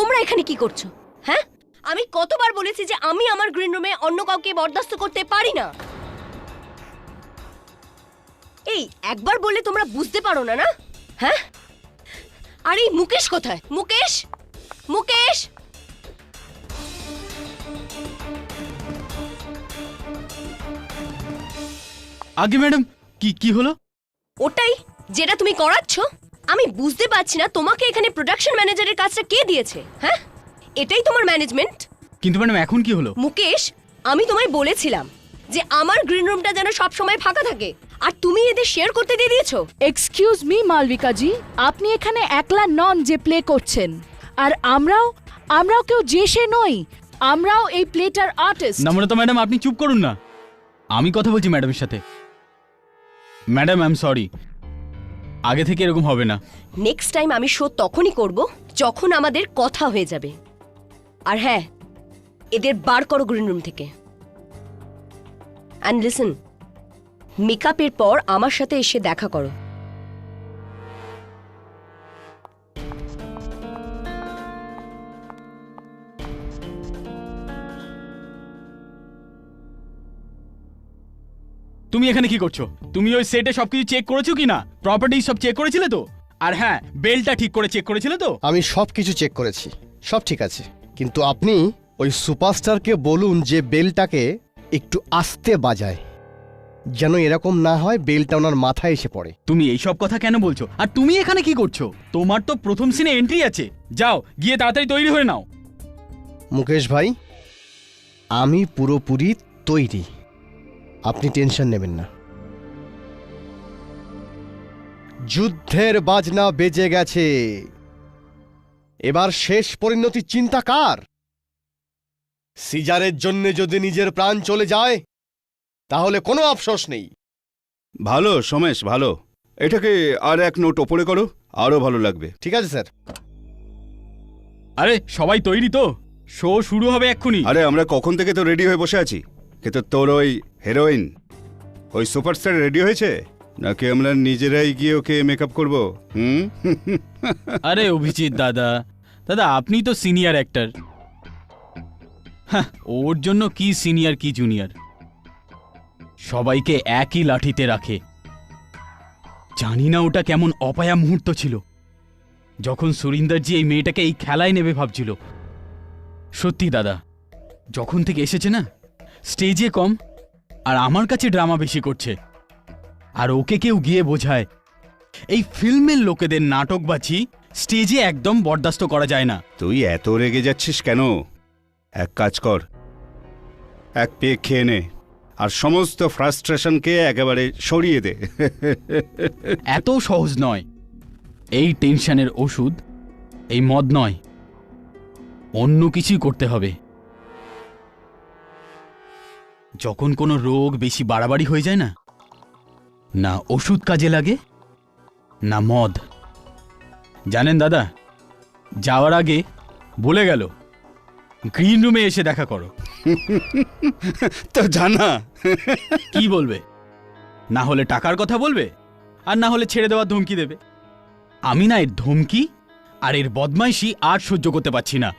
তোমরা এখানে কি করছো? হ্যাঁ, আমি কতবার বলেছি যে আমি আমার গ্রিন রুমে অন্য কাউকে বরদাস্ত করতে পারি না। এই একবার বললে তোমরা বুঝতে পারো না, না? হ্যাঁ, আর এই মুকেশ কোথায়? মুকেশ, মুকেশ! আগে ম্যাডাম, কি হলো? ওটাই যেটা তুমি করাচ্ছ। আমি বুঝতে পারছি না তোমাকে এখানে প্রোডাকশন ম্যানেজারের কাজটা কে দিয়েছে। হ্যাঁ, এটাই তোমার ম্যানেজমেন্ট? কিন্তু ম্যাডাম এখন কি হলো? মুকেশ, আমি তোমায় বলেছিলাম যে আমার গ্রিন রুমটা যেন সব সময় ফাঁকা থাকে, আর তুমি এদের শেয়ার করতে দিয়ে দিয়েছো। এক্সকিউজ মি মালবিকা জি, আপনি এখানে একলা নন যে প্লে করছেন, আর আমরাও কেউ যে সে নই, আমরাও এই প্লেটার আর্টিস্ট। নম্রতা ম্যাডাম, আপনি চুপ করুন না, আমি কথা বলছি ম্যাডামের সাথে। ম্যাডাম আই এম সরি, আগে থেকে এরকম হবে না। নেক্সট টাইম আমি শো তখনই করব যখন আমাদের কথা হয়ে যাবে। আর হ্যাঁ, এদের বার করো গ্রিন রুম থেকে। অ্যান্ড লিসেন, মেকআপের পর আমার সাথে এসে দেখা করো। তুমি এখানে কি করছো? তুমি ওই সেটে সবকিছু চেক করেছো কি না? প্রপার্টি সব চেক করেছিলে তো? আর হ্যাঁ, বেলটা ঠিক করে চেক করেছিলে তো? আমি সব কিছু চেক করেছি, সব ঠিক আছে, কিন্তু আপনি ওই সুপারস্টারকে বলুন যে বেলটাকে একটু আস্তে বাজায়, যেন এরকম না হয় বেলটা ওনার মাথায় এসে পড়ে। তুমি এইসব কথা কেন বলছো? আর তুমি এখানে কি করছো? তোমার তো প্রথম সিনে এন্ট্রি আছে, যাও গিয়ে তাড়াতাড়ি তৈরি হয়ে নাও। মুকেশ ভাই, আমি পুরোপুরি তৈরি, আপনি টেনশন নেবেন না। যুদ্ধের বাজনা বেজে গেছে, এবার শেষ পরিণতির চিন্তা কার? সিজারের জন্য যদি নিজের প্রাণ চলে যায় তাহলে কোনো আফসোস নেই। ভালো সোমেশ, ভালো। এটাকে আর এক নোট ওপরে করো, আরো ভালো লাগবে। ঠিক আছে স্যার। আরে সবাই তৈরি তো? শো শুরু হবে এক্ষুনি। আরে আমরা কখন থেকে তো রেডি হয়ে বসে আছি, কিন্তু তোর ওই হিরোইন, ওই সুপারস্টার রেডি হয়েছে নাকি আমরা নিজেরাই গিয়ে ওকে মেকআপ করবো? আরে অভিজিৎ দাদা, আপনি তো সিনিয়র অ্যাক্টর। হ্যাঁ, ওর জন্য কি সিনিয়র কি জুনিয়র, সবাইকে একই লাঠিতে রাখে। জানি না ওটা কেমন অপায়া মুহূর্ত ছিল যখন সুরিন্দরজি এই মেয়েটাকে এই খেলায় নেবে ভাবছিল। সত্যি দাদা, যখন থেকে এসেছে না, স্টেজে কম আর আমার কাছে ড্রামা বেশি করছে। আর ওকে কেউ গিয়ে বোঝায় এই ফিল্মের লোকেদের নাটকবাজি স্টেজে একদম বরদাস্ত করা যায় না। তুই এত রেগে যাচ্ছিস কেন? এক কাজ কর, এক পেক খেয়ে নে আর সমস্ত ফ্রাস্ট্রেশনকে একেবারে সরিয়ে দে। এত সহজ নয়। এই টেনশনের ওষুধ এই মদ নয়, অন্য কিছুই করতে হবে। যখন কোনো রোগ বেশি বাড়াবাড়ি হয়ে যায় না, না ওষুধ কাজে লাগে না মদ। জানেন দাদা, যাওয়ার আগে বলে গেল গ্রিন রুমে এসে দেখা করো। তো জানা কি বলবে? না হলে টাকার কথা বলবে, আর না হলে ছেড়ে দেওয়ার ধমকি দেবে। আমি না এর ধমকি আর এর বদমাইশি আর সহ্য করতে পারছি না।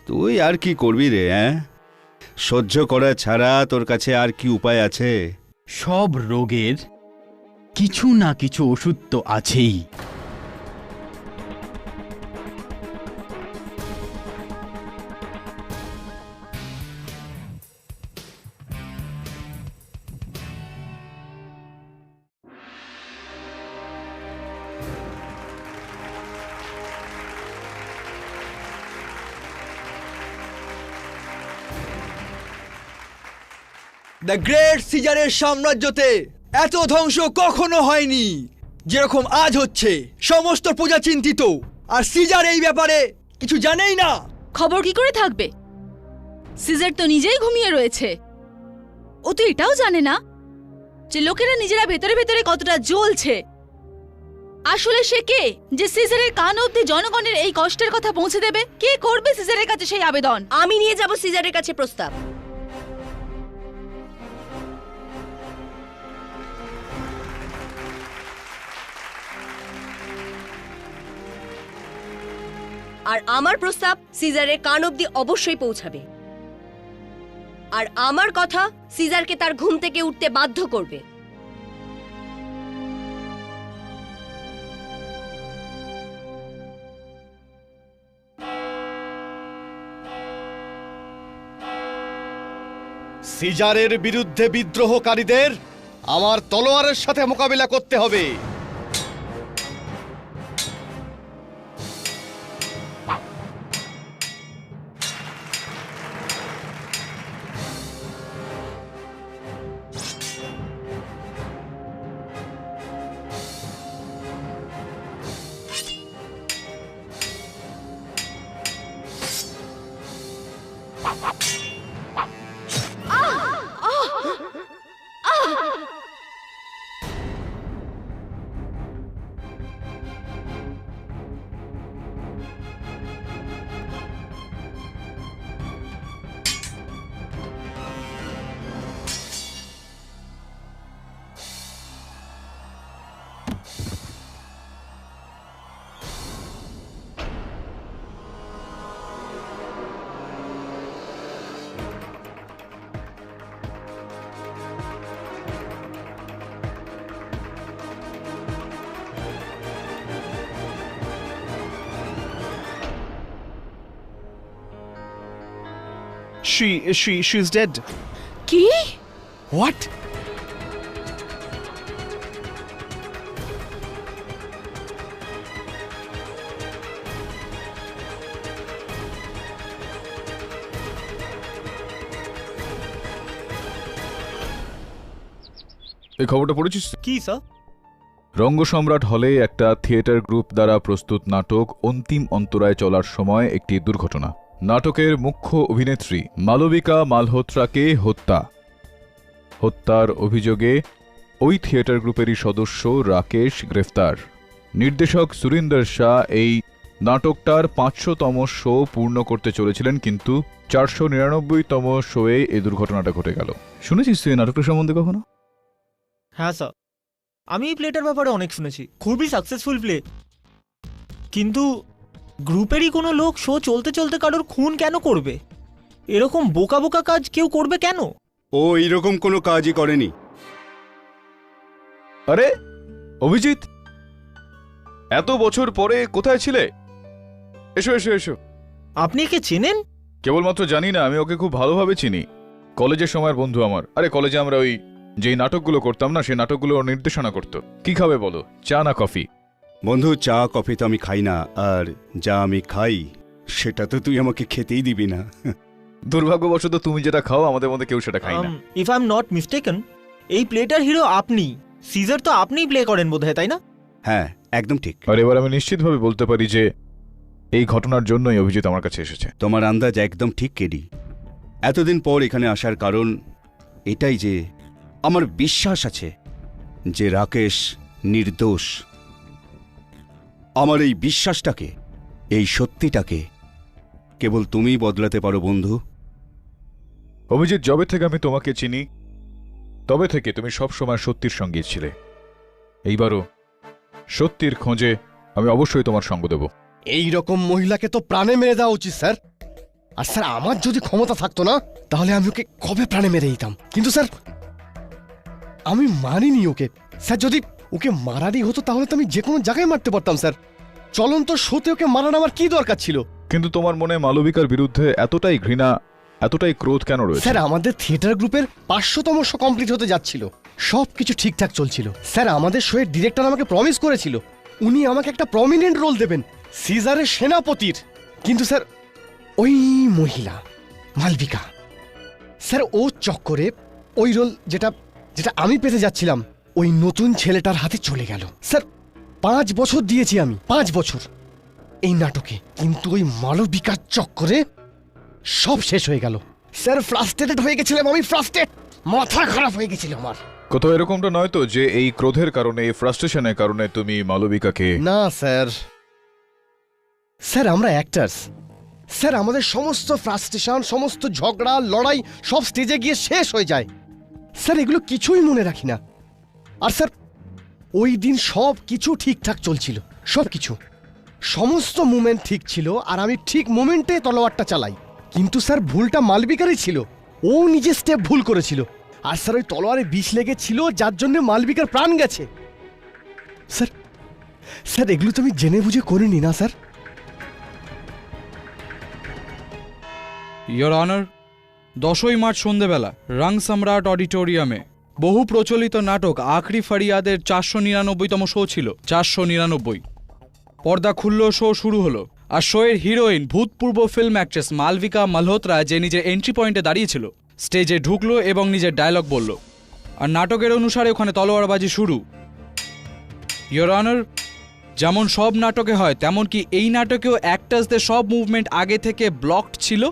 তুই আর কি করবি রে? সহ্য করা ছাড়া তোর কাছে আর কি উপায় আছে? সব রোগের কিছু না কিছু ওষুধ তো আছেই। দ্য গ্রেট সিজারের সাম্রাজ্যতে এত ধ্বংস কখনো হয়নি যেরকম আজ হচ্ছে। সমস্ত প্রজা চিন্তিত, আর সিজার এই ব্যাপারে কিছু জানেই না। খবর কি করে থাকবে? সিজার তো নিজেই ঘুমিয়ে রয়েছে। ও তো এটাও জানে না যে লোকেরা নিজেরা ভেতরে ভেতরে কতটা জ্বলছে। আসলে সে কে যে সিজারের কান অবধি জনগণের এই কষ্টের কথা পৌঁছে দেবে? কে করবে সিজারের কাছে সেই আবেদন? আমি নিয়ে যাব সিজারের কাছে প্রস্তাব। আর আমার প্রস্তাব সিজারের কান অবধি অবশ্যই পৌঁছাবে। আর আমার কথা সিজারকে তার ঘুম থেকে উঠতে বাধ্য করবে। সিজারের বিরুদ্ধে বিদ্রোহকারীদের আমার তলোয়ারের সাথে মোকাবিলা করতে হবে। She's dead. কি? What? এই খবরটা পড়েছিস? কি স্যার? রঙ্গ সম্রাট হলে একটা থিয়েটার গ্রুপ দ্বারা প্রস্তুত নাটক অন্তিম অন্তরায় চলার সময় একটি দুর্ঘটনা। নাটকের মুখ্য অভিনেত্রী মালবিকা মালহোত্রাকে হত্যার অভিযোগে ওই থিয়েটার গ্রুপেরই সদস্য রাকেশ গ্রেফতার। নির্দেশক সুরিন্দর শাহ এই নাটকটার 500তম শো পূর্ণ করতে চলেছিলেন, কিন্তু 499তম শোয়ে এই দুর্ঘটনাটা ঘটে গেল। শুনেছিস তুই এই নাটকটা সম্বন্ধে কখনো? হ্যাঁ স্যার, আমি এই প্লেটার ব্যাপারে অনেক শুনেছি, খুবই সাকসেসফুল প্লে। কিন্তু গ্রুপেরই কোনো লোক শো চলতে চলতে কারোর খুন কেন করবে? এরকম বোকা বোকা কাজ কেউ করবে কেন? ও এরকম কোনো কাজই করেনি। আরে অভিজিৎ, এত বছর পরে কোথায় ছিলে? এসো এসো এসো। আপনি একে চেনেন? কেবলমাত্র জানি না, আমি ওকে খুব ভালোভাবে চিনি। কলেজের সময়ের বন্ধু আমার। আরে কলেজে আমরা ওই যেই নাটকগুলো করতাম না, সেই নাটকগুলো নির্দেশনা করত। কি খাবে বলো, চা না কফি? বন্ধু, চা কফি তো আমি খাই না, আর যা আমি খাই সেটা তো তুই আমাকে খেতেই দিবি না। দুর্ভাগ্যবশত তুমি যেটা খাও আমাদের মধ্যে কেউ সেটা খাই না। If I am not mistaken, এই প্লেটার হিরো আপনি। সিজার তো আপনিই প্লে করেন বোধহয়, তাই না? হ্যাঁ, একদম ঠিক। আর এবার আমি নিশ্চিতভাবে বলতে পারি যে এই ঘটনার জন্যই অভিজিৎ আমার কাছে এসেছে। তোমার আন্দাজ একদম ঠিক, কেডি। এতদিন পর এখানে আসার কারণ এটাই যে আমার বিশ্বাস আছে যে রাকেশ নির্দোষ। আমার এই বিশ্বাসটাকে, এই সত্যিটাকে কেবল তুমিই বদলাতে পারো বন্ধু। অভিজিৎ, যবে থেকে আমি তোমাকে চিনি তবে থেকে তুমি সবসময় সত্যির সঙ্গে ছিলে। এইবারও সত্যির খোঁজে আমি অবশ্যই তোমার সঙ্গ দেব। এই রকম মহিলাকে তো প্রাণে মেরে দেওয়া উচিত স্যার। আর স্যার, আমার যদি ক্ষমতা থাকতো না তাহলে আমি ওকে কবে প্রাণে মেরে দিতাম। কিন্তু স্যার, আমি মানিনি ওকে। স্যার, যদি ওকে মারারই হতো তাহলে তো আমি যে কোনো জায়গায় মারতে পারতাম স্যার। চলন্ত শোতে ওকে মারানো আমার কি দরকার ছিল? কিন্তু তোমার মনে মালবিকার বিরুদ্ধে এতটাই ঘৃণা, এতটাই ক্রোধ কেন রয়েছে? স্যার, আমাদের থিয়েটার গ্রুপের 500তম শো কমপ্লিট হতে যাচ্ছিল, সবকিছু ঠিকঠাক চলছিল। স্যার, আমাদের শোয়ের ডিরেক্টর আমাকে প্রমিস করেছিল উনি আমাকে একটা প্রমিনেন্ট রোল দেবেন, সিজারের সেনাপতির। কিন্তু স্যার, ওই মহিলা মালবিকা, স্যার, ও চক্করে ওই রোল যেটা যেটা আমি পেতে যাচ্ছিলাম ওই নতুন ছেলেটার হাতে চলে গেল। স্যার, 5 বছর দিয়েছি আমি, 5 বছর এই নাটকে, কিন্তু ওই মালবিকার চক্করে সব শেষ হয়ে গেল। স্যার, ফ্রাস্ট্রেটেড হয়ে গেছিলাম আমি, মাথা খারাপ হয়ে গেছিল আমার। কোথাও এরকমটা নয় তো যে এই ক্রোধের কারণে, এই ফ্রাস্ট্রেশনের কারণে তুমি মালবিকাকে? না স্যার, স্যার আমরা অ্যাক্টার্স। স্যার, আমাদের সমস্ত ফ্রাস্ট্রেশন, সমস্ত ঝগড়া লড়াই সব স্টেজে গিয়ে শেষ হয়ে যায়। স্যার, এগুলো কিছুই মনে রাখি না। আর স্যার, ওই দিন সব কিছু ঠিকঠাক চলছিল, সব কিছু। সমস্ত মুভমেন্ট ঠিক ছিল আর আমি ঠিক মোমেন্টে তলোয়ারটা চালাই, কিন্তু স্যার ভুলটা মালবিকারই ছিল। ও নিজে স্টেপ ভুল করেছিল আর স্যার ওই তলোয়ারে বিষ লেগেছিল যার জন্য মালবিকার প্রাণ গেছে। স্যার স্যার এগুলো তো আমি জেনে বুঝে করিনি না স্যার। ইয়োর অনার, 10ই মার্চ সন্ধেবেলা রং সম্রাট অডিটোরিয়ামে বহু প্রচলিত নাটক আখরি ফরিয়াদের 499তম শো ছিল। 499। পর্দা খুলল, শো শুরু হলো। আর শোয়ের হিরোইন ভূতপূর্ব ফিল্ম অ্যাক্ট্রেস মালবিকা মালহোত্রা, যে নিজের এন্ট্রি পয়েন্টে দাঁড়িয়েছিল, স্টেজে ঢুকলো এবং নিজের ডায়লগ বলল। আর নাটকের অনুসারে ওখানে তলোয়ারবাজি শুরু। ইয়োর অনার, যেমন সব নাটকে হয় তেমন কি এই নাটকেও অ্যাক্টার্সদের সব মুভমেন্ট আগে থেকে ব্লকড ছিল।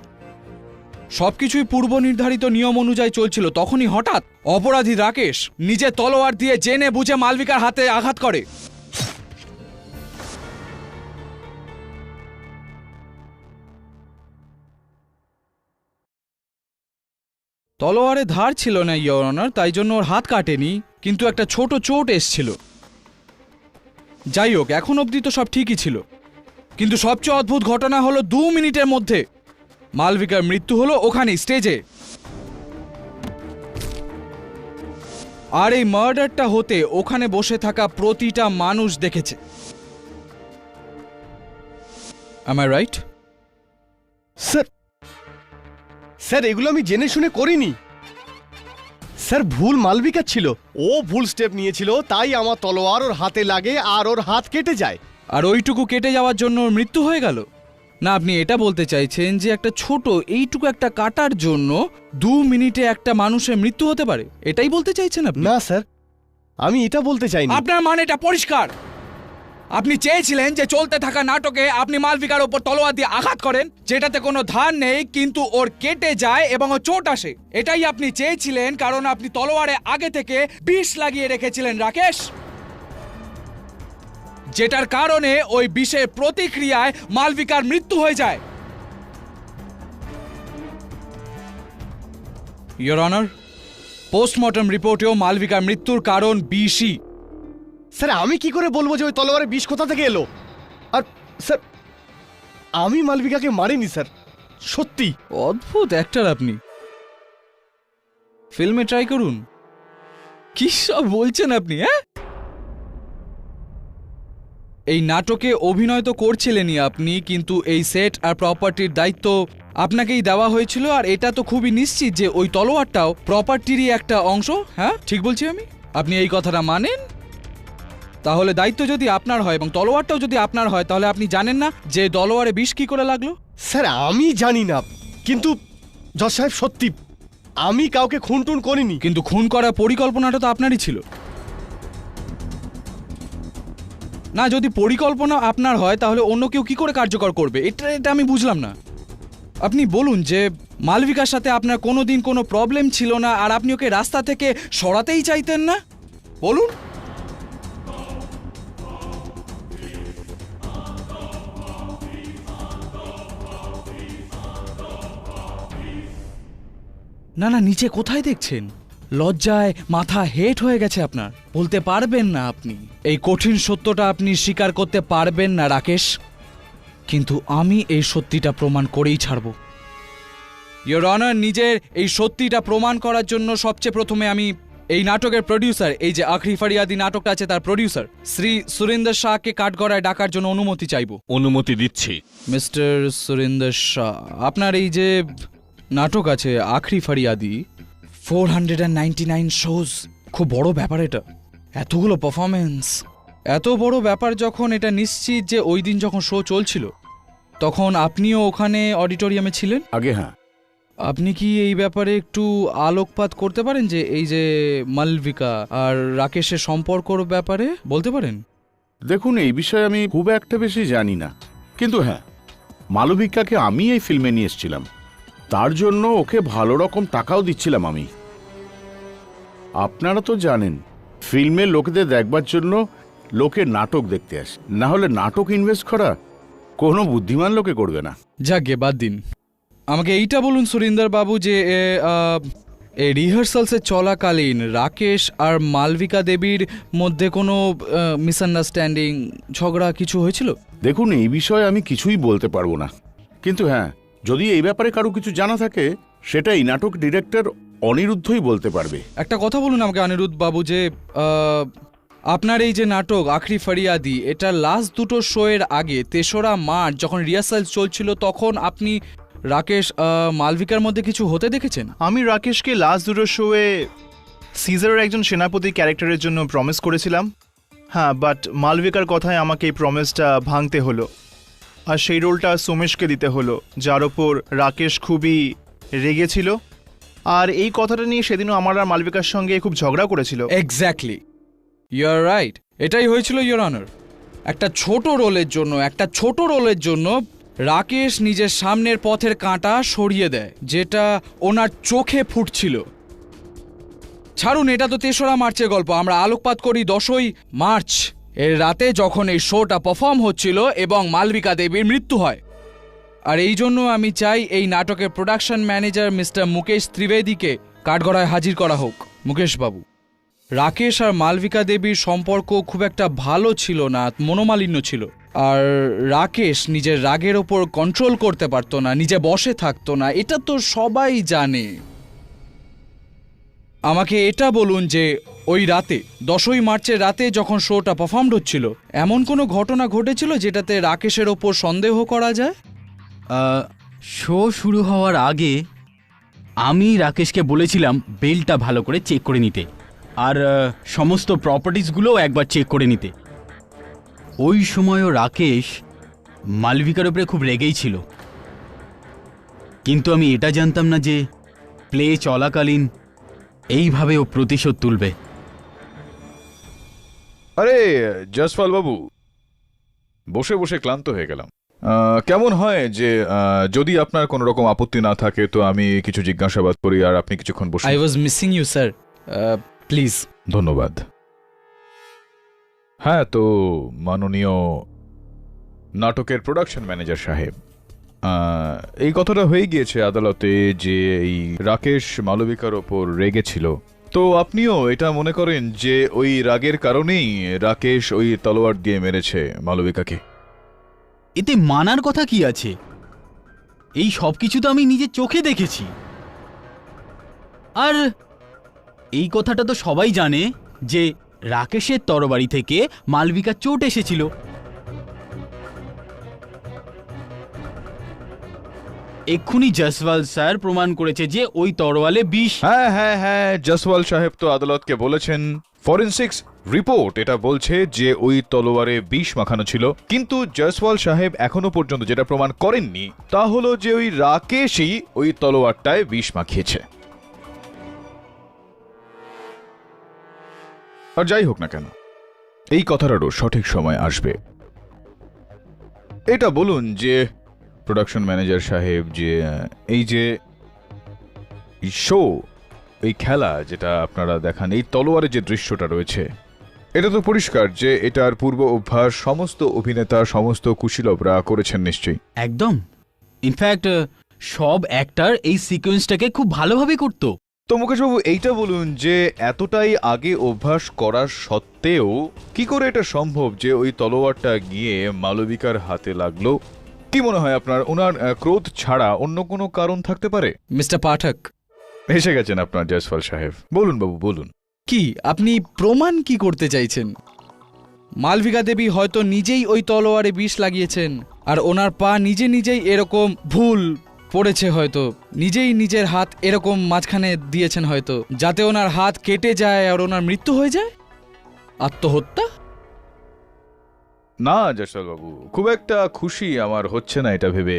সবকিছুই পূর্ব নির্ধারিত নিয়ম অনুযায়ী চলছিল। তখনই হঠাৎ অপরাধী রাকেশ নিজে তলোয়ার দিয়ে জেনে বুঝে মালবিকার হাতে আঘাত করে। তলোয়ারে ধার ছিল না ইয়োর অনার, তাই জন্য ওর হাত কাটেনি, কিন্তু একটা ছোট চোট এসছিল। যাই হোক, এখন অবধি তো সব ঠিকই ছিল, কিন্তু সবচেয়ে অদ্ভুত ঘটনা হলো 2 মিনিটের মধ্যে মালবিকার মৃত্যু হলো ওখানেই স্টেজে। আর এই মার্ডারটা হতে ওখানে বসে থাকা প্রতিটা মানুষ দেখেছে। Am I right? Sir sir এগুলো আমি জেনে শুনে করিনি স্যার, ভুল মালবিকার ছিল। ও ভুল স্টেপ নিয়েছিল, তাই আমার তলোয়ার ওর হাতে লাগে আর ওর হাত কেটে যায়। আর ওইটুকু কেটে যাওয়ার জন্য ওর মৃত্যু হয়ে গেল? না, আপনি এটা বলতে চাইছেন যে একটা ছোট এইটুকু একটা কাটার জন্য 2 মিনিটে একটা মানুষের মৃত্যু হতে পারে? এটাই বলতে চাইছেন আপনি? না স্যার, আমি এটা বলতে চাইনি। আপনার মানেটা পরিষ্কার। আপনি চেয়েছিলেন যে চলতে থাকা নাটকে আপনি মালবিকার ওপর তলোয়ার দিয়ে আঘাত করেন, যেটাতে কোনো ধার নেই, কিন্তু ওর কেটে যায় এবং ওর চোট আসে। এটাই আপনি চেয়েছিলেন, কারণ আপনি তলোয়ারে আগে থেকে বিষ লাগিয়ে রেখেছিলেন রাকেশ, যেটার কারণে ওই বিষের প্রতিক্রিয়ায় মালবিকার মৃত্যু হয়ে যায়। ইয়োর অনার, পোস্টমর্টম রিপোর্টেও মালবিকার মৃত্যুর কারণ বিষই। স্যার আমি কি করে বলবো যে ওই তলোয়ারে বিষ কোথা থেকে এলো? আর স্যার আমি মালবিকাকে মারিনি স্যার, সত্যি। অদ্ভুত অ্যাক্টর আপনি। ফিল্মে ট্রাই করুন। কি সব বলছেন আপনি? হ্যাঁ, এই নাটকে অভিনয় তো করছিলেনই আপনি, কিন্তু এই সেট আর প্রপার্টির দায়িত্ব আপনাকেই দেওয়া হয়েছিল। আর এটা তো খুবই নিশ্চিত যে ওই তলোয়ারটাও প্রপার্টিরই একটা অংশ। হ্যাঁ, ঠিক বলছি আমি? আপনি এই কথাটা মানেন? তাহলে দায়িত্ব যদি আপনার হয় এবং তলোয়ারটাও যদি আপনার হয়, তাহলে আপনি জানেন না যে তলোয়ারে বিষ কি করে লাগলো? স্যার আমি জানি না, কিন্তু জজ সাহেব সত্যি আমি কাউকে খুন টুন করিনি। কিন্তু খুন করার পরিকল্পনাটা তো আপনারই ছিল না? যদি পরিকল্পনা আপনার হয় তাহলে অন্য কেউ কি করে কার্যকর করবে? এটা আমি বুঝলাম না। আপনি বলুন যে মালবিকার সাথে আপনার কোনোদিন কোনো প্রবলেম ছিল না আর আপনি ওকে রাস্তা থেকে সরাতেই চাইতেন না? বলুন। না না, নিচে কোথায় দেখছেন? লজ্জায় মাথা হেট হয়ে গেছে আপনার। বলতে পারবেন না আপনি এই কঠিন সত্যটা আপনি স্বীকার করতে পারবেন না রাকেশ, কিন্তু আমি এই সত্যিটা প্রমাণ করেই ছাড়ব। ইয়োর অনার, নিজের এই সত্যিটা প্রমাণ করার জন্য সবচেয়ে প্রথমে আমি এই নাটকের প্রডিউসার, এই যে আখরি ফরিয়াদি নাটকটা আছে তার প্রডিউসার শ্রী সুরিন্দর শাহকে কাঠগড়ায় ডাকার জন্য অনুমতি চাইব। অনুমতি দিচ্ছি। মিস্টার সুরিন্দর শাহ, আপনার এই যে নাটক আছে আখরি ফরিয়াদি, 499 শোজ, খুব বড় ব্যাপার এটা। এতগুলো পারফরমেন্স, এত বড় ব্যাপার যখন, এটা নিশ্চিত যে ওই দিন যখন শো চলছিল তখন আপনিও ওখানে অডিটোরিয়ামে ছিলেন? আগে হ্যাঁ। আপনি কি এই ব্যাপারে একটু আলোকপাত করতে পারেন যে এই যে মালবিকা আর রাকেশের সম্পর্কর ব্যাপারে বলতে পারেন? দেখুন, এই বিষয়ে আমি খুব একটা বেশি জানি না, কিন্তু হ্যাঁ, মালবিকাকে আমি এই ফিল্মে নিয়ে এসেছিলাম, তার জন্য ওকে ভালো রকম টাকাও দিচ্ছিলাম আমি। আপনারা তো জানেন ফিল্মে লোকেদের দেখবার জন্য লোকে নাটক দেখতে আসে, না হলে নাটক ইনভেস্ট করা কোনো বুদ্ধিমান লোকে করবে না। যাকে বাদ দিন, আমাকে এইটা বলুন সুরিন্দর বাবু যে এই রিহার্সালসে চলাকালীন রাকেশ আর মালবিকা দেবীর মধ্যে কোনো মিসআন্ডারস্ট্যান্ডিং ঝগড়া কিছু হয়েছিল? দেখুন, এই বিষয়ে আমি কিছুই বলতে পারবো না, কিন্তু হ্যাঁ, যদি এই ব্যাপারে কারো কিছু জানা থাকে সেটা এই নাটক ডিরেক্টর অনিরুদ্ধই বলতে পারবে। একটা কথা বলুন আমাকে অনিরুদ্ধ বাবু, যে আপনার এই যে নাটক আখরি ফরিয়াদি, এটা লাস্ট দুটো শোয়ের আগে ৩রা মার্চ যখন রিহার্সাল চলছিল তখন আপনি রাকেশ মালবিকার মধ্যে কিছু হতে দেখেছেন? আমি রাকেশকে লাস্ট দুটো শোয়ে সিজারের একজন সেনাপতি ক্যারেক্টারের জন্য প্রমিস করেছিলাম। হ্যাঁ, বাট মালবিকার কথায় আমাকে এই প্রমিসটা ভাঙতে হলো, আর সেই রোলটা সোমেশকে দিতে হলো, যার ওপর রাকেশ খুবই রেগেছিল। আর এই কথাটা নিয়ে সেদিনও আমার আর মালবিকার সঙ্গে খুব ঝগড়া করেছিল। এক্স্যাক্টলি, ইউ আর রাইট, এটাই হয়েছিল ইয়োর অনার। একটা ছোট রোলের জন্য রাকেশ নিজের সামনের পথের কাঁটা সরিয়ে দেয়, যেটা ওনার চোখে ফুটছিল। ছাড়ুন, এটা তো ৩রা মার্চের গল্প, আমরা আলোকপাত করি 10ই মার্চ এর রাতে, যখন এই শোটা পারফর্ম হচ্ছিল এবং মালবিকা দেবীর মৃত্যু হয়। আর এই জন্য আমি চাই এই নাটকের প্রোডাকশন ম্যানেজার মিস্টার মুকেশ ত্রিবেদীকে কাঠগড়ায় হাজির করা হোক। মুকেশ বাবু, রাকেশ আর মালবিকা দেবীর সম্পর্ক খুব একটা ভালো ছিল না, মনোমালিন্য ছিল। আর রাকেশ নিজের রাগের ওপর কন্ট্রোল করতে পারতো না, নিজে বসে থাকতো না, এটা তো সবাই জানে। আমাকে এটা বলুন যে ওই রাতে 10ই মার্চের রাতে যখন শোটা পারফর্ম হচ্ছিল, এমন কোনো ঘটনা ঘটেছিল যেটাতে রাকেশের ওপর সন্দেহ করা যায়? শো শুরু হওয়ার আগে আমি রাকেশকে বলেছিলাম বেলটা ভালো করে চেক করে নিতে, আর সমস্ত প্রপার্টিসগুলোও একবার চেক করে নিতে। ওই সময়ও রাকেশ মালবিকার উপরে খুব রেগেই ছিল, কিন্তু আমি এটা জানতাম না যে প্লে চলাকালীন এইভাবে ও প্রতিশোধ তুলবে। আরে জসপাল বাবু, বসে বসে ক্লান্ত হয়ে গেলাম। কেমন হয় যে যদি আপনার কোনো রকম আপত্তি না থাকে তো আমি কিছু জিজ্ঞাসাবাদ করি আর আপনি কিছুক্ষণ বসে। I was missing you sir, please. ধন্যবাদ। হ্যাঁ, তো মাননীয় নাটকের প্রোডাকশন ম্যানেজার সাহেব, এই কথাটা হয়ে গিয়েছে আদালতে যে এই রাকেশ মালবিকার ওপর রেগেছিল, তো আপনিও এটা মনে করেন যে ওই রাগের কারণেই রাকেশ ওই তলোয়ার দিয়ে মেরেছে মালবিকাকে? এতে মানার কথা কি আছে? এই সব কিছু তো আমি নিজের চোখে দেখেছি, আর এই কথাটা তো সবাই জানে যে রাকেশের তরবারি থেকে মালবিকার চোট এসেছিল। এক্ষুনি জসওয়াল স্যার প্রমাণ করেছে যে ওই তরোয়ালে বিষ। হ্যাঁ হ্যাঁ হ্যাঁ, জসওয়াল সাহেব তো আদালতকে বলেছেন, ফরেনসিক্স রিপোর্ট এটা বলছে যে ওই তলোয়ারে বিষ মাখানো ছিল, কিন্তু জসওয়াল সাহেব এখনো পর্যন্ত যেটা প্রমাণ করেননি তা হলো যে ওই রাকেশই ওই তলোয়ারটায় বিষ মাখিয়েছে। আর যাই হোক না কেন, এই কথাটারও সঠিক সময় আসবে। এটা বলুন যে প্রোডাকশন ম্যানেজার সাহেব, যে এই যে শো, এই খেলা যেটা আপনারা দেখান, এই তলোয়ারের যে দৃশ্যটা রয়েছে, এটা তো পরিষ্কার যে এটার পূর্ব অভ্যাস সমস্ত অভিনেতা, সমস্ত কুশীলবরা করেছেন নিশ্চয়ই। একদম, ইনফ্যাক্ট সব অ্যাক্টর এই সিকোয়েন্সটাকে খুব ভালোভাবে করতো। তো মুকেশবাবু, এইটা বলুন যে এতটাই আগে অভ্যাস করার সত্ত্বেও কি করে এটা সম্ভব যে ওই তলোয়ারটা গিয়ে মালবিকার হাতে লাগলো? কি মনে হয় আপনার, ওনার ক্রোধ ছাড়া অন্য কোনো কারণ থাকতে পারে? মিস্টার পাঠক, এসে গেছেন আপনার জসওয়াল সাহেব, বলুন বাবু বলুন। কি আপনি প্রমাণ কি করতে চাইছেন? মালবিকা দেবী হয়তো নিজেই ওই তলোয়ারে বিষ লাগিয়েছেন, আর ওনার পা নিজেই এরকম ভুল পড়েছে, হয়তো নিজেই নিজের হাত এরকম মাঝখানে দিয়েছেন হয়তো, যাতে ওনার হাত কেটে যায় আর ওনার মৃত্যু হয়ে যায়। আত্মহত্যা? না জসওয়াল বাবু, খুব একটা খুশি আমার হচ্ছে না এটা ভেবে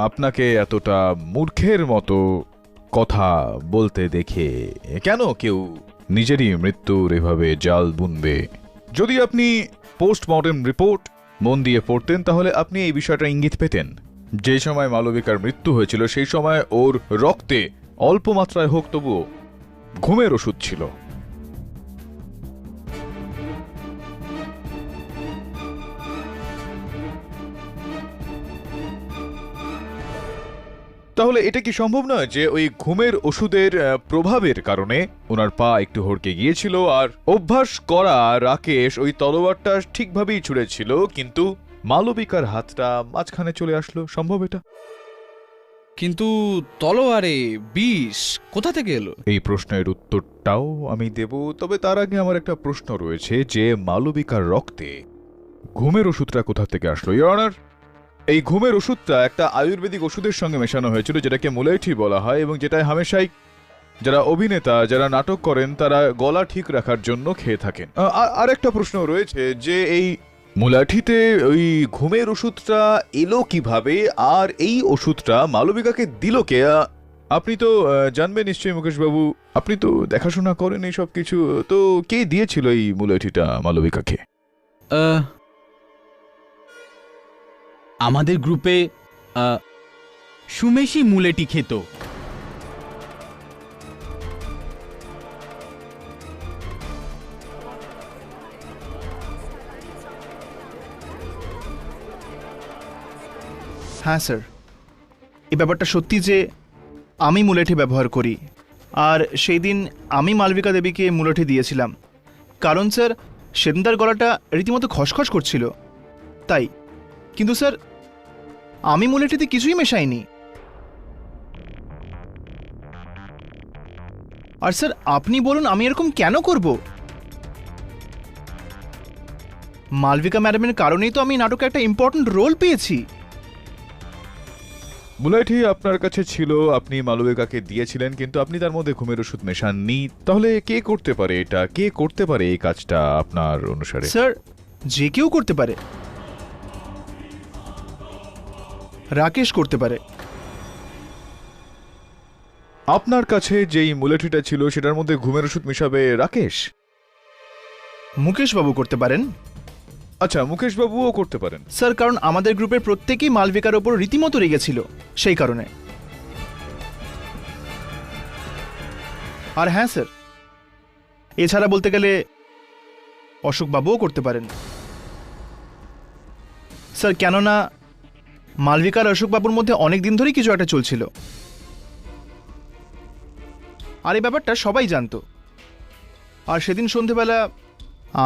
আপনাকে এতটা মূর্খের মতো কথা বলতে দেখে। কেন কেউ নিজেরই মৃত্যুর এভাবে জাল বুনবে? যদি আপনি পোস্টমর্টেম রিপোর্ট মন দিয়ে পড়তেন তাহলে আপনি এই বিষয়টা ইঙ্গিত পেতেন। যে সময় মালবিকার মৃত্যু হয়েছিল সেই সময় ওর রক্তে অল্প মাত্রায় হোক তবুও ঘুমের ওষুধ ছিল। তাহলে এটা কি সম্ভব নয় যে ওই ঘুমের ওষুধের প্রভাবের কারণে ওনার পা একটু হড়কে গিয়েছিল, আর অভ্যাস করা রাকেশ ওই তলোয়ারটা ঠিকভাবেই ছুঁড়েছিল, কিন্তু মালবিকার হাতটা মাঝখানে চলে আসলো? সম্ভব এটা? কিন্তু তলোয়ারে বিষ কোথা থেকে এলো? এই প্রশ্নের উত্তরটাও আমি দেব, তবে তার আগে আমার একটা প্রশ্ন রয়েছে যে মালবিকার রক্তে ঘুমের ওষুধটা কোথা থেকে আসলো? ইওর অনার, এই ঘুমের ওষুধটা একটা আয়ুর্বেদিক ওষুধের সঙ্গে মেশানো হয়েছিল, যেটাকে মুলাইঠি বলা হয়, এবং যেটা হামেশাই যারা অভিনেতা, যারা নাটক করেন, তারা গলা ঠিক রাখার জন্য খেয়ে থাকেন। আর একটা প্রশ্ন রয়েছে যে এই মুলাঠিতে ওই ঘুমের ওষুধটা এলো কিভাবে, আর এই ওষুধটা মালবিকাকে দিল কে? আপনি তো জানবেন নিশ্চয়ই মুকেশ বাবু, আপনি তো দেখাশোনা করেন এই সব কিছু, তো কে দিয়েছিল এই মুলাঠিটা মালবিকাকে? আমাদের গ্রুপে সুমেশই মুলেটি খেত। হ্যাঁ স্যার, এই ব্যাপারটা সত্যি যে আমি মুলেঠি ব্যবহার করি, আর সেই দিন আমি মালবিকা দেবীকে মুলেঠি দিয়েছিলাম, কারণ স্যার সেদিন তার গলাটা রীতিমতো খসখস করছিল, তাই। কিন্তু স্যার আমি মুলেঠিতে কিছুই মেশাইনি। আর স্যার আপনি বলুন আমি এরকম কেন করব? মালবিকা ম্যাডামের কারণেই তো আমি নাটকে একটা ইম্পর্ট্যান্ট রোল পেয়েছি। মুলাইঠি আপনার কাছে ছিল, আপনি মালবিকাকে দিয়েছিলেন, কিন্তু আপনি তার মধ্যে ঘুমের ওষুধ মেশাননি। তাহলে কে করতে পারে এটা? কে করতে পারে এই কাজটা আপনার অনুসারে? স্যার যে কেউ করতে পারে, রাকেশ করতে পারে। আপনার কাছে যেই মুলাঠিটা ছিল সেটার মধ্যে ঘুমের ওষুধ মেশাবে রাকেশ? মুকেশ বাবু করতে পারেন। আচ্ছা, মুকেশ বাবুও করতে পারেন। স্যার কারণ আমাদের গ্রুপের প্রত্যেকেই মালবিকার ওপর রীতিমতো রেগেছিল, সেই কারণে। আর হ্যাঁ স্যার, এছাড়া বলতে গেলে অশোক বাবুও করতে পারেন। স্যার কেননা মালবিকার অশোক বাবুর মধ্যে অনেক দিন ধরেই কিছু একটা চলছিল, আর এই ব্যাপারটা সবাই জানতো। আর সেদিন সন্ধেবেলা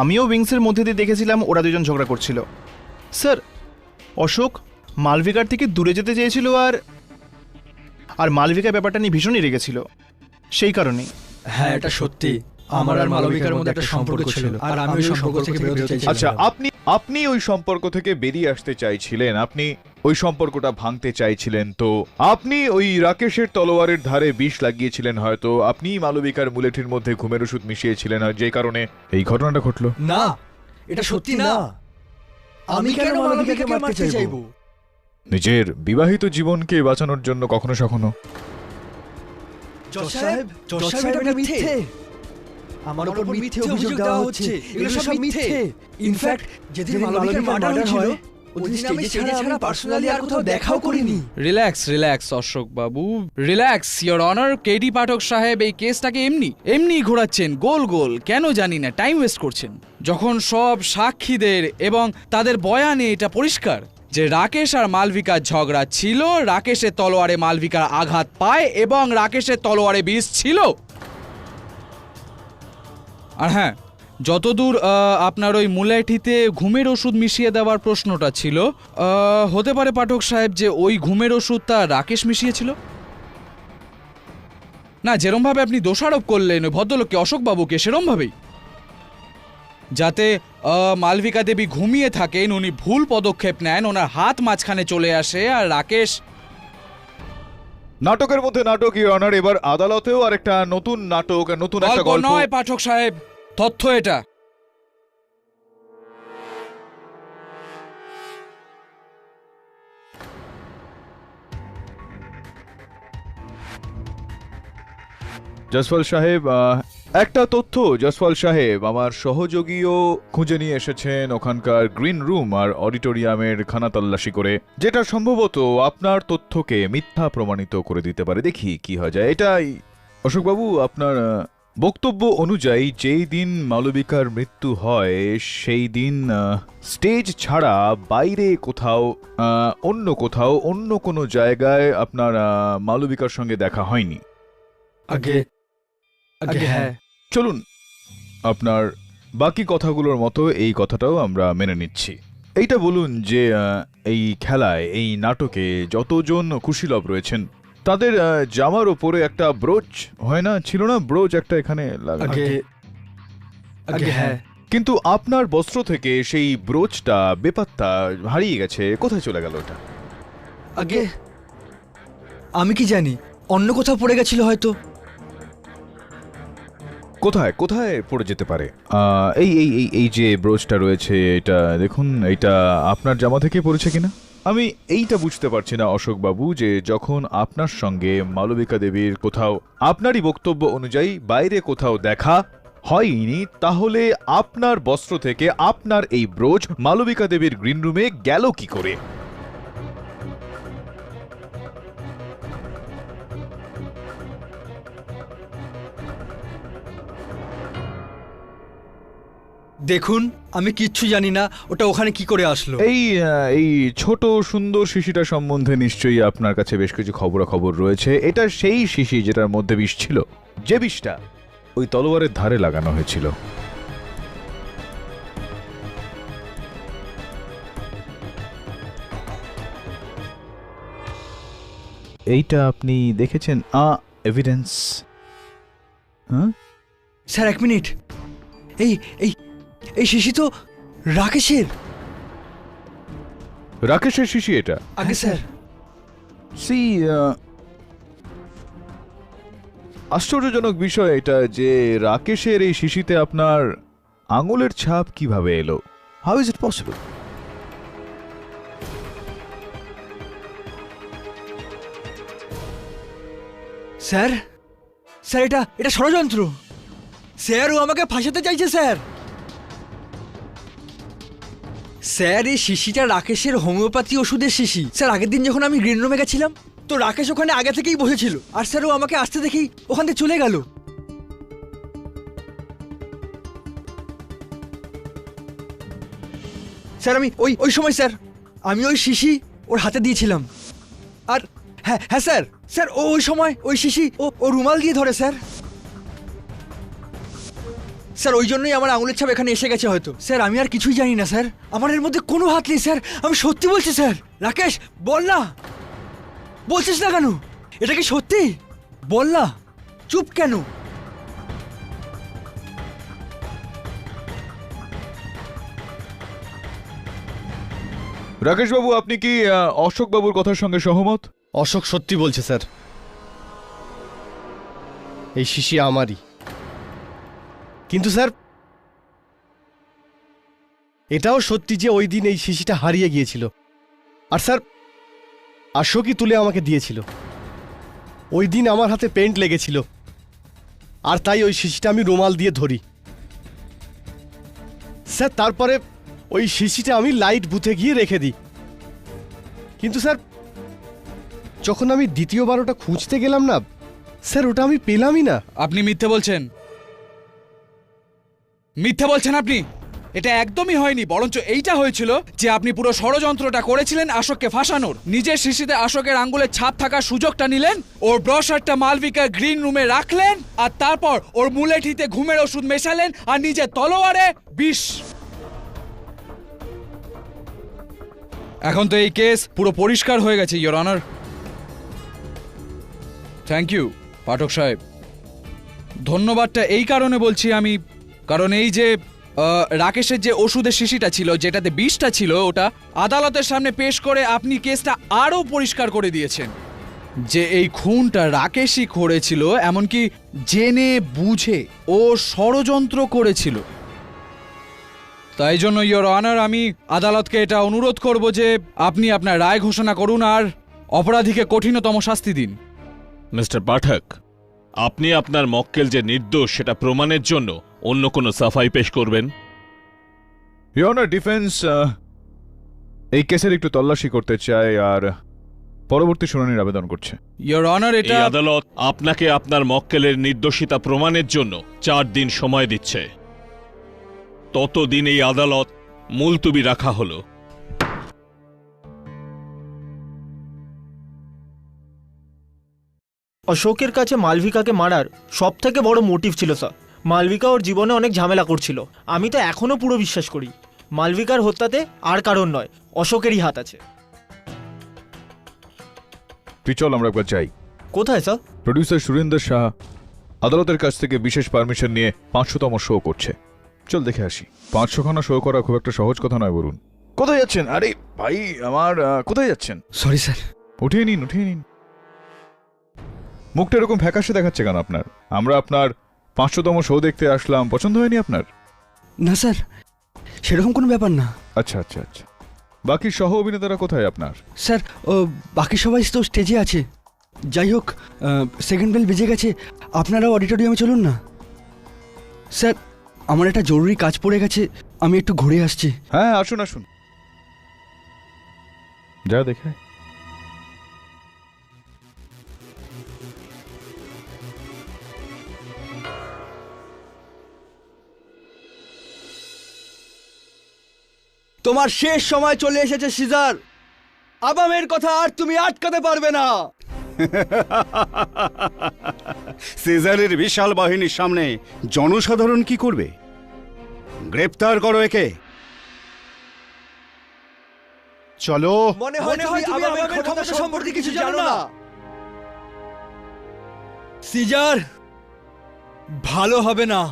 আমিও উইংসের মধ্যে দিয়ে দেখেছিলাম ওরা দুজন ঝগড়া করছিল। স্যার অশোক মালবিকার থেকে দূরে যেতে চেয়েছিল, আর মালবিকা ব্যাপারটা নিয়ে ভীষণই রেগেছিল, সেই কারণেই। হ্যাঁ এটা সত্যি, আমার আর মালবিকার মধ্যে একটা সম্পর্ক ছিল, আর আমি ওই সম্পর্ক থেকে বেরোতে চাইছিলাম। আচ্ছা, আপনি ওই সম্পর্ক থেকে বেরিয়ে আসতে চাইছিলেন, আপনি ওই সম্পর্কটা ভাঙতে চাইছিলেন, তো আপনি ওই রাকেশের তলোয়ারের ধারে বিষ লাগিয়েছিলেন, হয়তো আপনি মালবিকার মুলেঠির মধ্যে ঘুমের ওষুধ মিশিয়েছিলেন, আর যে কারণে এই ঘটনাটা ঘটলো। না, এটা সত্যি না। আমি কেন মালবিকাকে মারতে চাইবো? নিজের বিবাহিত জীবনকে বাঁচানোর জন্য কখনো কখনো। জজ সাহেব এটা মিথ্যে। আমার উপর মিথ্যে অভিযোগ দেওয়া হচ্ছে, এগুলো সব মিথ্যে। ইনফ্যাক্ট যেদিন মালবিকার মার্ডার হয়েছিল ওদিন আমি স্টেজে ছাড়া পার্সোনালি আর কোথাও দেখাও করিনি। Relax Ashok Babu, relax your honour. KD পাঠক সাহেব এই কেসটাকে এমনি ঘোরাচ্ছেন গোল গোল, কেন জানি না, টাইম ওয়েস্ট করছেন। যখন সব সাক্ষীদের এবং তাদের বয়ানে এটা পরিষ্কার যে রাকেশ আর মালবিকার ঝগড়া ছিল, রাকেশের তলোয়ারে মালবিকার আঘাত পায় এবং রাকেশের তলোয়ারে বিষ ছিল। আর হ্যাঁ, যতদূর আপনার ওই মুলাইঠিতে ঘুমের ওষুধ মিশিয়ে দেওয়ার প্রশ্নটা ছিল, হতে পারে পাঠক সাহেব যে ওই ঘুমের ওষুধটা রাকেশ মিশিয়েছিল। না, যেরমভাবে আপনি দোষারোপ করলেন ওই ভদ্রলোককে, অশোকবাবুকে, সেরমভাবেই যাতে মালবিকা দেবী ঘুমিয়ে থাকেন, উনি ভুল পদক্ষেপ নেন, ওনার হাত মাঝখানে চলে আসে, আর রাকেশ। নাটকের মধ্যে নাটক, ইওর অনার। এবার আদালতেও আরেকটা নতুন নাটক, নতুন একটা গল্প নয় পাঠক সাহেব, তথ্য এটা। জসওয়াল সাহেব, একটা তথ্য জসওয়াল সাহেব, আমার সহযোগীও খুঁজে নিয়ে এসেছেন ওখানকার গ্রিন রুম আর অডিটোরিয়ামের খানা তল্লাশি করে, যেটা সম্ভবত আপনার তথ্যকে মিথ্যা প্রমাণিত করে দিতে পারে। দেখি কি হয় যায়। এটাই অশোকবাবু, আপনার বক্তব্য অনুযায়ী যেই দিন মালবিকার মৃত্যু হয় সেই দিন স্টেজ ছাড়া বাইরে কোথাও অন্য কোনো জায়গায় আপনার মালবিকার সঙ্গে দেখা হয়নি। আগে হ্যাঁ। চলুন আপনার বাকি কথাগুলোর মতো এই কথাটাও আমরা মেনে নিচ্ছি। এইটা বলুন যে এই খেলায়, এই নাটকে যতজন কুশীলব রয়েছেন তাদের জামার ওপরে একটা ব্রোচ হয় না, ছিল না ব্রোচ একটা এখানে লাগানো? আগে হ্যাঁ। কিন্তু আপনার বস্ত্র থেকে সেই ব্রোচটা বেপাত্তা হারিয়ে গেছে, কোথায় চলে গেল ওটা? আগে আমি কি জানি, অন্য কোথাও পড়ে গেছিল হয়তো। কোথায় কোথায় পড়ে যেতে পারে? এই এই এই এই যে ব্রোচটা রয়েছে, এটা দেখুন, এটা আপনার জামা থেকে পড়েছে কিনা? আমি এইটা বুঝতে পারছি না অশোকবাবু, যে যখন আপনার সঙ্গে মালবিকা দেবীর কোথাও আপনারই বক্তব্য অনুযায়ী বাইরে কোথাও দেখা হয়নি, তাহলে আপনার বস্ত্র থেকে আপনার এই ব্রোচ মালবিকা দেবীর গ্রিন রুমে গেল কি করে? দেখুন, আমি কিচ্ছু জানি না ওটা ওখানে কি করে আসলো। এই ছোট সুন্দর শিশিটা সম্বন্ধে নিশ্চয়ই আপনার কাছে বেশ কিছু খবরাখবর রয়েছে। এটা সেই শিশি যেটার মধ্যে বিষ ছিল, যে বিষটা ওই তলোয়ারের ধারে লাগানো হয়েছিল। এইটা আপনি দেখেছেন? এভিডেন্স? হ্যাঁ স্যার, এক মিনিট। এই এই এই শিশি তো রাকেশের। রাকেশের শিশি এটা? আগে স্যার। আশ্চর্যজনক বিষয় এটা যে রাকেশের এই শিশিতে আপনার আঙুলের ছাপ কিভাবে এলো? How is it possible? Sir, sir এটা ষড়যন্ত্র। স্যার, ও আমাকে ফাঁসাতে চাইছে স্যার। স্যার, এই শিশিটা রাকেশের হোমিওপ্যাথি ওষুধের শিশি। স্যার, আগের দিন যখন আমি গ্রিন রুমে গেছিলাম তো রাকেশ ওখানে আগে থেকেই বসেছিল, আর স্যার ও আমাকে আসতে দেখেই ওখান থেকে চলে গেল। স্যার, আমি ওই সময় স্যার আমি ওই শিশি ওর হাতে দিয়েছিলাম। আর হ্যাঁ হ্যাঁ স্যার, স্যার ও ওই সময় ওই শিশি ও রুমাল দিয়ে ধরে স্যার। স্যার, ওই জন্যই আমার আঙুলের ছাপ এখানে এসে গেছে হয়তো। স্যার, আমি আর কিছুই জানি না স্যার, আমার এর মধ্যে কোনো হাত নেই স্যার, আমি সত্যি বলছি স্যার। রাকেশ, বল না, বলছিস না কেন? এটা কি সত্যি? বল না, চুপ কেন? রাকেশ বাবু, আপনি কি অশোক বাবুর কথার সঙ্গে সহমত? অশোক সত্যি বলছে স্যার, এই শিশি আমারই। কিন্তু স্যার, এটাও সত্যি যে ওই দিন এই শিশিটা হারিয়ে গিয়েছিল, আর স্যার অশোকই তুলে আমাকে দিয়েছিল। ওই দিন আমার হাতে পেন্ট লেগেছিল, আর তাই ওই শিশিটা আমি রুমাল দিয়ে ধরি। স্যার, তারপরে ওই শিশিটা আমি লাইট বুথে গিয়ে রেখে দিই। কিন্তু স্যার, যখন আমি দ্বিতীয়বার ওটা খুঁজতে গেলাম না স্যার, ওটা আমি পেলামই না। আপনি মিথ্যে বলছেন, মিথ্যে বলছেন আপনি। এটা একদমই হয়নি, বরঞ্চ এইটা হয়েছিল যে আপনি পুরো ষড়যন্ত্রটা করেছিলেন আশোককে ফাঁসানোর। নিজের শিশিতে আশোকের আঙ্গুলের ছাপ থাকার সুযোগটা নিলেন, ওর ব্রশারটা মালবিকার গ্রিন রুমে রাখলেন, আর তারপর ওর মুলেঠিতে ঘুমের ওষুধ মেশালেন, আর নিজের তলোয়ারে বিষ। এখন তো এই কেস পুরো পরিষ্কার হয়ে গেছে, ইয়োর অনার। থ্যাংক ইউ পাঠক সাহেব। ধন্যবাদটা এই কারণে বলছি আমি, কারণ এই যে রাকেশের যে ওষুধের শিশিটা ছিল, যেটাতে বিষটা ছিল, ওটা আদালতের সামনে পেশ করে আপনি কেসটা আরও পরিষ্কার করে দিয়েছেন যে এই খুনটা রাকেশই করেছিল, এমনকি জেনে বুঝে ও ষড়যন্ত্র করেছিল। তাই জন্য ইয়োর অনার, আমি আদালতকে এটা অনুরোধ করব যে আপনি আপনার রায় ঘোষণা করুন আর অপরাধীকে কঠিনতম শাস্তি দিন। মিস্টার পাঠক, আপনি আপনার মক্কেল যে নির্দোষ সেটা প্রমাণের জন্য অন্য কোনো সাফাই পেশ করবেন? ইয়োর অনার, ডিফেন্স এই কেসের একটু তল্লাশি করতে চায়, আর পরবর্তী শুনানির আবেদন করছে। ইয়োর অনার, এই এটা আদালত আপনাকে আপনার মক্কেলের নির্দোষিতা প্রমাণের জন্য 4 দিন সময় দিচ্ছে। ততদিন এই আদালত মুলতুবি রাখা হলো। অশোকের কাছে মালবিকাকে মারার সব থেকে বড় মোটিভ ছিল স্যার। মালবিকা ওর জীবনে অনেক ঝামেলা করছিল। আমি তো এখনো পুরো বিশ্বাস করি মালবিকার হত্যাতে আর কারণ নয়, অশোকেরই হাত আছে। তুই চল, আমরা একবার যাই। কোথায় স্যার? প্রডিউসার সুরিন্দর শাহ আদালতের কাছ থেকে বিশেষ পারমিশন নিয়ে 500তম শো করছে। চল দেখে আসি। 500খানা শো করা খুব একটা সহজ কথা নয় বলুন। কোথায় যাচ্ছেন? আরে ভাই আমার, কোথায় যাচ্ছেন? Sorry sir. উঠিয়ে নিন, উঠিয়ে নিন। মুখটা এরকম ফ্যাকাশে দেখাচ্ছে কেন আপনার? আমরা আপনার 500তম শো দেখতে আসলাম, পছন্দ হয়নি আপনার? না স্যার, সেরকম কোনো ব্যাপার না। আচ্ছা আচ্ছা আচ্ছা। বাকি সহ অভিনেতারা কোথায় আপনার? স্যার, বাকি সবাই তো স্টেজে আছে। যাই হোক, সেকেন্ড বেল বেজে গেছে, আপনারাও অডিটোরিয়ামে চলুন না। স্যার, আমার একটা জরুরি কাজ পড়ে গেছে, আমি একটু ঘুরে আসছি। হ্যাঁ, আসুন আসুন, যা দেখে। তোমার শেষ সময় চলে এসেছে সিজার। আবামের কথা আর তুমি আটকাতে পারবে না। সিজারের বিশাল বাহিনীর সামনে জনসাধারণ কি করবে? গ্রেপ্তার করো একে। চলো। মনে হয় তুমি আবামের ক্ষমতা সম্পর্কে কিছু জানো না। সিজার, ভালো হবে না।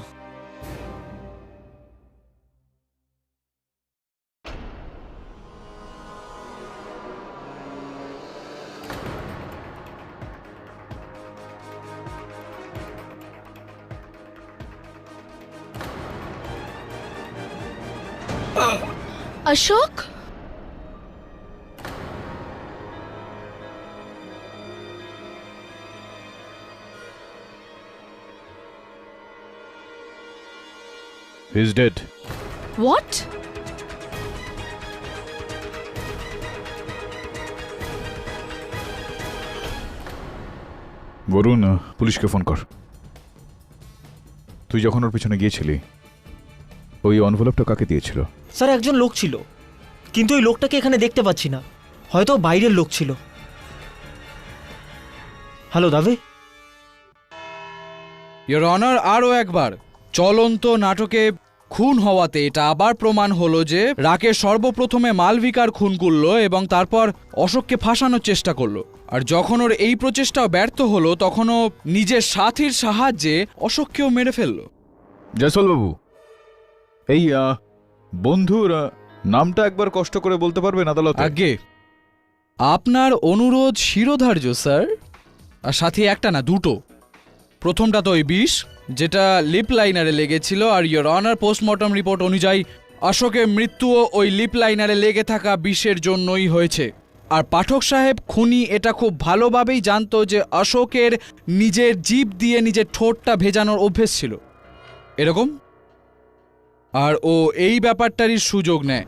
Ashok, He's dead. What? Varun, পুলিশকে ফোন কর। তুই যখন ওর পিছনে গিয়েছিলি, ওই এনভেলপটা কাকে দিয়েছিল? স্যার, একজন লোক ছিল, কিন্তু ওই লোকটাকে এখানে দেখতে পাচ্ছি না। হয়তো বাইরের লোক ছিল। হ্যালো দাবে। ইয়োর অনার, আরও একবার চলন্ত নাটকে খুন হওয়াতে এটা আবার প্রমাণ হলো যে রাকেশ সর্বপ্রথমে মালবিকার খুন করলো এবং তারপর অশোককে ফাঁসানোর চেষ্টা করলো। আর যখন ওর এই প্রচেষ্টাও ব্যর্থ হলো, তখন ও নিজের সাথীর সাহায্যে অশোককেও মেরে ফেললো। জয়সল বাবু, এই বন্ধুর নামটা একবার কষ্ট করে বলতে পারবেন আদালতে? আগে আপনার অনুরোধ শিরোধার্য স্যার, আর সাথে একটা না, দুটো। প্রথমটা তো ওই বিষ, যেটা লিপ লাইনারে লেগেছিল, আর ইয়োর অনার পোস্টমর্টম রিপোর্ট অনুযায়ী অশোকের মৃত্যুও ওই লিপ লাইনারে লেগে থাকা বিষের জন্যই হয়েছে। আর পাঠক সাহেব খুনি এটা খুব ভালোভাবেই জানতো যে অশোকের নিজের জিভ দিয়ে নিজের ঠোঁটটা ভেজানোর অভ্যেস ছিল এরকম, আর ও এই ব্যাপারটারই সুযোগ নেয়।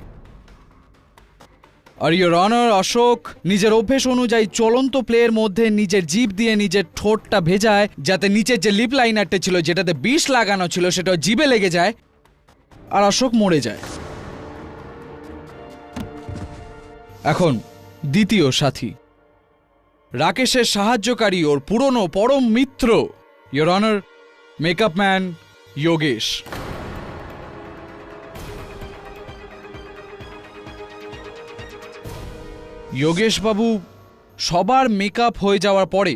আর ইয়োর অনার, অশোক নিজের অভ্যেস অনুযায়ী চলন্ত প্লেয়ের মধ্যে নিজের জিভ দিয়ে নিজের ঠোঁটটা ভেজায়, যাতে নিচের যে লিপ লাইনারটা ছিল, যেটাতে বিষ লাগানো ছিল, সেটা জিভে লেগে যায় আর অশোক মরে যায়। এখন দ্বিতীয় সাথী, রাকেশের সাহায্যকারী, ওর পুরনো পরম মিত্র, your honour, makeup man Yogesh. Yogesh বাবু সবার মেকআপ হয়ে যাওয়ার পরে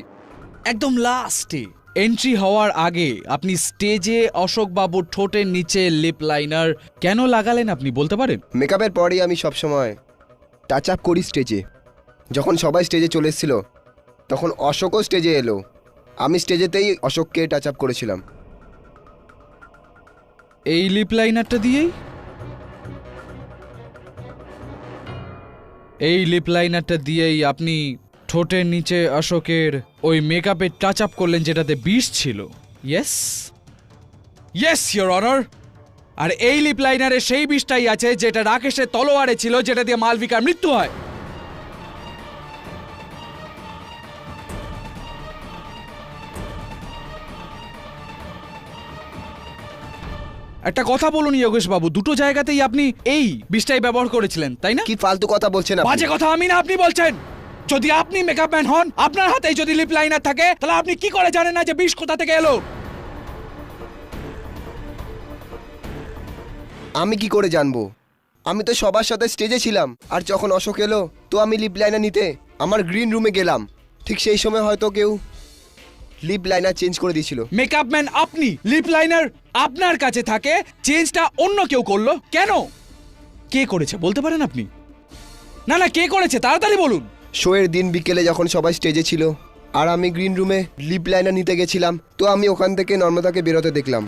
একদম লাস্টে এন্ট্রি হওয়ার আগে আপনি স্টেজে অশোক বাবুর ঠোঁটের নিচে লিপ লাইনার কেন লাগালেন আপনি বলতে পারেন? মেকআপের পরেই আমি সবসময় টাচ আপ করি স্টেজে। যখন সবাই স্টেজে চলে এসেছিল, তখন অশোকও স্টেজে এলো। আমি স্টেজেতেই অশোককে টাচ আপ করেছিলাম। এই লিপ লাইনারটা দিয়েই? এই লিপ লাইনারটা দিয়েই আপনি ঠোঁটের নিচে অশোকের ওই মেকআপে টাচ আপ করলেন যেটাতে বিষ ছিল? Yes, yes your honour. আর এই লিপ লাইনারে সেই বিষটাই আছে যেটা রাকেশের তলোয়ারে ছিল, যেটা দিয়ে মালবিকার মৃত্যু হয়। একটা কথা বলুন যোগেশ বাবু, দুটো জায়গাতেই আপনি এই বিষটাই ব্যবহার করেছিলেন, তাই না? কি ফালতু কথা বলছেন আপনি? বাজে কথা আমি না, আপনি বলছেন। যদি আপনি মেকআপ ম্যান হন, আপনার হাতেই যদি লিপ লাইনার থাকে, তাহলে আপনি কি করে জানেন না যে বিষ কোথা থেকে এলো? আমি কি করে জানবো? আমি তো সবার সাথে স্টেজে ছিলাম, আর যখন অশোক এলো তো আমি লিপ লাইনার নিতে আমার গ্রিন রুমে গেলাম। ঠিক সেই সময় হয়তো কেউ লিপ লাইনার চেঞ্জ করে দিয়েছিল। মেকআপ ম্যান আপনি, লিপ লাইনার আপনার কাছে থাকে, চেঞ্জটা অন্য কেউ করলো কেন? কে করেছে বলতে পারেন আপনি? না না, কে করেছে তাড়াতাড়ি বলুন। শো এর দিন বিকেলে যখন সবাই স্টেজে ছিল আর আমি গ্রিন রুমে লিপ লাইনার নিতে গেছিলাম, তো আমি ওখান থেকে নর্মদাকে বেরোতে দেখলাম।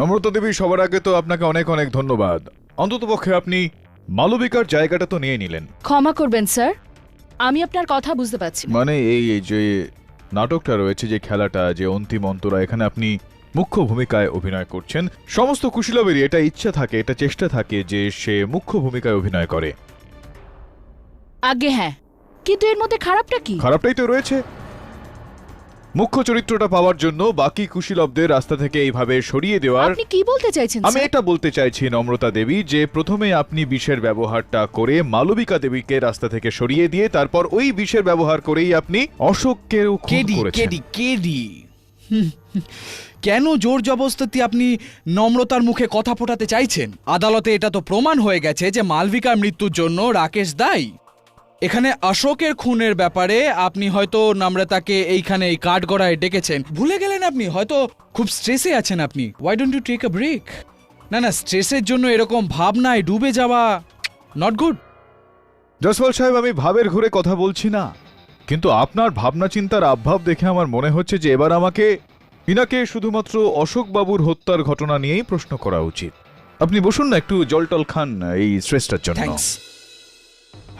নম্রতা দেবী, সবার আগে তো আপনাকে অনেক অনেক ধন্যবাদ। অন্ততপক্ষে আপনি মালবিকার জায়গাটা তো নিয়ে নিলেন। ক্ষমা করবেন স্যার, আমি আপনার কথা বুঝতে পারছি না। মানে এই যে নাটকটা রয়েছে, যে খেলাটা, যে অন্তিম অন্তরা, এখানে আপনি মুখ্য ভূমিকায় অভিনয় করছেন। সমস্ত কুশীলবেরই এটা ইচ্ছা থাকে, এটা চেষ্টা থাকে যে সে মুখ্য ভূমিকায় অভিনয় করে। আগে হ্যাঁ, কিন্তু এর মধ্যে খারাপটা কি? খারাপটাই তো রয়েছে। মুখ্য চরিত্রটা পাওয়ার জন্য বাকি কুশীলবদের রাস্তা থেকে এইভাবে সরিয়ে দেওয়ার। আপনি কি বলতে চাইছেন? আমি এটা বলতে চাইছি নম্রতা দেবী, যে প্রথমে আপনি বিষের ব্যবহারটা করে মালবিকা দেবীকে রাস্তা থেকে সরিয়ে দিয়ে তারপর ওই বিষের ব্যবহার করেই আপনি অশোককেও খুন করেছেন। কেডি কেন জোর জবরদস্তি আপনি নম্রতার মুখে কথা ফোটাতে চাইছেন? আদালতে এটা তো প্রমাণ হয়ে গেছে যে মালবিকার মৃত্যুর জন্য রাকেশ দায়ী। এখানে অশোকের খুনের ব্যাপারে আপনি হয়তো নম্রতাকে এইখানে এই কাঠগড়ায় ডেকেছেন, ভুলে গেলেন আপনি, হয়তো খুব স্ট্রেসে আছেন আপনি। Why don't you take a break? না না, স্ট্রেসের জন্য এরকম ভাবনায় ডুবে যাওয়া নট গুড। জসওয়াল সাহেব, আমি ভাবের ঘুরে কথা বলছি না, কিন্তু আপনার ভাবনা চিন্তার আভাব দেখে আমার মনে হচ্ছে যে এবার আমাকে ইনাকে শুধুমাত্র অশোক বাবুর হত্যার ঘটনা নিয়েই প্রশ্ন করা উচিত। আপনি বসুন না, একটু জলটল খান এই স্ট্রেসটার জন্য।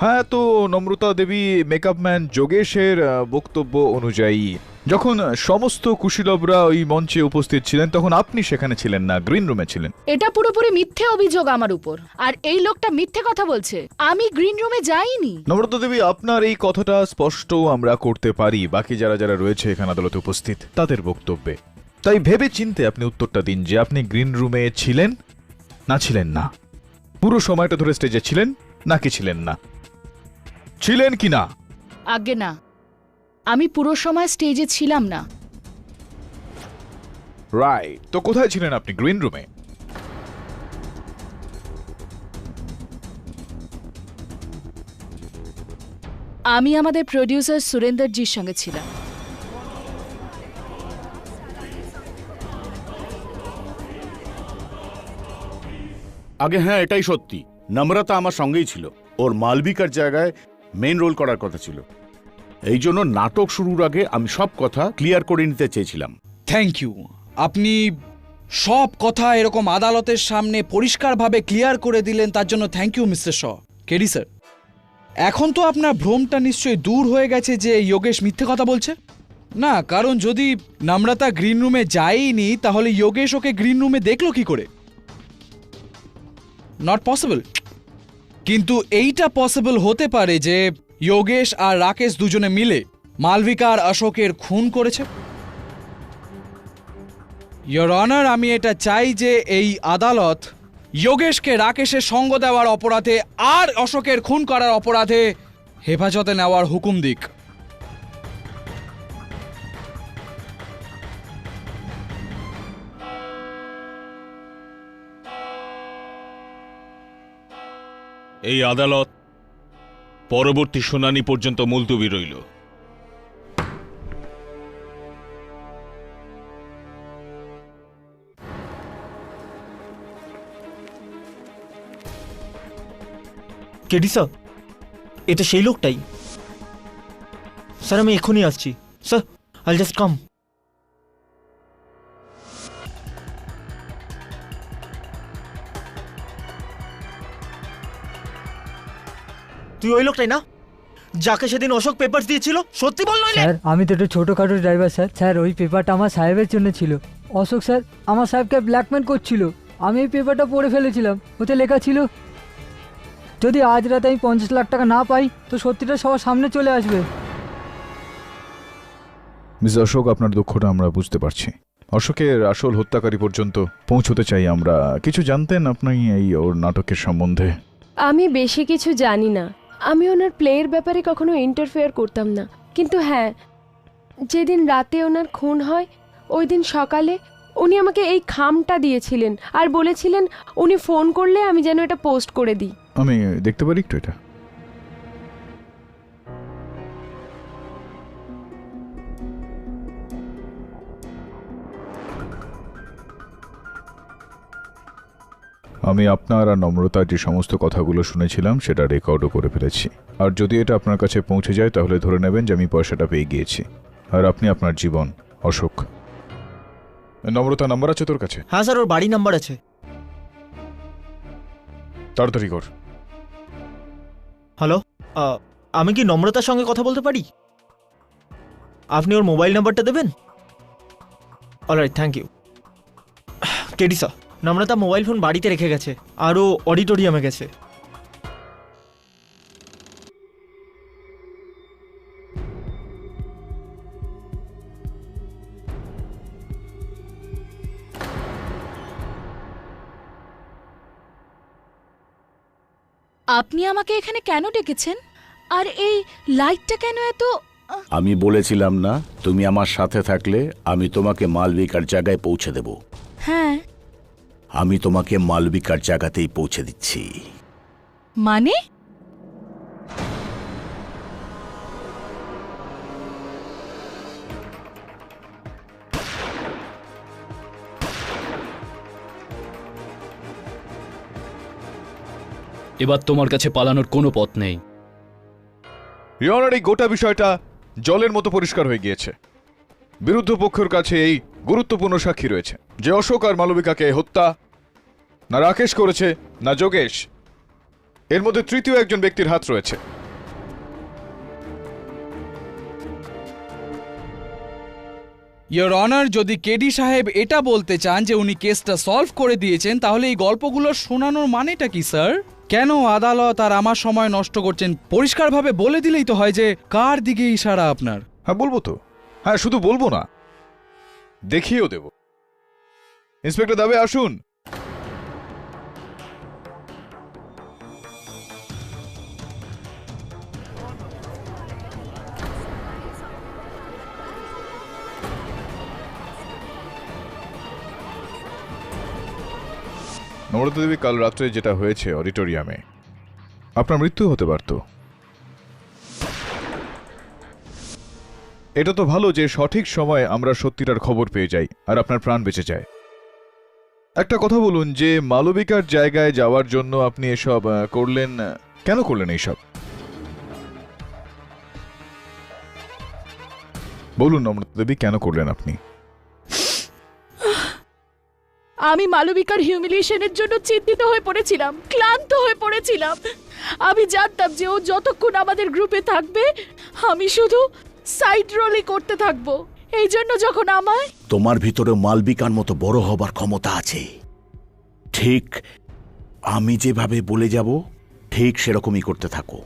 হ্যাঁ, তো নম্রতা দেবী, মেকআপ ম্যান যোগেশের বক্তব্য অনুযায়ী যখন সমস্ত কুশীলবরা ওই মঞ্চে উপস্থিত ছিলেন তখন আপনি সেখানে ছিলেন না, গ্রিন রুমে ছিলেন। এটা পুরোপুরি মিথ্যে অভিযোগ আমার উপর, আর এই লোকটা মিথ্যে কথা বলছে। আমি গ্রিন রুমে যাইনি। নম্রতা দেবী, আপনার এই কথাটা স্পষ্ট আমরা করতে পারি বাকি যারা যারা রয়েছে এখানে আদালতে উপস্থিত তাদের বক্তব্যে। তাই ভেবে চিনতে আপনি উত্তরটা দিন যে আপনি গ্রিন রুমে ছিলেন না ছিলেন না, পুরো সময়টা ধরে স্টেজে ছিলেন নাকি ছিলেন না, ছিলেন কি না? আগে না, আমি পুরো সময় স্টেজে ছিলাম না। রাইট, তো কোথায় ছিলেন আপনি? গ্রিন রুমে। আমি আমাদের প্রোডিউসার সুরেন্দ্রজির সঙ্গে ছিলাম। আগে হ্যাঁ, এটাই সত্যি, নম্রতা আমার সঙ্গেই ছিল। ওর মালবিকার জায়গায় মেইন রোল করার কথা ছিল। এই জন্য নাটক শুরুর আগে আমি সব কথা ক্লিয়ার করে নিতে চেয়েছিলাম। Thank you. আপনি সব কথা এরকম আদালতের সামনে পরিষ্কারভাবে ক্লিয়ার করে দিলেন, তার জন্য thank you mister Shaw. KD sir, এখন তো আপনার ভ্রমটা নিশ্চয়ই দূর হয়ে গেছে যে যোগেশ মিথ্যে কথা বলছে না, কারণ যদি নম্রতা গ্রিন রুমে যায়নি তাহলে যোগেশ ওকে গ্রিন রুমে দেখলো কি করে? Not possible. কিন্তু এইটা পসিবল হতে পারে যে যোগেশ আর রাকেশ দুজনে মিলে মালবিকা আর অশোকের খুন করেছে। ইয়োর অনার, আমি এটা চাই যে এই আদালত যোগেশকে রাকেশের সঙ্গ দেওয়ার অপরাধে আর অশোকের খুন করার অপরাধে হেফাজতে নেওয়ার হুকুম দিক। এই আদালত পরবর্তী শুনানি পর্যন্ত মুলতবি রইল। কেডি স্যার, এটা সেই লোকটাই। স্যার আমি এখনই আসছি। স্যার, আইল জাস্ট কাম। তুই ওই লোকটাই না যাকে সেদিন অশোক পেপারস দিয়েছিল? সত্যি বল নইলে। স্যার আমি তো একটু ছোটোখাটো ড্রাইভার স্যার। স্যার ওই পেপারটা আমার সাহেবের জন্য ছিল। অশোক স্যার আমার সাহেবকে ব্ল্যাকমেল করছিল। আমি এই পেপারটা পড়ে ফেলেছিলাম, ওতে লেখা ছিল যদি আজ রাতে আমি 50 লাখ টাকা না পাই তো সত্যিটা সবার সামনে চলে আসবে। মিস অশোক, আপনার দুঃখটা আমরা বুঝতে পারছি। অশোকের আসল হত্যাকারী পর্যন্ত পৌঁছতে চাই আমরা। কিছু জানতেন আপনি এই ওর নাটকের সম্বন্ধে? আমি বেশি কিছু জানি না, আমি ওনার প্লেয়ের ব্যাপারে কখনো ইন্টারফেয়ার করতাম না। কিন্তু হ্যাঁ, যেদিন রাতে ওনার খুন হয় ওই দিন সকালে উনি আমাকে এই খামটা দিয়েছিলেন আর বলেছিলেন উনি ফোন করলে আমি যেন এটা পোস্ট করে দিই। আমি দেখতে পারি একটু এটা? আমি আপনার আর নম্রতার যে সমস্ত কথাগুলো শুনেছিলাম সেটা রেকর্ডও করে ফেলেছি। আর যদি এটা আপনার কাছে পৌঁছে যায় তাহলে ধরে নেবেন যে আমি পয়সাটা পেয়ে গিয়েছি আর আপনি আপনার জীবন। অশোক, নম্রতা নাম্বার আছে তোর কাছে? হ্যাঁ স্যার, ওর বাড়ি নাম্বার আছে। তাড়াতাড়ি কর। হ্যালো, আমি কি নম্রতার সঙ্গে কথা বলতে পারি? আপনি ওর মোবাইল নাম্বারটা দেবেন? Alright, thank you. KD sir, Namrata mobile phone বাড়িতে রেখে গেছে আর ও অডিটোরিয়ামে গেছে। আপনি আমাকে এখানে কেন ডেকেছেন? আর এই লাইটটা কেন এত? আমি বলেছিলাম না তুমি আমার সাথে থাকলে আমি তোমাকে মালবিকার জায়গায় পৌঁছে দেব। হ্যাঁ, আমি তোমাকে মালবিকার জায়গাতেই পৌঁছে দিচ্ছি। মানে? এবার তোমার কাছে পালানোর কোনো পথ নেই। ইয়নার এই গোটা বিষয়টা জলের মতো পরিষ্কার হয়ে গিয়েছে। বিরুদ্ধ পক্ষের কাছে এই গুরুত্বপূর্ণ সাক্ষী রয়েছে যে অশোক আর মালবিকাকে হত্যা না রাকেশ করেছে না যোগেশ, এর মধ্যে তৃতীয় একজন ব্যক্তির হাত রয়েছে। ইয়োর অনার, যদি কেডি সাহেব এটা বলতে চান যে উনি কেসটা সলভ করে দিয়েছেন তাহলে এই গল্পগুলো শোনানোর মানেটা কি স্যার? কেন আদালত আর আমার সময় নষ্ট করছেন? পরিষ্কারভাবে বলে দিলেই তো হয় যে কার দিকে ইশারা আপনার। হ্যাঁ বলবো তো, হ্যাঁ শুধু বলবো না, দেখিয়েও দেব। ইন্সপেক্টর দাবে আসুন। নম্রতা দেবী, কাল রাত্রে যেটা হয়েছে অডিটোরিয়ামে, আপনার মৃত্যু হতে পারত। এটা তো ভালো যে সঠিক সময়ে আমরা সত্যিটার খবর পেয়ে যাই আর আপনার প্রাণ বেঁচে যায়। একটা কথা বলুন, যে মালবিকার জায়গায় যাওয়ার জন্য আপনি এসব করলেন, কেন করলেন এইসব? বলুন নম্রতা দেবী, কেন করলেন আপনি? আমি মালবিকার হিউমিলিয়েশনের জন্য চিন্তিত হয়ে পড়েছিলাম, ক্লান্ত হয়ে পড়েছিলাম। আমি জানতাম যে ও যতক্ষণ আমাদের গ্রুপে থাকবে আমি শুধু সাইড রোলই করতে থাকবো। এই জন্য যখন আমায়... তোমার ভিতরে মালবিকার মতো বড় হবার ক্ষমতা আছে। ঠিক আমি যেভাবে বলে যাব ঠিক সেরকমই করতে থাকো,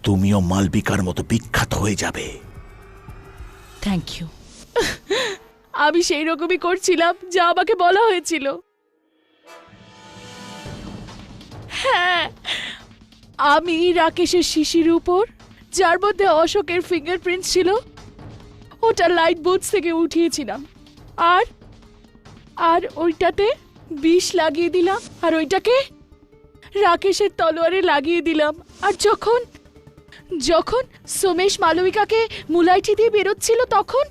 তুমিও মালবিকার মতো বিখ্যাত হয়ে যাবে। Thank you. আমি সেই রকমই করছিলাম যা আমাকে বলা হয়েছিল। হ্যাঁ, আমি রাকেশের শিশির উপর, যার মধ্যে অশোকের ফিঙ্গারপ্রিন্ট ছিল, ওটা লাইট বুথস থেকে উঠিয়েছিলাম আর আর ওইটাতে বিষ লাগিয়ে দিলাম আর ওইটাকে রাকেশের তলোয়ারে লাগিয়ে দিলাম। আর যখন যখন সোমেশ মালবিকাকে মুলাইটি দিয়ে বেরোচ্ছিল তখন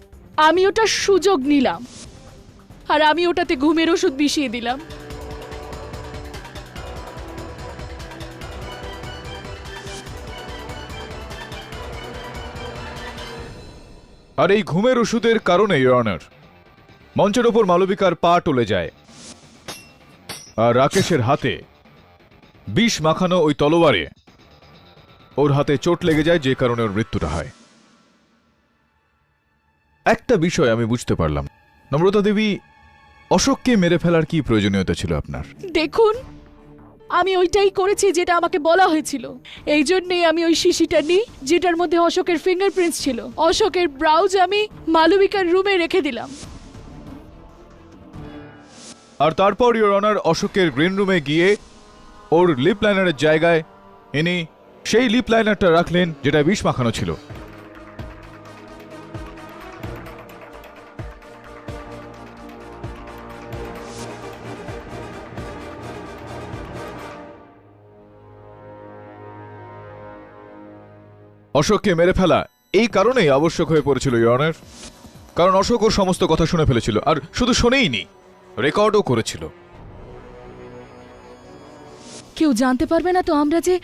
আমি ওটার সুযোগ নিলাম আর আমি ওটাতে ঘুমের ওষুধ মিশিয়ে দিলাম। আর এই ঘুমের ওষুধের কারণে ইওর অনার, মঞ্চের ওপর মালবিকার পা টলে যায় আর রাকেশের হাতে বিষ মাখানো ওই তলোয়ারে ওর হাতে চোট লেগে যায়, যে কারণে ওর মৃত্যুটা হয়। একটা বিষয় আমি বুঝতে পারলাম, নম্রতা দেবী, অশোককে মেরে ফেলার কি প্রয়োজনীয়তা ছিল আপনার? দেখুন, আমি ওইটাই করেছি যেটা আমাকে বলা হয়েছিল। এই জন্যই আমি ওই শিশিটা নিই যেটার মধ্যে অশোকের ফিঙ্গারপ্রিন্টস ছিল। অশোকের ব্রাউজ আমি মালবিকার রুমে রেখে দিলাম। আর তারপর ইওর অনার অশোকের গ্রিন রুমে গিয়ে ওর লিপ লাইনারের জায়গায় ইনি সেই লিপ লাইনারটা রাখলেন যেটা বিষ মাখানো ছিল। অশোককে মেরে ফেলা এই কারণেই আবশ্যক হয়ে পড়েছিল ইওর অনার, কারণ অশোক ওর সমস্ত কথা শুনে ফেলেছিল, আর শুধু শুনেইনি, রেকর্ডও করেছিল। কেউ জানতে পারবে না তো আমরা যে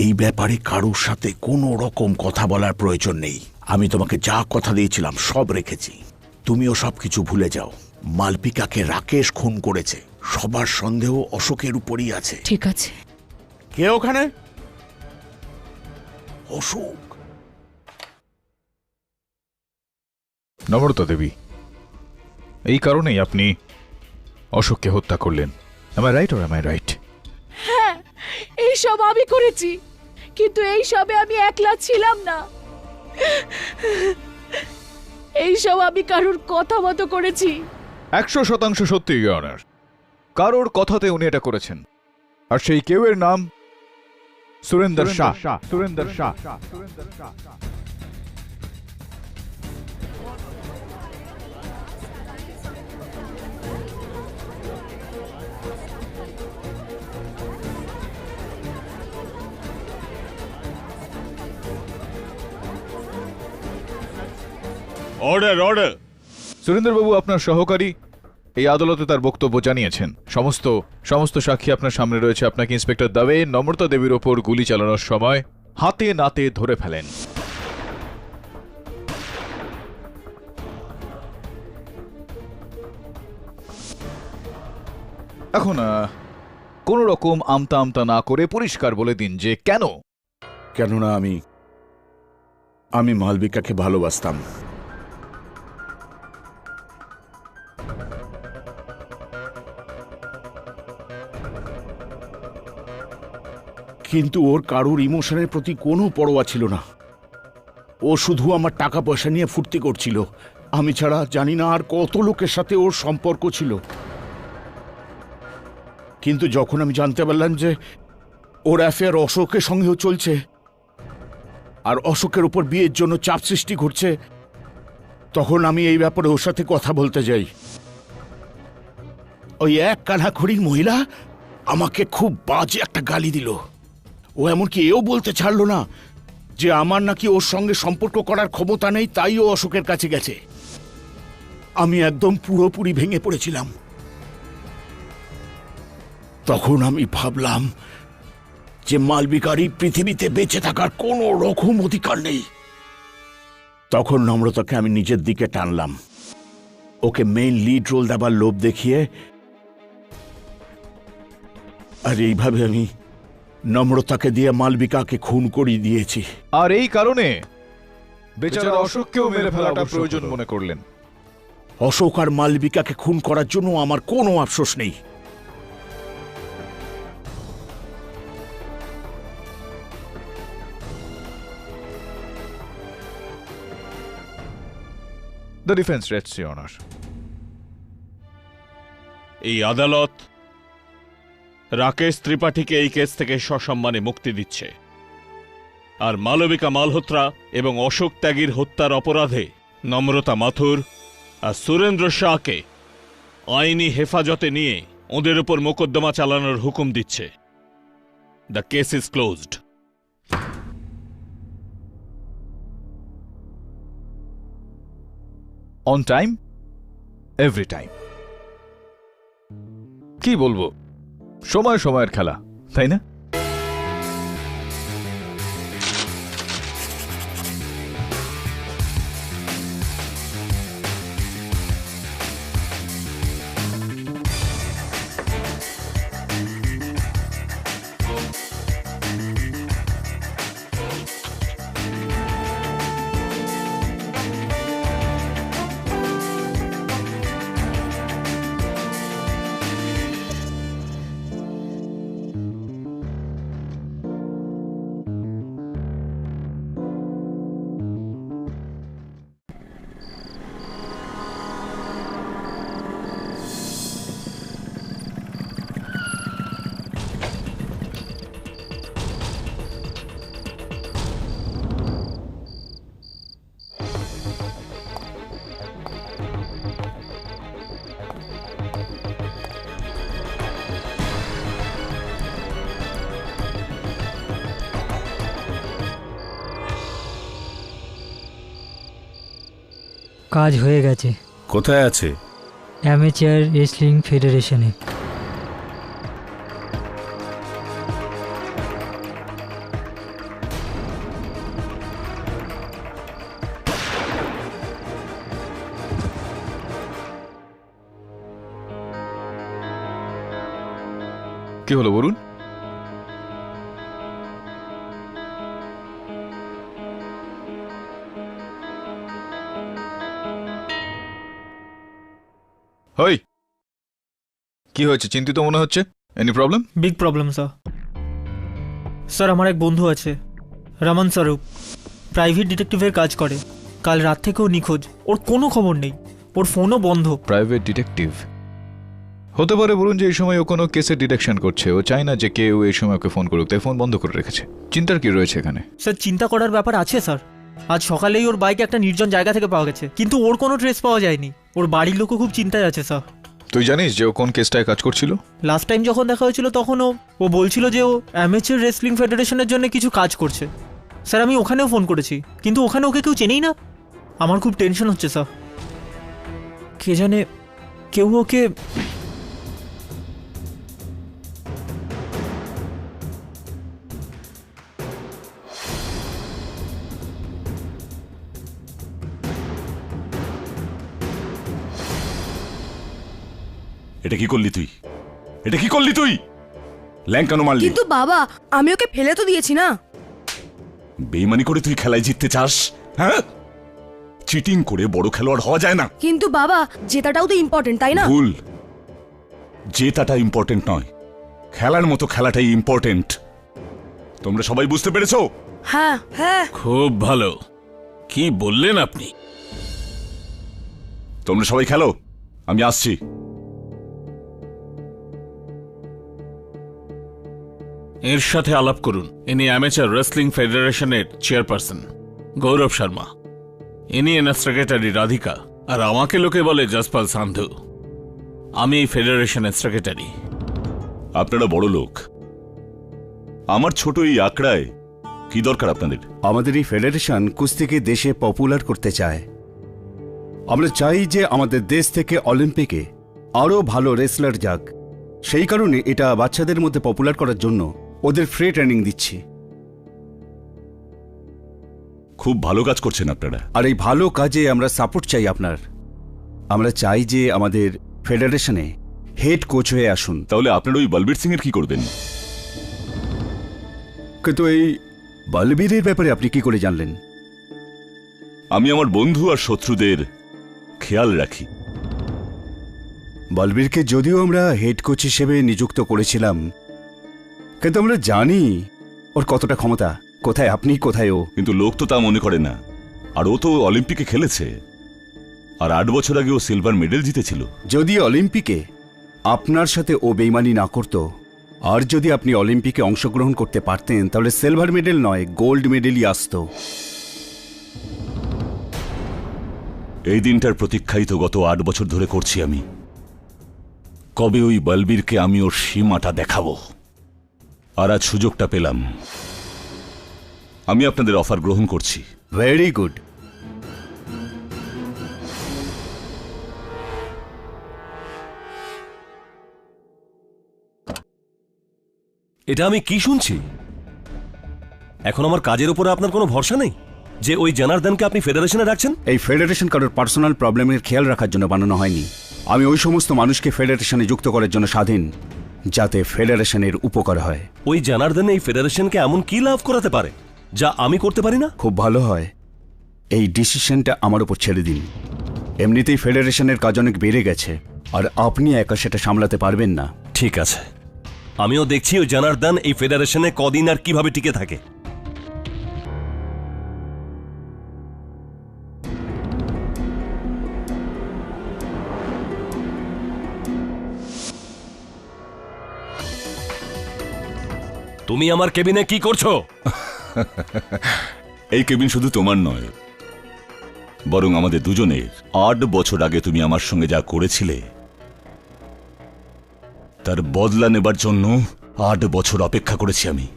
এই ব্যাপারে কারোর সাথে কোনো রকম কথা বলার প্রয়োজন নেই। আমি তোমাকে যা কথা দিয়েছিলাম সব রেখেছি। তুমিও সবকিছু ভুলে যাও। মালবিকাকে রাকেশ খুন করেছে, সবার সন্দেহ অশোকের উপরই আছে। ঠিক আছে। কে ওখানে? অশোক। নম্রতা দেবী, এই কারণেই আপনি অশোককে হত্যা করলেন। am I right or am I right? হ্যাঁ, এইসব আমি করেছি, কিন্তু এইসবে আমি একলা ছিলাম না। এইসব আমি কারোর কথা মতো করেছি। 100% সত্যি ইওর অনার, কারোর কথাতে উনি এটা করেছেন। আর সেই কেউয়ের নাম সুরেন্দর শাহ। সুরেন্দর শাহ। Order order. সুরেন্দ্রবাবু, আপনার সহকারী এই আদালতে তার বক্তব্য জানিয়েছেন। সমস্ত সাক্ষী আপনার সামনে রয়েছে। আপনাকে ইন্সপেক্টর দাবে নম্রতা দেবীর ওপর গুলি চালানোর সময় হাতে নাতে ধরে ফেলেন। এখন কোন রকম আমতা আমতা না করে পরিষ্কার বলে দিন যে কেন। কেননা আমি মালবিকাকে ভালোবাসতাম। কিন্তু ওর কারোর ইমোশনের প্রতি কোনো পরোয়া ছিল না। ও শুধু আমার টাকা পয়সা নিয়ে ফুর্তি করছিল। আমি ছাড়া জানি না আর কত লোকের সাথে ওর সম্পর্ক ছিল। কিন্তু যখন আমি জানতে পারলাম যে ওর অ্যাফেয়ার অশোকের সঙ্গেও চলছে আর অশোকের উপর বিয়ের জন্য চাপ সৃষ্টি করছে, তখন আমি এই ব্যাপারে ওর সাথে কথা বলতে যাই। ওই এক কানাখড়ির মহিলা আমাকে খুব বাজে একটা গালি দিল। ও এমনকি এও বলতে ছাড়লো না যে আমার নাকি ওর সঙ্গে সম্পর্ক করার ক্ষমতা নেই, তাই ও অশোকের কাছে গেছে। আমি একদম পুরোপুরি ভেঙে পড়েছিলাম। তখন আমি ভাবলাম যে মালবিকারই পৃথিবীতে বেঁচে থাকার কোনো রকম অধিকার নেই। তখন নম্রতাকে আমি নিজের দিকে টানলাম, ওকে মেইন লিড রোল দেবার লোভ দেখিয়ে। আর এইভাবে আমি নম্রতাকে দিয়ে মালবিকাকে খুন করিয়ে দিয়েছি। আর এই কারণে বেচারা অশোককেও মেরে ফেলাটা প্রয়োজন মনে করলেন। অশোক আর মালবিকাকে খুন করার জন্য আমার কোনো আফসোস নেই। The defense rests, Your Honor. এই আদালত রাকেশ ত্রিপাঠীকে এই কেস থেকে সসম্মানে মুক্তি দিচ্ছে, আর মালবিকা মালহোত্রা এবং অশোক ত্যাগীর হত্যার অপরাধে নম্রতা মাথুর আর সুরেন্দ্র শাহকে আইনি হেফাজতে নিয়ে ওদের উপর মোকদ্দমা চালানোর হুকুম দিচ্ছে। The case is closed. On time, every time. কি বলবো, সময়ের খেলা, তাই না? কাজ হয়ে গেছে। কোথায় আছে? অ্যামেচার রেসলিং ফেডারেশনে। কি হলো বলুন? হই, কি হয়েছে? চিন্তিত মনে হচ্ছে। Any problem? Big problem sir. Sir আমার এক বন্ধু আছে, রমন স্বরূপ, প্রাইভেট ডিটেকটিভের কাজ করে। কাল রাত থেকেও নিখোঁজ, ওর কোনো খবর নেই, ওর ফোনও বন্ধ। প্রাইভেট ডিটেকটিভ হতে পারে বলুন যে এই সময় ও কোনো কেসের ডিটেকশন করছে। ও চায় না যে কেউ এই সময় ওকে ফোন করুক, তাই ফোন বন্ধ করে রেখেছে। চিন্তার কি রয়েছে এখানে? স্যার চিন্তা করার ব্যাপার আছে স্যার। আজ সকালেই ওর বাইক একটা নির্জন জায়গা থেকে পাওয়া গেছে, কিন্তু ওর কোনো ট্রেস পাওয়া যায়নি। ওর বাড়ির লোকও খুব চিন্তায় আছে স্যার। তুই জানিস যে ও কোন কেসটায় কাজ করছিল? লাস্ট টাইম যখন দেখা হয়েছিল তখন ও বলছিল যে ও অ্যামেচার রেসলিং ফেডারেশনের জন্য কিছু কাজ করছে। স্যার আমি ওখানেও ফোন করেছি, কিন্তু ওখানে ওকে কেউ চেনেই না। আমার খুব টেনশন হচ্ছে স্যার। কে জানে কেউ ওকে... এটা কি করলি তুই? এটা কি করলি তুই? ল্যাং কেন মারলি? কিন্তু বাবা আমি ওকে ফেলে তো দিয়েছি না। বেইমানি করে তুই খেলায় জিততে চাস? হ্যাঁ, চিটিং করে বড় খেলোয়াড় হওয়া যায় না। কিন্তু বাবা জেতাটাও তো ইম্পর্টেন্ট, তাই না? ভুল, জেতাটা ইম্পর্টেন্ট নয়, খেলার মতো খেলাটাই ইম্পর্টেন্ট। তোমরা সবাই বুঝতে পেরেছো? হ্যাঁ হ্যাঁ। খুব ভালো। কি বললেন আপনি? তোমরা সবাই খেলো, আমি আসছি। এর সাথে আলাপ করুন। ইনি অ্যামেচার রেসলিং ফেডারেশনের চেয়ারপারসন গৌরব শর্মা। ইনি এনার সেক্রেটারি রাধিকা, আর আমাকে লোকে বলে যশপাল সান্ধু। আমি এই ফেডারেশনের সেক্রেটারি। আপনারা বড় লোক, আমার ছোট এই আকড়ায় কি দরকার আপনাদের? আমাদের এই ফেডারেশন কুস্তিকে দেশে পপুলার করতে চায়। আমরা চাই যে আমাদের দেশ থেকে অলিম্পিকে আরও ভালো রেসলার যাক। সেই কারণে এটা বাচ্চাদের মধ্যে পপুলার করার জন্য ওদের ফ্রি ট্রেনিং দিচ্ছি। খুব ভালো কাজ করছেন আপনারা। আর এই ভালো কাজে আমরা সাপোর্ট চাই আপনার। আমরা চাই যে আমাদের ফেডারেশনে হেড কোচ হয়ে আসুন। তাহলে আপনারা ওই বলবীর সিং এর কি করবেন? কিন্তু এই বলবীরের ব্যাপারে আপনি কি করে জানলেন? আমি আমার বন্ধু আর শত্রুদের খেয়াল রাখি। বলবীরকে যদিও আমরা হেড কোচ হিসেবে নিযুক্ত করেছিলাম, কিন্তু আমরা জানি ওর কতটা ক্ষমতা, কোথায় আপনি কোথায় ও। কিন্তু লোক তো তা মনে করে না। আর ও তো অলিম্পিকে খেলেছে, আর 8 বছর আগে ও সিলভার মেডেল জিতেছিল। যদি অলিম্পিকে আপনার সাথে ও বেইমানি না করত, আর যদি আপনি অলিম্পিকে অংশগ্রহণ করতে পারতেন, তাহলে সিলভার মেডেল নয় গোল্ড মেডেলই আসতো। এই দিনটার প্রতীক্ষাই তো গত 8 বছর ধরে করছি আমি। কবে ওই বলবীরকে আমি ওর সীমাটা দেখাবো। আর আজ সুযোগটা পেলাম। আমি আপনাদের অফার গ্রহণ করছি। Very good. এটা আমি কি শুনছি? এখন আমার কাজের উপরে আপনার কোনো ভরসা নেই যে ওই জনার্দনকে আপনি ফেডারেশনে রাখছেন? এই ফেডারেশন কারোর পার্সোনাল প্রবলেমের খেয়াল রাখার জন্য বানানো হয়নি। আমি ওই সমস্ত মানুষকে ফেডারেশনে যুক্ত করার জন্য স্বাধীন, যাতে ফেডারেশনের উপকার হয়। ওই জনার্দন এই ফেডারেশনকে এমন কি লাভ করাতে পারে যা আমি করতে পারি না? খুব ভালো হয় এই ডিসিশনটা আমার উপর ছেড়ে দিন। এমনিতেই ফেডারেশনের কাজ অনেক বেড়ে গেছে, আর আপনি একা সেটা সামলাতে পারবেন না। ঠিক আছে, আমিও দেখছি ওই জনার্দন এই ফেডারেশনে কদিন আর কিভাবে টিকে থাকে। তুমি আমার কেবিনে কি করছো? এই কেবিন শুধু তোমার নয়, বরং আমাদের দুজনের। 8 বছর আগে তুমি আমার সঙ্গে যা করেছিলে, তার বদলা নেবার জন্য 8 বছর অপেক্ষা করেছি আমি।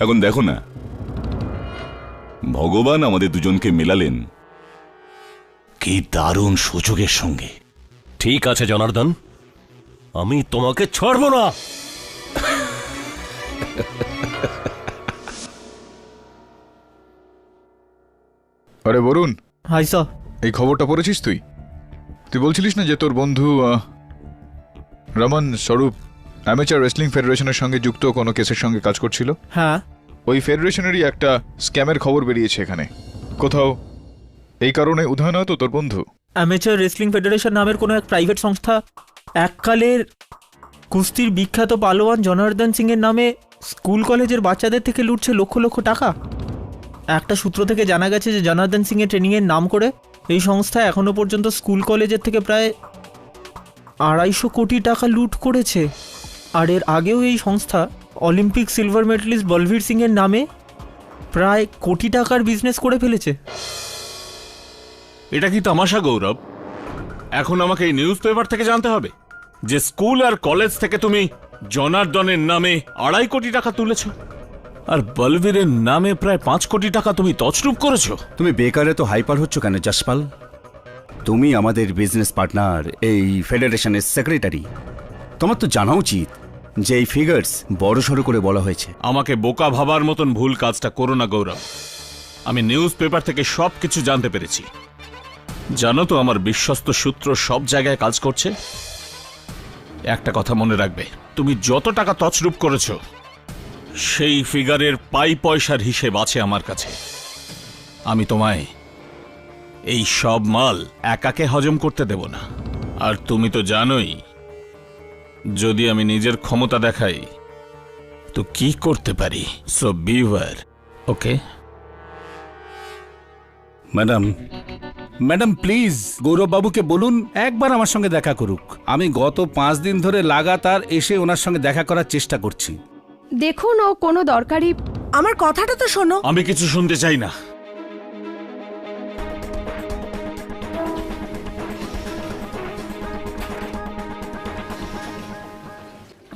এখন দেখো না, ভগবান আমাদের দুজনকে মেলালেন, কি দারুণ সুযোগের সঙ্গে। ঠিক আছে জনার্দন, আমি তোমাকে ছাড়বো না। আরে বরুণ, হাই স্যার। এই খবরটা পড়েছিস তুই? তুই বলছিলিস না যে তোর বন্ধু রমন স্বরূপ অ্যামেচার রেসলিং ফেডারেশনের সঙ্গে যুক্ত কোনো কেসের সঙ্গে কাজ করছিল? হ্যাঁ। ওই ফেডারেশনেরই একটা স্ক্যামের খবর বেরিয়েছে এখানে কোথাও। এই কারণে উদাহরণ হয়তো তোর বন্ধু অ্যামেচার রেসলিং ফেডারেশন নামের কোনো এক প্রাইভেট সংস্থা এককালের কুস্তির বিখ্যাত পালোয়ান জনার্দন সিং এর নামে স্কুল কলেজের বাচ্চাদের থেকে লুটছে লক্ষ লক্ষ টাকা। একটা সূত্র থেকে জানা গেছে যে জনার্দন সিং এর ট্রেনিংয়ের নাম করে এই সংস্থা এখনো পর্যন্ত স্কুল কলেজের থেকে প্রায় 250 কোটি টাকা লুট করেছে। আর এর আগেও এই সংস্থা Olympic silver medalist Balbir Singh এর নামে প্রায় কোটি টাকার বিজনেস করে ফেলেছে। এটা কি তামাশা গৌরব? এখন আমাকে এই নিউজ পেপার থেকে জানতে হবে যে স্কুল আর কলেজ থেকে তুমি জনার্দনের নামে 2.5 কোটি টাকা তুলেছ, আর বলবীরের নামে প্রায় 5 কোটি টাকা তুমি তছরূপ করেছো। তুমি বেকারে তো হাইপার হচ্ছ কেন যশপাল? তুমি আমাদের বিজনেস পার্টনার, এই ফেডারেশনের সেক্রেটারি। তোমার তো জানা উচিত যে এই ফিগার্স বড়সড় করে বলা হয়েছে। আমাকে বোকা ভাবার মতন ভুল কাজটা করো না গৌরব। আমি নিউজ পেপার থেকে সব কিছু জানতে পেরেছি। জানো তো আমার বিশ্বস্ত সূত্র সব জায়গায় কাজ করছে। একটা কথা মনে রাখবে, তুমি যত টাকা তছরূপ করেছো সেই ফিগারের পাই পয়সার হিসেব আছে আমার কাছে। আমি তোমায় এই সব মাল একাকে হজম করতে দেব না। আর তুমি তো জানোই যদি আমি নিজের ক্ষমতা দেখাই তো কি করতে পারি। So beware. Okay madam, madam please Gaurav বাবুকে বলুন একবার আমার সঙ্গে দেখা করুক। আমি গত 5 দিন ধরে লাগাতার এসে ওনার সঙ্গে দেখা করার চেষ্টা করছি। দেখুন, ও কোনো দরকারি। আমার কথাটা তো শোনো। আমি কিছু শুনতে চাই না।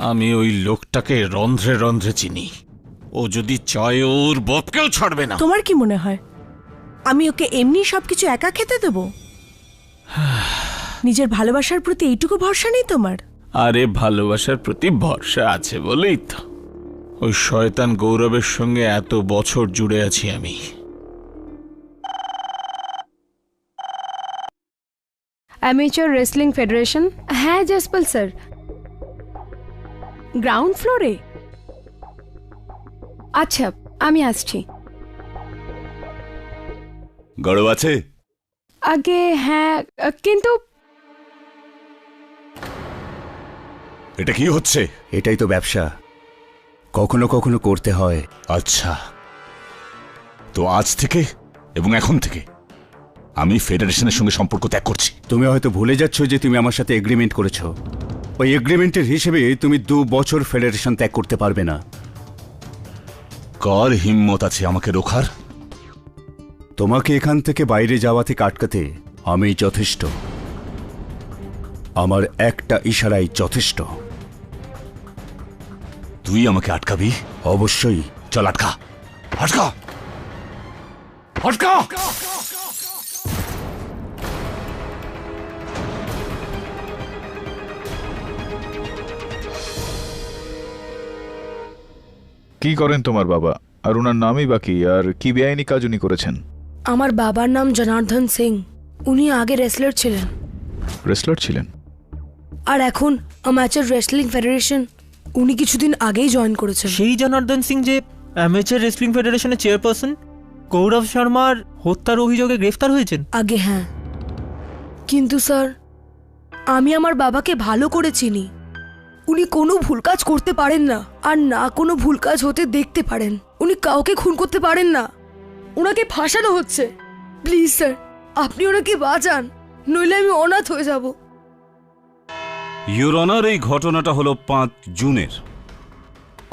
আমি ওই লোকটাকে রন্ধ্রে রন্ধ্রে চিনি। ও যদি চায় ওর বাপকেও ছাড়বে না। তোমার কি মনে হয় আমি ওকে এমনি সবকিছু একা খেতে দেব? নিজের ভালোবাসার প্রতি এইটুকু ভরসা নেই তোমার? আরে ভালোবাসার প্রতি ভরসা আছে বলেই তো ওই শয়তান গৌরবের সঙ্গে এত বছর জুড়ে আছি আমি। Amateur wrestling federation? হ্যাঁ জসপাল স্যার, গ্রাউন্ড ফ্লোরে। আচ্ছা, আমি আসছি। গৌরব আছে? আগে হ্যাঁ, কিন্তু এটা কি হচ্ছে? এটাই তো ব্যবসা, কখনো কখনো করতে হয়। আচ্ছা, তো আজ থেকে এবং এখন থেকে আমি ফেডারেশনের সঙ্গে সম্পর্ক ত্যাগ করছি। তুমি হয়তো ভুলে যাচ্ছ যে তুমি আমার সাথে এগ্রিমেন্ট করেছ। ওই এগ্রিমেন্টের হিসেবে তুমি 2 বছর ফেডারেশন ত্যাগ করতে পারবে না। কার হিম্মত আছে আমাকে রোখার? তোমাকে এখান থেকে বাইরে যাওয়া থেকে আটকাতে আমি যথেষ্ট। আমার একটা ইশারাই যথেষ্ট। তুই আমাকে আটকাবি? অবশ্যই। চল আটকা, আটকা, আটকা। কি করেন তোমার বাবা? আর ওনার নামই বাকি, আর কি বেআইনি কাজ উনি করেছেন? আমার বাবার নাম জনার্দন সিং। উনি আগে রেসলার ছিলেন। রেসলার ছিলেন? আর এখন অ্যামেচার রেসলিং ফেডারেশন উনি কিছুদিন আগেই জয়েন করেছেন। সেই জনার্দন সিং যে অ্যামেচার রেসলিং ফেডারেশনের চেয়ারপারসন গৌরব শর্মার হত্যার অভিযোগে গ্রেফতার হয়েছেন? আগে হ্যাঁ, কিন্তু স্যার আমি আমার বাবাকে ভালো করে চিনি। উনি কোনো ভুল কাজ করতে পারেন না, আর না কোনো ভুল কাজ হতে দেখতে পারেন। উনি কাউকে খুন করতে পারেন না। ওনাকে ফাঁসানো হচ্ছে। প্লিজ স্যার, আপনি ওনাকে বাঁচান, নইলে আমি অনাথ হয়ে যাব। ইউর অনার, এই ঘটনাটা হলো 5 জুনের।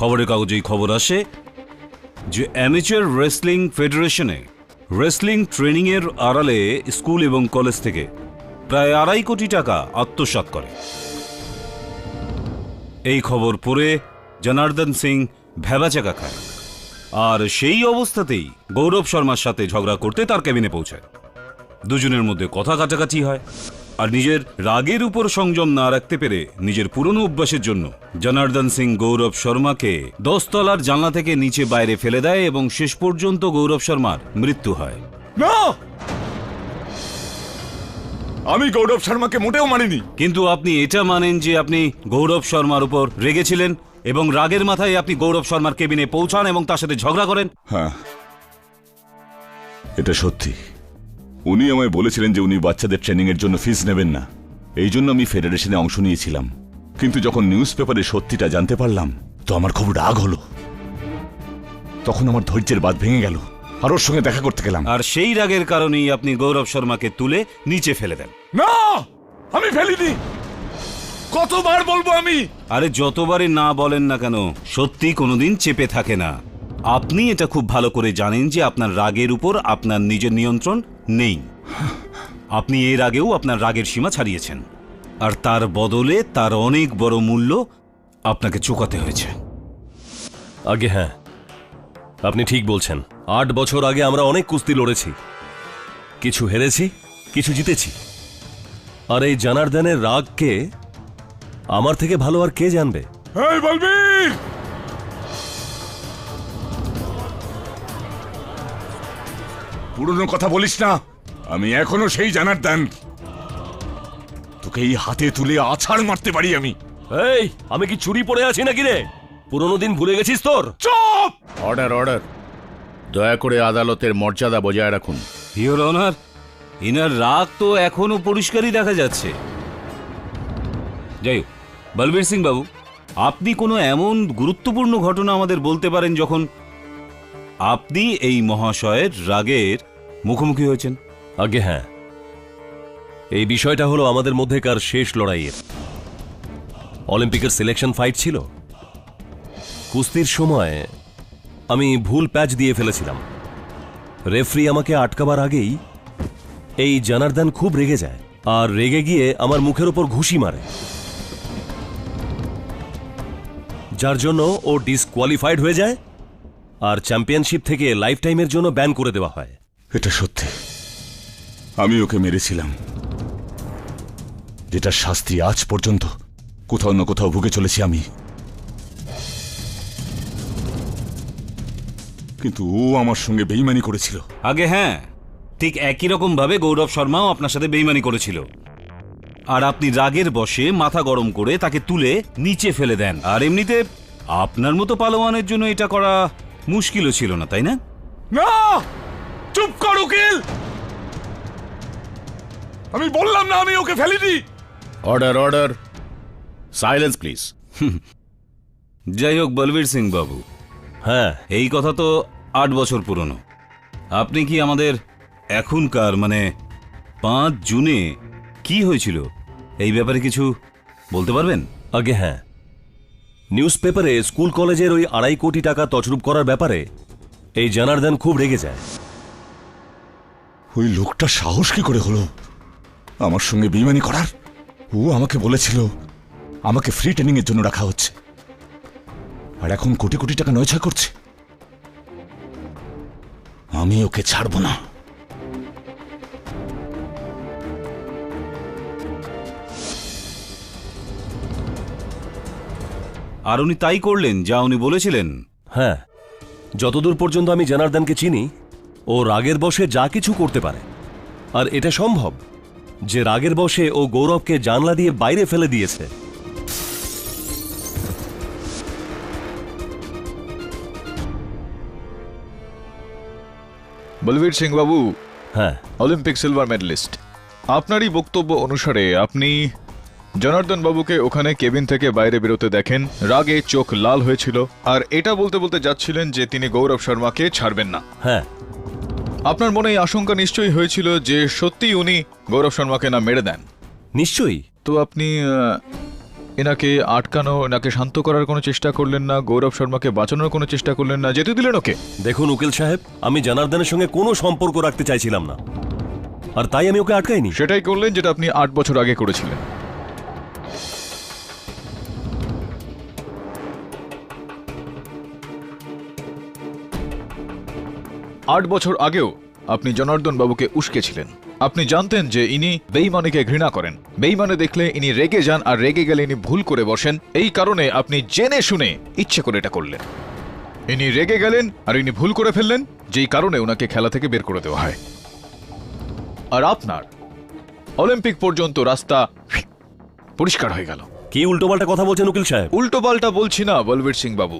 খবরের কাগজেই খবর আসে যে অ্যামেচার রেসলিং ফেডারেশনে রেসলিং ট্রেনিংয়ের আড়ালে স্কুল এবং কলেজ থেকে প্রায় 2.5 কোটি টাকা আত্মসাৎ করে। এই খবর পড়ে জনার্দন সিং ভ্যাবাচাকা খায়, আর সেই অবস্থাতেই গৌরব শর্মার সাথে ঝগড়া করতে তার কেবিনে পৌঁছায়। দুজনের মধ্যে কথা কাটাকাটি হয়, আর নিজের রাগের উপর সংযম না রাখতে পেরে নিজের পুরনো অভ্যাসের জন্য জনার্দন সিং গৌরব শর্মাকে 10 তলার জানলা থেকে নিচে বাইরে ফেলে দেয় এবং শেষ পর্যন্ত গৌরব শর্মার মৃত্যু হয়। না, আমি গৌরব শর্মাকে মোটেও মানিনি। কিন্তু আপনি এটা মানেন যে আপনি গৌরব শর্মার উপর রেগেছিলেন এবং রাগের মাথায় আপনি গৌরব শর্মার কেবিনে পৌঁছান এবং তার সাথে ঝগড়া করেন? হ্যাঁ, এটা সত্যি। উনি আমায় বলেছিলেন যে উনি বাচ্চাদের ট্রেনিং এর জন্য ফিস নেবেন না, এই জন্য আমি ফেডারেশনে অংশ নিয়েছিলাম। কিন্তু যখন নিউজ পেপারে সত্যিটা জানতে পারলাম তো আমার খুব রাগ হলো। তখন আমার ধৈর্যের বাঁধ ভেঙে গেল আর ওর সঙ্গে দেখা করতে গেলাম। আর সেই রাগের কারণেই আপনি গৌরব শর্মাকে তুলে নিচে ফেলে দেন। না, আমি ফেলিনি। কতবার বলবো আমি? আরে যতবারই না বলেন না কেন, সত্যি কোনোদিন চেপে থাকে না। আপনি এটা খুব ভালো করে জানেন যে আপনার রাগের উপর আপনার নিজের নিয়ন্ত্রণ নেই। আপনি এর আগেও আপনার রাগের সীমা ছাড়িয়েছেন, আর তার বদলে তার অনেক বড় মূল্য আপনাকে চুকাতে হয়েছে। আগে হ্যাঁ, আপনি ঠিক বলছেন। 8 বছর আগে আমরা অনেক কুস্তি লড়েছি, কিছু হেরেছি, কিছু জিতেছি। আর এই জনার্দনের রাগকে আমার থেকে ভালো আর কে জানবে? এই বলবীর, পুরনো কথা বলিস না। আমি এখনো সেই জনার্দন। তোকে এই হাতে তুলে আছাড় মারতে পারি আমি। এই, আমি কি চুরি পড়ে আছি নাকি রে? পুরনো দিন ভুলে গেছিস তোর? চুপ! Order, order. দয়া করে আদালতের মর্যাদা বজায় রাখুন। ইওর অনার, ইনার রাগ তো এখনো পরিষ্কারই দেখা যাচ্ছে। যাই হোক, বলবীর সিং বাবু, আপনি কোনো এমন গুরুত্বপূর্ণ ঘটনা আমাদের বলতে পারেন যখন আপনি এই মহাশয়ের রাগের মুখোমুখি হয়েছেন? আগে হ্যাঁ, এই বিষয়টা হলো আমাদের মধ্যেকার শেষ লড়াইয়ের। অলিম্পিকের সিলেকশন ফাইট ছিল। কুস্তির সময় আমি ভুল প্যাচ দিয়ে ফেলেছিলাম। রেফারি আমাকে আটকাবার আগেই এই জনার্দন খুব রেগে যায়, আর রেগে গিয়ে আমার মুখের ওপর ঘুষি মারে, যার জন্য ও ডিসকোয়ালিফাইড হয়ে যায় আর চ্যাম্পিয়নশিপ থেকে লাইফ টাইমের জন্য ব্যান করে দেওয়া হয়। এটা সত্যি, আমি ওকে মেরেছিলাম, যেটা শাস্তি আজ পর্যন্ত কোথাও না কোথাও ভুগে চলেছি আমি। কিন্তু ও আমার সঙ্গে বেইমানি করেছিল। আগে হ্যাঁ, ঠিক একই রকম ভাবে গৌরব শর্মাও আপনার সাথে বেইমানি করেছিল, আর আপনি রাগের বশে মাথা গরম করে তাকে তুলে নিচে ফেলে দেন। আর এমনিতে আপনার মতো পালোয়ানের জন্য এটা করা মুশকিলও ছিল না, তাই না? না, চুপ কর উকিল। আমি বললাম না আমি ওকে ফেলিনি। Order, order. Silence please. যাই হোক বলবীর সিং বাবু, হ্যাঁ, এই কথা তো 8 বছর পুরনো। আপনি কি আমাদের এখনকার মানে 5 জুনে কি হয়েছিল এই ব্যাপারে কিছু বলতে পারবেন? আগে হ্যাঁ, নিউজ পেপারে স্কুল কলেজের ওই 2.5 কোটি টাকা তছরূপ করার ব্যাপারে এই জনার্দন খুব রেগে যায়। ওই লোকটা সাহস কি করে হলো আমার সঙ্গে বেইমানি করার? ও আমাকে বলেছিল আমাকে ফ্রি ট্রেনিং এর জন্য রাখা হচ্ছে, আর এখন কোটি কোটি টাকা নয়ছয় করছে। আমি ওকে ছাড়বো না। আর উনি তাই করলেন যা উনি বলেছিলেন? হ্যাঁ, যতদূর পর্যন্ত আমি জনার্দনকে চিনি, ও রাগের বশে যা কিছু করতে পারে। আর এটা সম্ভব যে রাগের বশে ও গৌরবকে জানলা দিয়ে বাইরে ফেলে দিয়েছে। বলবীর সিং বাবু, হ্যাঁ, অলিম্পিক সিলভার মেডেলিস্ট, আপনারই বক্তব্য অনুসারে আপনি জনার্দন বাবুকে ওখানে কেবিন থেকে বাইরে বেরোতে দেখেন, রাগে চোখ লাল হয়েছিল, আর এটা বলতে বলতে যাচ্ছিলেন যে তিনি গৌরব শর্মাকে ছাড়বেন না। হ্যাঁ, আপনার মনে এই আশঙ্কা নিশ্চয়ই হয়েছিল যে সত্যি উনি গৌরব শর্মাকে না মেরে দেন। নিশ্চয়ই। তো আপনি এনাকে আটকানো, এনাকে শান্ত করার কোনো চেষ্টা করলেন না, গৌরব শর্মাকে বাঁচানোর কোনো চেষ্টা করলেন না, যেতে দিলেন ওকে? দেখুন উকিল সাহেব, আমি জনার্দনের সঙ্গে কোনো সম্পর্ক রাখতে চাইছিলাম না, আর তাই আমি ওকে আটকাইনি। সেটাই করলেন যেটা আপনি 8 বছর আগে করেছিলেন। আট বছর আগেও আপনি জনার্দন বাবুকে উস্কেছিলেন, আপনি জানতেন যে ইনি বেইমানিকে ঘৃণা করেন। বেইমানে দেখলে ইনি রেগে যান, আর রেগে গেলে ইনি ভুল করে বসেন। এই কারণে আপনি জেনে শুনে ইচ্ছে করে এটা করলেন। ইনি রেগে গেলেন আর ইনি ভুল করে ফেললেন, যেই কারণে ওনাকে খেলা থেকে বের করে দেওয়া হয়। আর আপনার অলিম্পিক পর্যন্ত রাস্তা পরিষ্কার হয়ে গেল। কি উল্টোপাল্টা কথা বলছেন উকিল সাহেব? উল্টোপাল্টা বলছি না বলবীর সিং বাবু,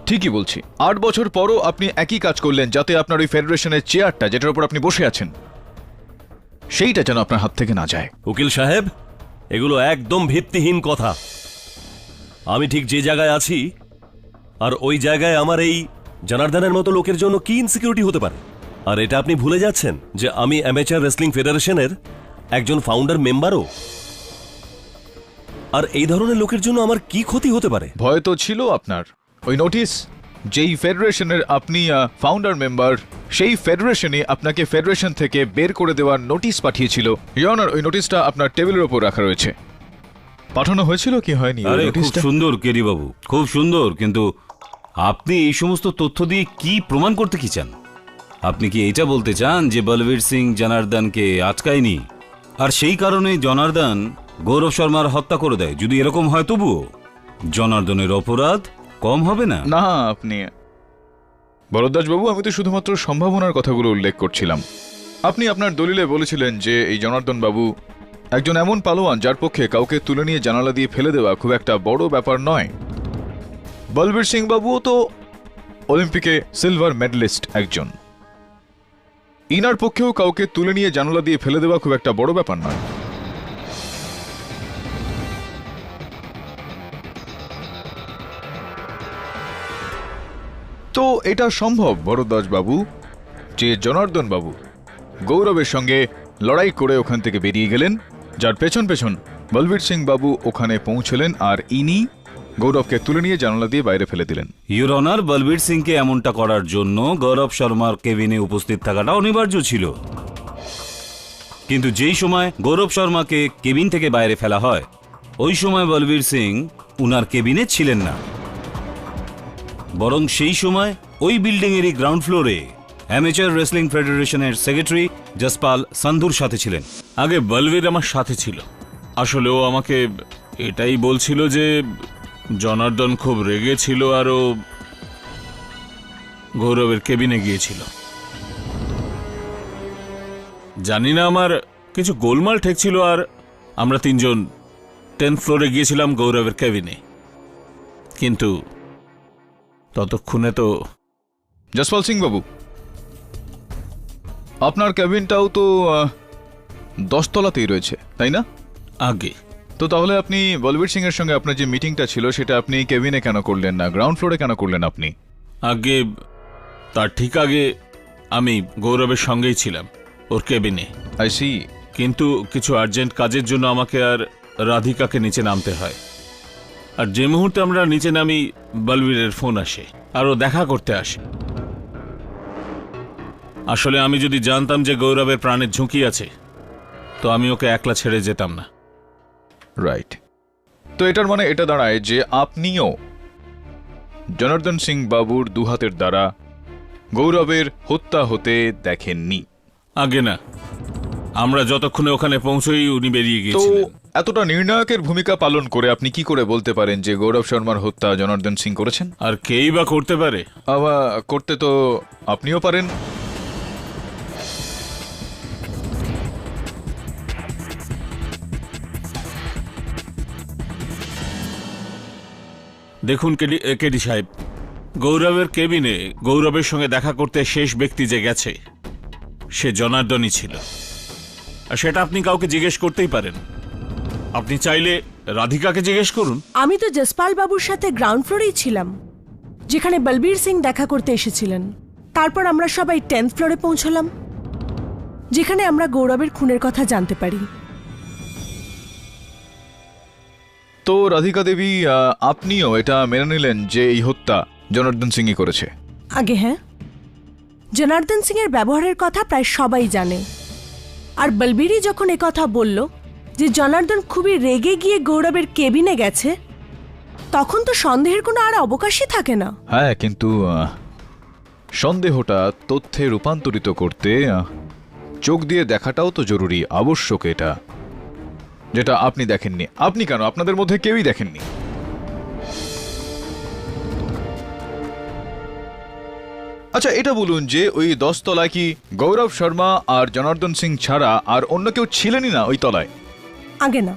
ঠিকই বলছি। 8 বছর পরও আপনি একই কাজ করলেন, যাতে আপনার ওই ফেডারেশনের চেয়ারটা, যেটার উপর আপনি বসে আছেন, সেইটা যেন আপনার হাত থেকে না যায়। উকিল সাহেব, এগুলো একদম ভিত্তিহীন কথা। আমি ঠিক যে জায়গায় আছি, আর ওই জায়গায় আমার এই জনার্দনের মতো লোকের জন্য কি ইনসিকিউরিটি হতে পারে? আর এটা আপনি ভুলে যাচ্ছেন যে আমি অ্যামেচার রেসলিং ফেডারেশনের একজন ফাউন্ডার মেম্বারও। আর এই ধরনের লোকের জন্য আমার কি ক্ষতি হতে পারে? ভয় তো ছিল আপনার। ওই নোটিশ, যেই ফেডারেশনের আপনি ফাউন্ডার মেম্বার, সেই ফেডারেশনই আপনাকে ফেডারেশন থেকে বের করে দেওয়ার নোটিশ পাঠিয়েছিল। ইয়নার, ওই নোটিশটা আপনার টেবিলের উপর রাখা রয়েছে। পাঠানো হয়েছিল কি হয়নি? আরে খুব সুন্দর কেরি বাবু, খুব সুন্দর। কিন্তু আপনি এই সমস্ত তথ্য দিয়ে কি প্রমাণ করতে কি চান? আপনি কি এটা বলতে চান যে বলবীর সিং জনার্দনকে আটকায়নি, আর সেই কারণে জনার্দন গৌরব শর্মার হত্যা করে দেয়? যদি এরকম হয় তবুও জনার্দনের অপরাধ কম হবে না? না, আপনি ভরদ্বাজ বাবু, আমি তো শুধুমাত্র সম্ভাবনার কথাগুলো উল্লেখ করছিলাম। আপনি আপনার দলিলে বলেছিলেন যে এই জনার্দন বাবু একজন এমন পালোয়ান যার পক্ষে কাউকে তুলে নিয়ে জানালা দিয়ে ফেলে দেওয়া খুব একটা বড় ব্যাপার নয়। বলবীর সিং বাবুও তো অলিম্পিকে সিলভার মেডেলিস্ট একজন। ইনার পক্ষেও কাউকে তুলে নিয়ে জানালা দিয়ে ফেলে দেওয়া খুব একটা বড় ব্যাপার নয়। তো এটা সম্ভব ভরদ্বাজ বাবু যে জনার্দন বাবু গৌরবের সঙ্গে লড়াই করে ওখান থেকে বেরিয়ে গেলেন, যার পেছন পেছন বলবীর সিং বাবু ওখানে পৌঁছলেন, আর ইনি গৌরবকে তুলে নিয়ে জানালা দিয়ে বাইরে ফেলে দিলেন। ইউর অনার, বলবীর সিংকে এমনটা করার জন্য গৌরব শর্মার কেবিনে উপস্থিত থাকাটা অনিবার্য ছিল। কিন্তু যেই সময় গৌরব শর্মাকে কেবিন থেকে বাইরে ফেলা হয়, ওই সময় বলবীর সিং উনার কেবিনে ছিলেন না, বরং সেই সময় ওই বিল্ডিংয়েরই গ্রাউন্ড ফ্লোরে অ্যামেচার রেসলিং ফেডারেশনের সেক্রেটারি জসপাল সান্ধুর সাথে ছিলেন। আগে বলবীর আমার সাথে ছিল। আসলে ও আমাকে এটাই বলছিল যে জনার্দন খুব রেগে ছিল আর ও গৌরবের কেবিনে গিয়েছিল। জানি না, আমার কিছু গোলমাল ঠেকছিল, আর আমরা 3 জন 10th ফ্লোরে গিয়েছিলাম গৌরবের কেবিনে। কিন্তু ততক্ষণে তো জসপাল সিং বাবু, আপনার ক্যাবিনটাও তো 10 তলাতেই রয়েছে, তাই না? আগে তো তাহলে আপনি বলবীর সিং এর সঙ্গে আপনার যে মিটিংটা ছিল সেটা আপনি কেবিনে কেন করলেন না, গ্রাউন্ড ফ্লোরে কেন করলেন আপনি? আগে, তার ঠিক আগে আমি গৌরবের সঙ্গেই ছিলাম ওর কেবিনে। I see. কিন্তু কিছু আর্জেন্ট কাজের জন্য আমাকে আর রাধিকাকে নিচে নামতে হয়। আর যে মুহূর্তে আমরা নিচে নামি, বলবীরের ফোন আসে আর ও দেখা করতে আসে। আসলে আমি যদি জানতাম যে গৌরবের প্রাণের ঝুঁকি আছে, তো আমি ওকে একলা ছেড়ে যেতাম না। রাইট। তো এটার মানে এটা দাঁড়ায় যে আপনিও জনার্দন সিং বাবুর দুহাতের দ্বারা গৌরবের হত্যা হতে দেখেননি? আগে না, আমরা যতক্ষণে ওখানে পৌঁছই উনি বেরিয়ে গিয়েছিলেন। তো এতটা নির্ণায়কের ভূমিকা পালন করে আপনি কি করে বলতে পারেন যে গৌরব শর্মার হত্যা জনার্দন সিং করেছেন? আর কেই বা করতে পারে? করতে তো আপনিও পারেন। দেখুন কেডি সাহেব, গৌরবের কেবিনে গৌরবের সঙ্গে দেখা করতে শেষ ব্যক্তি যে গেছে সে জনার্দনই ছিল। আর সেটা আপনি কাউকে জিজ্ঞেস করতেই পারেন। আপনি চাইলে রাধিকাকে জিজ্ঞেস করুন। আমি তো জসপাল বাবুর সাথে গ্রাউন্ড ফ্লোরেই ছিলাম, যেখানে বলবীর সিং দেখা করতে এসেছিলেন। তারপর আমরা সবাই 10th ফ্লোরে পৌঁছলাম, যেখানে আমরা গৌরবের খুনের কথা জানতে পারি। তো রাধিকা দেবী, আপনিও এটা মেনে নিলেন যে এই হত্যা জনার্দন সিংই করেছে? আগে হ্যাঁ, জনার্দন সিং এর ব্যবহারের কথা প্রায় সবাই জানে। আর বলবীরই যখন একথা বলল যে জনার্দন খুবই রেগে গিয়ে গৌরবের কেবিনে গেছে, তখন তো সন্দেহের কোনো আর অবকাশই থাকে না। হ্যাঁ, কিন্তু সন্দেহটা তথ্যে রূপান্তরিত করতে চোখ দিয়ে দেখাটাও তো জরুরি, আবশ্যক এটা, যেটা আপনি দেখেননি। আপনি কেন, আপনাদের মধ্যে কেউই দেখেননি। আচ্ছা এটা বলুন যে ওই 10 তলায় কি গৌরব শর্মা আর জনার্দন সিং ছাড়া আর অন্য কেউ ছিলেনই না ওই তলায়? আগে না,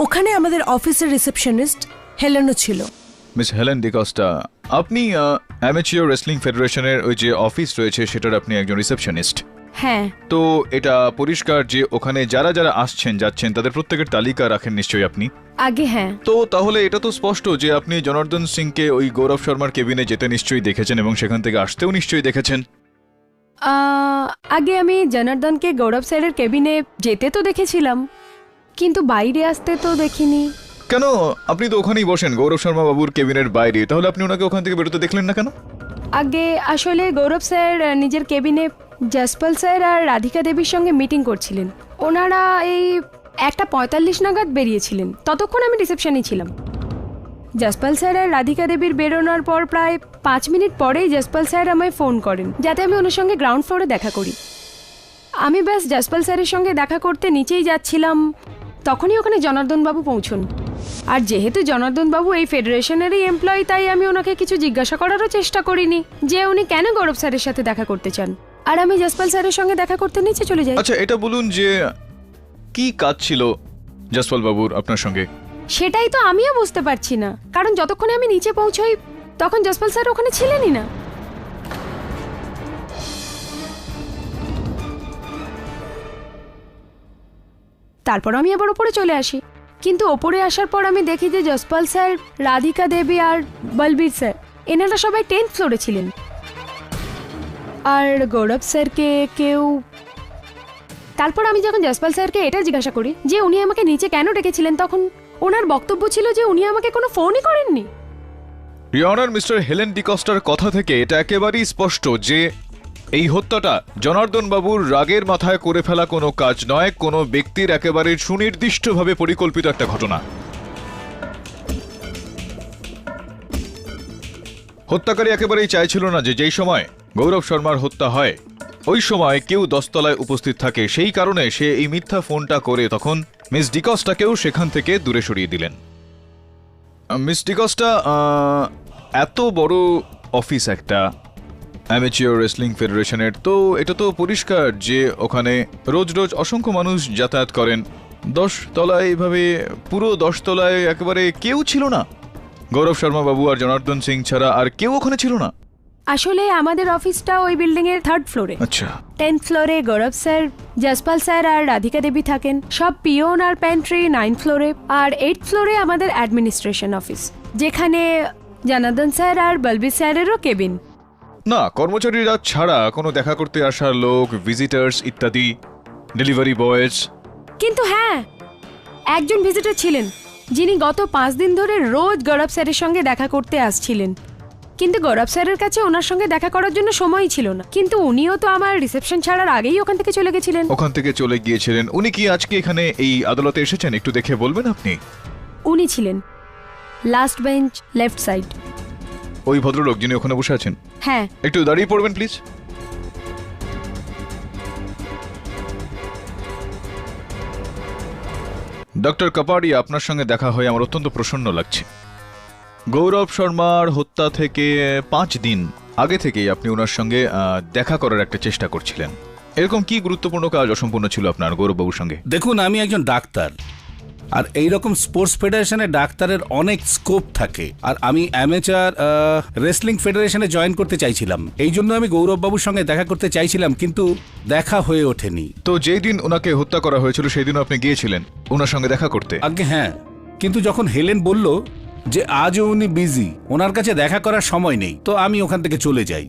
ওখানে আমাদের অফিসের রিসেপশনিস্ট হেলেনও ছিল। মিস হেলেন ডিকস্টা, আপনি অ্যামেচিওর রেসলিং ফেডারেশনের ওই যে অফিস রয়েছে সেটার আপনি একজন রিসেপশনিস্ট। হ্যাঁ। তো এটা পরিষ্কার যে ওখানে যারা যারা আসছেন যাচ্ছেন তাদের প্রত্যেকের তালিকা রাখেন নিশ্চয়ই আপনি? আগে হ্যাঁ। তো তাহলে এটা তো স্পষ্ট যে আপনি জনার্দন সিংকে ওই গৌরব শর্মার কেবিনে যেতে নিশ্চয়ই দেখেছেন এবং সেখান থেকে আসতেও নিশ্চয়ই দেখেছেন। আগে আমি জনার্দনকে গৌরব স্যারের কেবিনে যেতে তো দেখেছিলাম, কিন্তু বাইরে আসতে তো দেখিনি। কেন, আপনি তো ওখানেই বসেন গৌরব শর্মা বাবুর কেবিনের বাইরে, তাহলে আপনি ওনাকে ওখান থেকে বেরোতে দেখলেন না কেন? আগে আসলে গৌরব স্যার নিজের কেবিনে জসপাল স্যার আর রাধিকা দেবীর সঙ্গে মিটিং করছিলেন। ওনারা এই 1:45 নাগাদ বেরিয়েছিলেন, ততক্ষণ আমি রিসেপশনেই ছিলাম। জসপাল স্যার আর রাধিকা দেবীর বেরোনোর পর প্রায় 5 মিনিট পরেই জসপাল স্যার আমায় ফোন করেন যাতে আমি ওনার সঙ্গে গ্রাউন্ড ফ্লোরে দেখা করি। আমি ব্যাস জসপাল স্যারের সঙ্গে দেখা করতে নিচেই যাচ্ছিলাম, তখনই ওখানে জনার্দন বাবু পৌঁছন। আর যেহেতু জনার্দন বাবু এই ফেডারেশনেরই এমপ্লয়ি, তাই আমি ওনাকে কিছু জিজ্ঞাসা করারও চেষ্টা করিনি যে উনি কেন গৌরব স্যারের সাথে দেখা করতে চান। আর আমি জসপাল স্যারের সঙ্গে দেখা করতে নিচে চলে যাই। আচ্ছা এটা বলুন যে কি কাজ ছিল জসপাল বাবুর আপনার সঙ্গে? সেটাই তো আমিও বুঝতে পারছি না, কারণ যতক্ষণে আমি নিচে পৌঁছই তখন জসপাল স্যার ওখানে ছিলেনই না। তারপর আমি আবার ওপরে চলে আসি, কিন্তু ওপরে আসার পর আমি দেখি যে জসপাল স্যার, রাধিকা দেবী আর বলবীর স্যার এনারা সবাই 10th ফ্লোরে ছিলেন। আর গৌরব স্যারকে কেউ... তারপর আমি যখন জসপাল স্যারকে এটা জিজ্ঞাসা করি যে উনি আমাকে নিচে কেন ডেকেছিলেন, তখন ওনার বক্তব্য ছিল যে উনি আমাকে কোনো ফোনই করেননি। ইয়নার মিস্টার হেলেন ডিকস্টার কথা থেকে এটা একেবারেই স্পষ্ট যে এই হত্যাটা জনার্দন বাবুর রাগের মাথায় করে ফেলা কোনো কাজ নয়, কোনো ব্যক্তির একেবারে সুনির্দিষ্টভাবে পরিকল্পিত একটা ঘটনা। হত্যাকারী একেবারেই চাইছিল না যে যেই সময় গৌরব শর্মার হত্যা হয় ওই সময় কেউ 10 তলায় উপস্থিত থাকে, সেই কারণে সে এই মিথ্যা ফোনটা করে তখন মিস ডিকস্টাকেও সেখান থেকে দূরে সরিয়ে দিলেন। মিস ডিকস্টা, এত বড় অফিস একটা অ্যামেচিওর রেসলিং ফেডারেশনের, তো এটা তো পরিষ্কার যে ওখানে রোজ রোজ অসংখ্য মানুষ যাতায়াত করেন। 10 তলায় এইভাবে পুরো 10 তলায় একেবারে কেউ ছিল না, গৌরব শর্মা বাবু আর জনার্দন সিং ছাড়া আর কেউ ওখানে ছিল না। আসলে আমাদের অফিসটা ওই বিল্ডিং এর 3rd ফ্লোরে। আচ্ছা। 10th ফ্লোরে গৌরব স্যার, জসপাল স্যার আর রাধিকা দেবী থাকেন, সব পিওন আর প্যান্ট্রি 9th ফ্লোরে। আর 8th ফ্লোরে আমাদের অ্যাডমিনিস্ট্রেশন অফিস, যেখানে জনার্দন স্যার আর বলবীর স্যারেরও কেবিন। না, কর্মচারীরা ছাড়া কোনো দেখা করতে আসার লোক, ভিজিটার্স ইত্যাদি, ডেলিভারি বয়েজ। কিন্তু হ্যাঁ, একজন ভিজিটর ছিলেন যিনি গত 5 দিন ধরে রোজ গৌরব স্যারের সঙ্গে দেখা করতে আসছিলেন, কিন্তু গৌরব স্যারের কাছে ওনার সঙ্গে দেখা করার জন্য সময়ই ছিল না। কিন্তু উনিও তো আমার রিসেপশন ছাড়ার আগেই ওখান থেকে চলে গেছিলেন। ওখান থেকে চলে গিয়েছিলেন। উনি কি আজকে এখানে এই আদালতে এসেছেন? একটু দেখে বলবেন আপনি? উনি ছিলেন লাস্ট বেঞ্চ, লেফট সাইড। ওই ভদ্রলোক যিনি ওখানে বসে আছেন? হ্যাঁ। একটু দাঁড়িয়ে পড়বেন প্লিজ। ডক্টর কাপাড়ি, আপনার সঙ্গে দেখা হয়ে আমার অত্যন্ত প্রসন্ন লাগছে। গৌরব শর্মার হত্যা থেকে 5 দিন আগে থেকেই আপনি ওনার সঙ্গে দেখা করার একটা চেষ্টা করছিলেন। এরকম কি গুরুত্বপূর্ণ কাজ অসম্পূর্ণ ছিল আপনার গৌরববাবুর সঙ্গে? দেখুন, আমি একজন ডাক্তার, আর এইরকম স্পোর্টস ফেডারেশনে ডাক্তারের অনেক স্কোপ থাকে, আর আমি অ্যামেচার রেসলিং ফেডারেশনে জয়েন করতে চাইছিলাম। এই জন্য আমি গৌরববাবুর সঙ্গে দেখা করতে চাইছিলাম, কিন্তু দেখা হয়ে ওঠেনি। তো যেই দিন ওনাকে হত্যা করা হয়েছিল সেই দিনও আপনি গিয়েছিলেন ওনার সঙ্গে দেখা করতে? আগে হ্যাঁ, কিন্তু যখন হেলেন বলল যে আজও উনি বিজি, ওনার কাছে দেখা করার সময় নেই, তো আমি ওখান থেকে চলে যাই।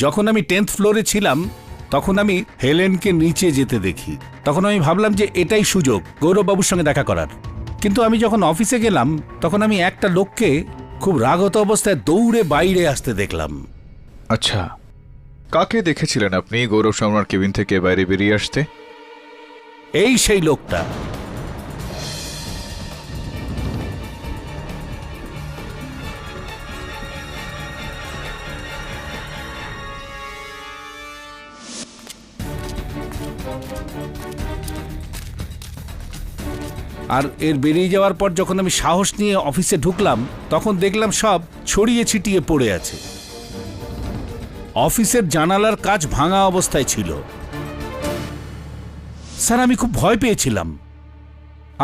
যখন আমি 10th ফ্লোরে ছিলাম তখন আমি হেলেনকে নিচে যেতে দেখি, তখন আমি ভাবলাম যে এটাই সুযোগ গৌরববাবুর সঙ্গে দেখা করার। কিন্তু আমি যখন অফিসে গেলাম তখন আমি একটা লোককে খুব রাগত অবস্থায় দৌড়ে বাইরে আসতে দেখলাম। আচ্ছা, কাকে দেখেছিলেন আপনি গৌরব শর্মার কেবিন থেকে বাইরে বেরিয়ে আসতে? এই সেই লোকটা। আর এর বেরিয়ে যাওয়ার পর যখন আমি সাহস নিয়ে অফিসে ঢুকলাম তখন দেখলাম সব ছড়িয়ে ছিটিয়ে পড়ে আছে। অফিসের জানালার কাচ ভাঙা অবস্থায় ছিল। স্যার, আমি খুব ভয় পেয়েছিলাম,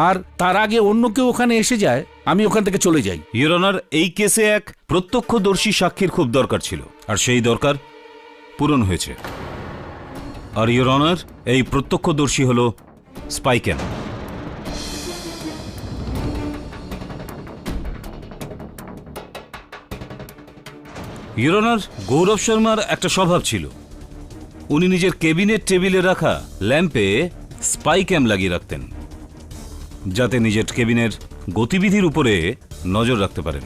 আর তার আগে অন্য কেউ ওখানে এসে যায় আমি ওখান থেকে চলে যাই। ইওর অনার, এই কেসে এক প্রত্যক্ষদর্শী সাক্ষীর খুব দরকার ছিল, আর সেই দরকার পূরণ হয়েছে। আর ইওর অনার, এই প্রত্যক্ষদর্শী হল স্পাইক্যাম। ইওর অনার, গৌরব শর্মার একটা স্বভাব ছিল, উনি নিজের কেবিনেট টেবিলে রাখা ল্যাম্পে স্পাইক্যাম লাগিয়ে রাখতেন, যাতে নিজের কেবিনের গতিবিধির উপরে নজর রাখতে পারেন।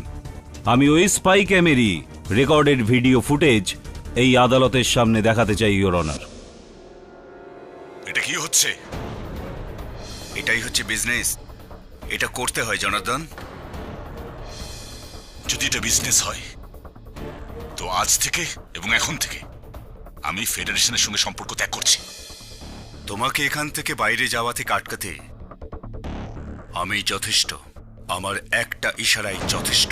আমি ওই স্পাইক্যামেরই রেকর্ডেড ভিডিও ফুটেজ এই আদালতের সামনে দেখাতে চাই ইওর অনার। এটা কি হচ্ছে? এটাই হচ্ছে বিজনেস, এটা করতে হয় জনার্দন। যদি এটা বিজনেস হয় তো আজ থেকে এবং এখন থেকে আমি ফেডারেশনের সঙ্গে সম্পর্ক ত্যাগ করছি। তোমাকে এখান থেকে বাইরে যাওয়া থেকে আটকাতে আমি যথেষ্ট, আমার একটা ইশারাই যথেষ্ট।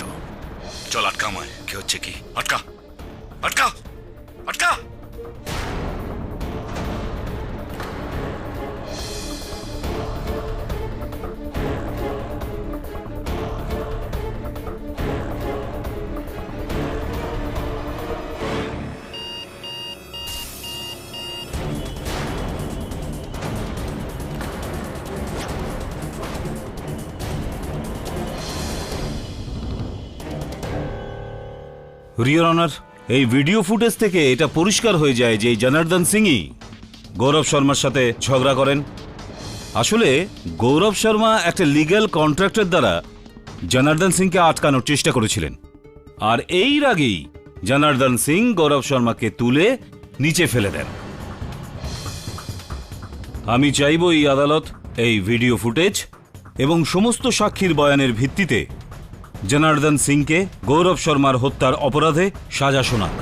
চল আটকা আমায়। কি হচ্ছে কি? আটকা আটকা আটকা! ইওর অনার, এই ভিডিও ফুটেজ থেকে এটা পরিষ্কার হয়ে যায় যে এই জনার্দন সিংই গৌরব শর্মার সাথে ঝগড়া করেন। আসলে গৌরব শর্মা একটা লিগ্যাল কন্ট্রাক্টের দ্বারা জনার্দন সিংকে আটকানোর চেষ্টা করেছিলেন, আর এই রাগেই জনার্দন সিং গৌরব শর্মাকে তুলে নিচে ফেলে দেন। আমি চাইব এই আদালত এই ভিডিও ফুটেজ এবং সমস্ত সাক্ষীর বয়ানের ভিত্তিতে জনার্দন সিংকে গৌরব শর্মার হত্যার অপরাধে সাজা শোনাক।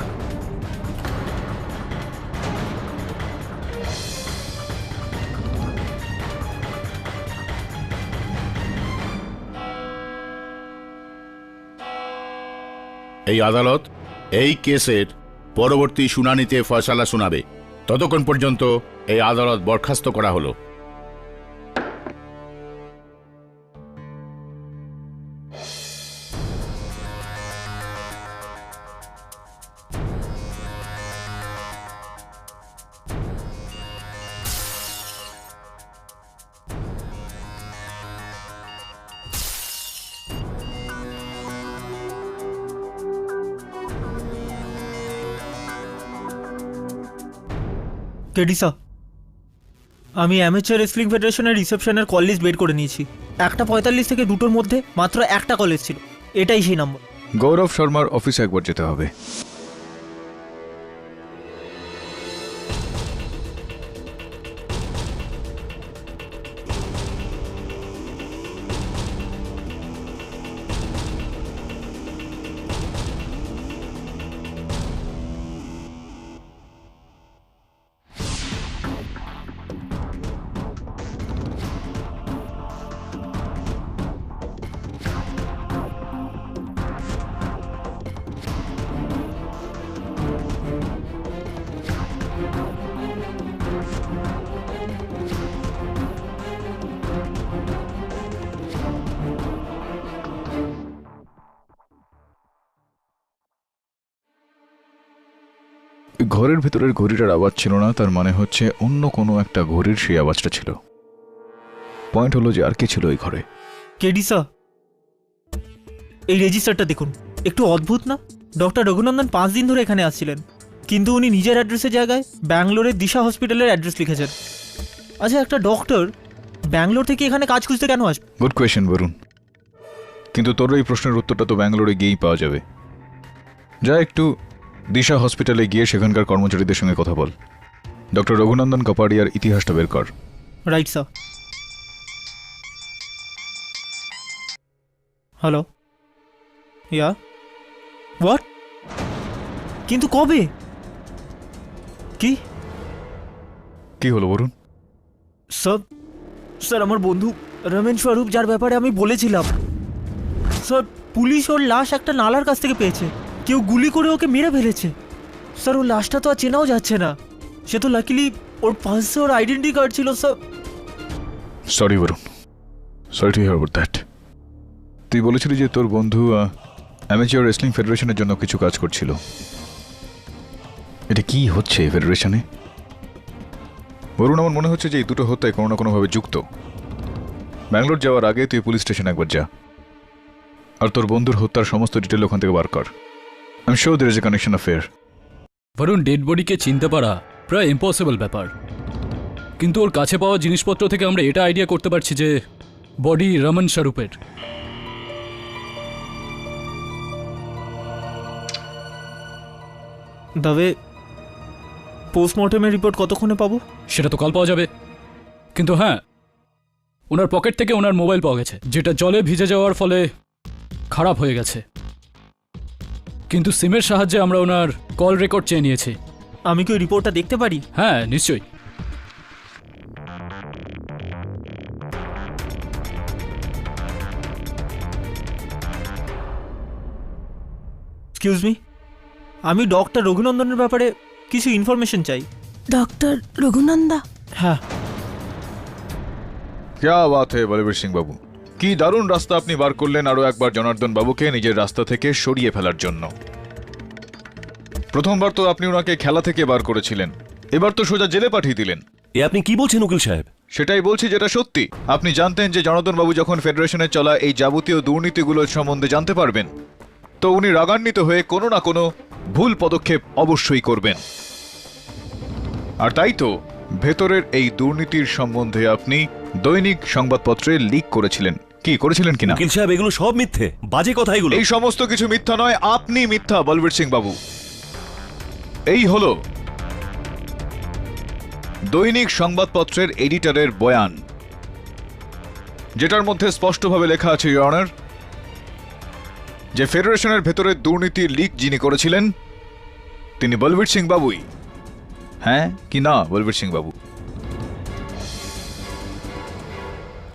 এই আদালত এই কেসের পরবর্তী শুনানিতে ফয়সালা শোনাবে। ততক্ষণ পর্যন্ত এই আদালত বরখাস্ত করা হলো। কেডিসা, আমি অ্যামেচার রেসলিং ফেডারেশনের রিসেপশনের কল লিস্ট বের করে নিয়েছি। 1:45 থেকে 2টোর মধ্যে মাত্র একটা কল এসেছিল, এটাই সেই নম্বর। গৌরব শর্মার অফিসে একবার যেতে হবে। ঘরের ভেতরের ঘড়িটার আওয়াজ ছিল না, তার মানে হচ্ছে অন্য কোনো একটা ঘড়ির সেই আওয়াজটা ছিল। পয়েন্ট হলো যে আর কি ছিল ওই ঘরে। কেডিসা, এই রেজিস্টারটা দেখুন, একটু অদ্ভুত না? ডক্টর রঘুনন্দন 5 দিন ধরে এখানে আসছিলেন, কিন্তু উনি নিজের অ্যাড্রেসের জায়গায় ব্যাঙ্গালোরের দিশা হসপিটালের অ্যাড্রেস লিখেছেন। আচ্ছা, একটা ডক্টর ব্যাঙ্গালোর থেকে এখানে কাজ খুঁজতে কেন আসবে? গুড কোয়েশ্চেন বরুণ, কিন্তু তোর এই প্রশ্নের উত্তরটা তো ব্যাঙ্গালোরে গিয়েই পাওয়া যাবে। যা একটু দিশা হসপিটালে গিয়ে সেখানকার কর্মচারীদের সঙ্গে কথা বল, ডক্টর রঘুনন্দন কাপাডিয়ার ইতিহাসটা বের কর। Right sir. Hello, yeah, what? কিন্তু কবে? কি কি হলো বরুণ? স্যার আমার বন্ধু রমেন স্বরূপ, যার ব্যাপারে আমি বলেছিলাম, স্যার পুলিশ ওর লাশ একটা নালার কাছ থেকে পেয়েছে। কেউ গুলি করে ওকে মেরে ফেলেছে। স্যার ওর লাশটা তো আর চেনাও যাচ্ছে না। সে তো লাকিলি ওর পাশে ওর আইডেন্টি কার্ড ছিল। Sir sorry Varun, sorry to hear about that. তুই বলেছিলি যে তোর বন্ধু অ্যামেচার রেসলিং ফেডারেশনের জন্য কিছু কাজ করছিল। এটা কি হচ্ছে ফেডারেশনে? বরুণ, আমার মনে হচ্ছে যে এই দুটো হত্যায় কোনো না কোনোভাবে যুক্ত। ব্যাঙ্গালোর যাওয়ার আগে তুই পুলিশ স্টেশন একবার যা, আর তোর বন্ধুর হত্যার সমস্ত ডিটেল ওখান থেকে বার কর। I am sure there is a connection affair. Varun, dead বডিকে চিনতে পারা প্রায় ইম্পসিবল ব্যাপার, কিন্তু ওর কাছে পাওয়া জিনিসপত্র থেকে আমরা এটা আইডিয়া করতে পারছি যে বডি রমন স্বরূপের। তবে পোস্টমর্টমের রিপোর্ট কতক্ষণে পাবো? সেটা তো কাল পাওয়া যাবে, কিন্তু হ্যাঁ, ওনার পকেট থেকে ওনার মোবাইল পাওয়া গেছে, যেটা জলে ভিজে যাওয়ার ফলে খারাপ হয়ে গেছে। কিন্তু সিমের সাহায্যে আমরা ওনার কল রেকর্ড চেয়ে নিয়েছি। আমি কি ওই রিপোর্টটা দেখতে পারি? হ্যাঁ, নিশ্চয়ই। এক্সকিউজ মি, আমি ডক্টর রঘুনন্দনের ব্যাপারে কিছু ইনফরমেশন চাই। ডক্টর রঘুনন্দা? হ্যাঁ। ক্যা বাত হে বলবীর সিং বাবু, কি দারুণ রাস্তা আপনি বার করলেন আরো একবার জনার্দন বাবুকে নিজের রাস্তা থেকে সরিয়ে ফেলার জন্য। প্রথমবার তো আপনি ওনাকে খেলা থেকে বার করেছিলেন, এবার তো সোজা জেলে পাঠিয়ে দিলেন। এ আপনি কি বলছেন উকিল সাহেব? সেটাই বলছি যেটা সত্যি। আপনি জানতেন যে জনার্দন বাবু যখন ফেডারেশনে চলা এই যাবতীয় দুর্নীতিগুলোর সম্বন্ধে জানতে পারবেন, তো উনি রাগান্বিত হয়ে কোনো না কোনো ভুল পদক্ষেপ অবশ্যই করবেন। আর তাই তো ভেতরের এই দুর্নীতির সম্বন্ধে আপনি দৈনিক সংবাদপত্রে লিক করেছিলেন। কি করেছিলেন কিনা? উকিল সাহেব, এগুলো সব মিথ্যে, বাজে কথা এগুলো। এই সমস্ত কিছু মিথ্যা নয়, আপনি মিথ্যা বলবীর সিং বাবু। এই হলো দৈনিক সংবাদপত্রের এডিটরের বয়ান, যেটার মধ্যে স্পষ্টভাবে লেখা আছে ইওর অনার, যে ফেডারেশনের ভেতরে দুর্নীতির লিক যিনি করেছিলেন তিনি বলবীর সিং বাবুই। হ্যাঁ কি না বলবীর সিং বাবু?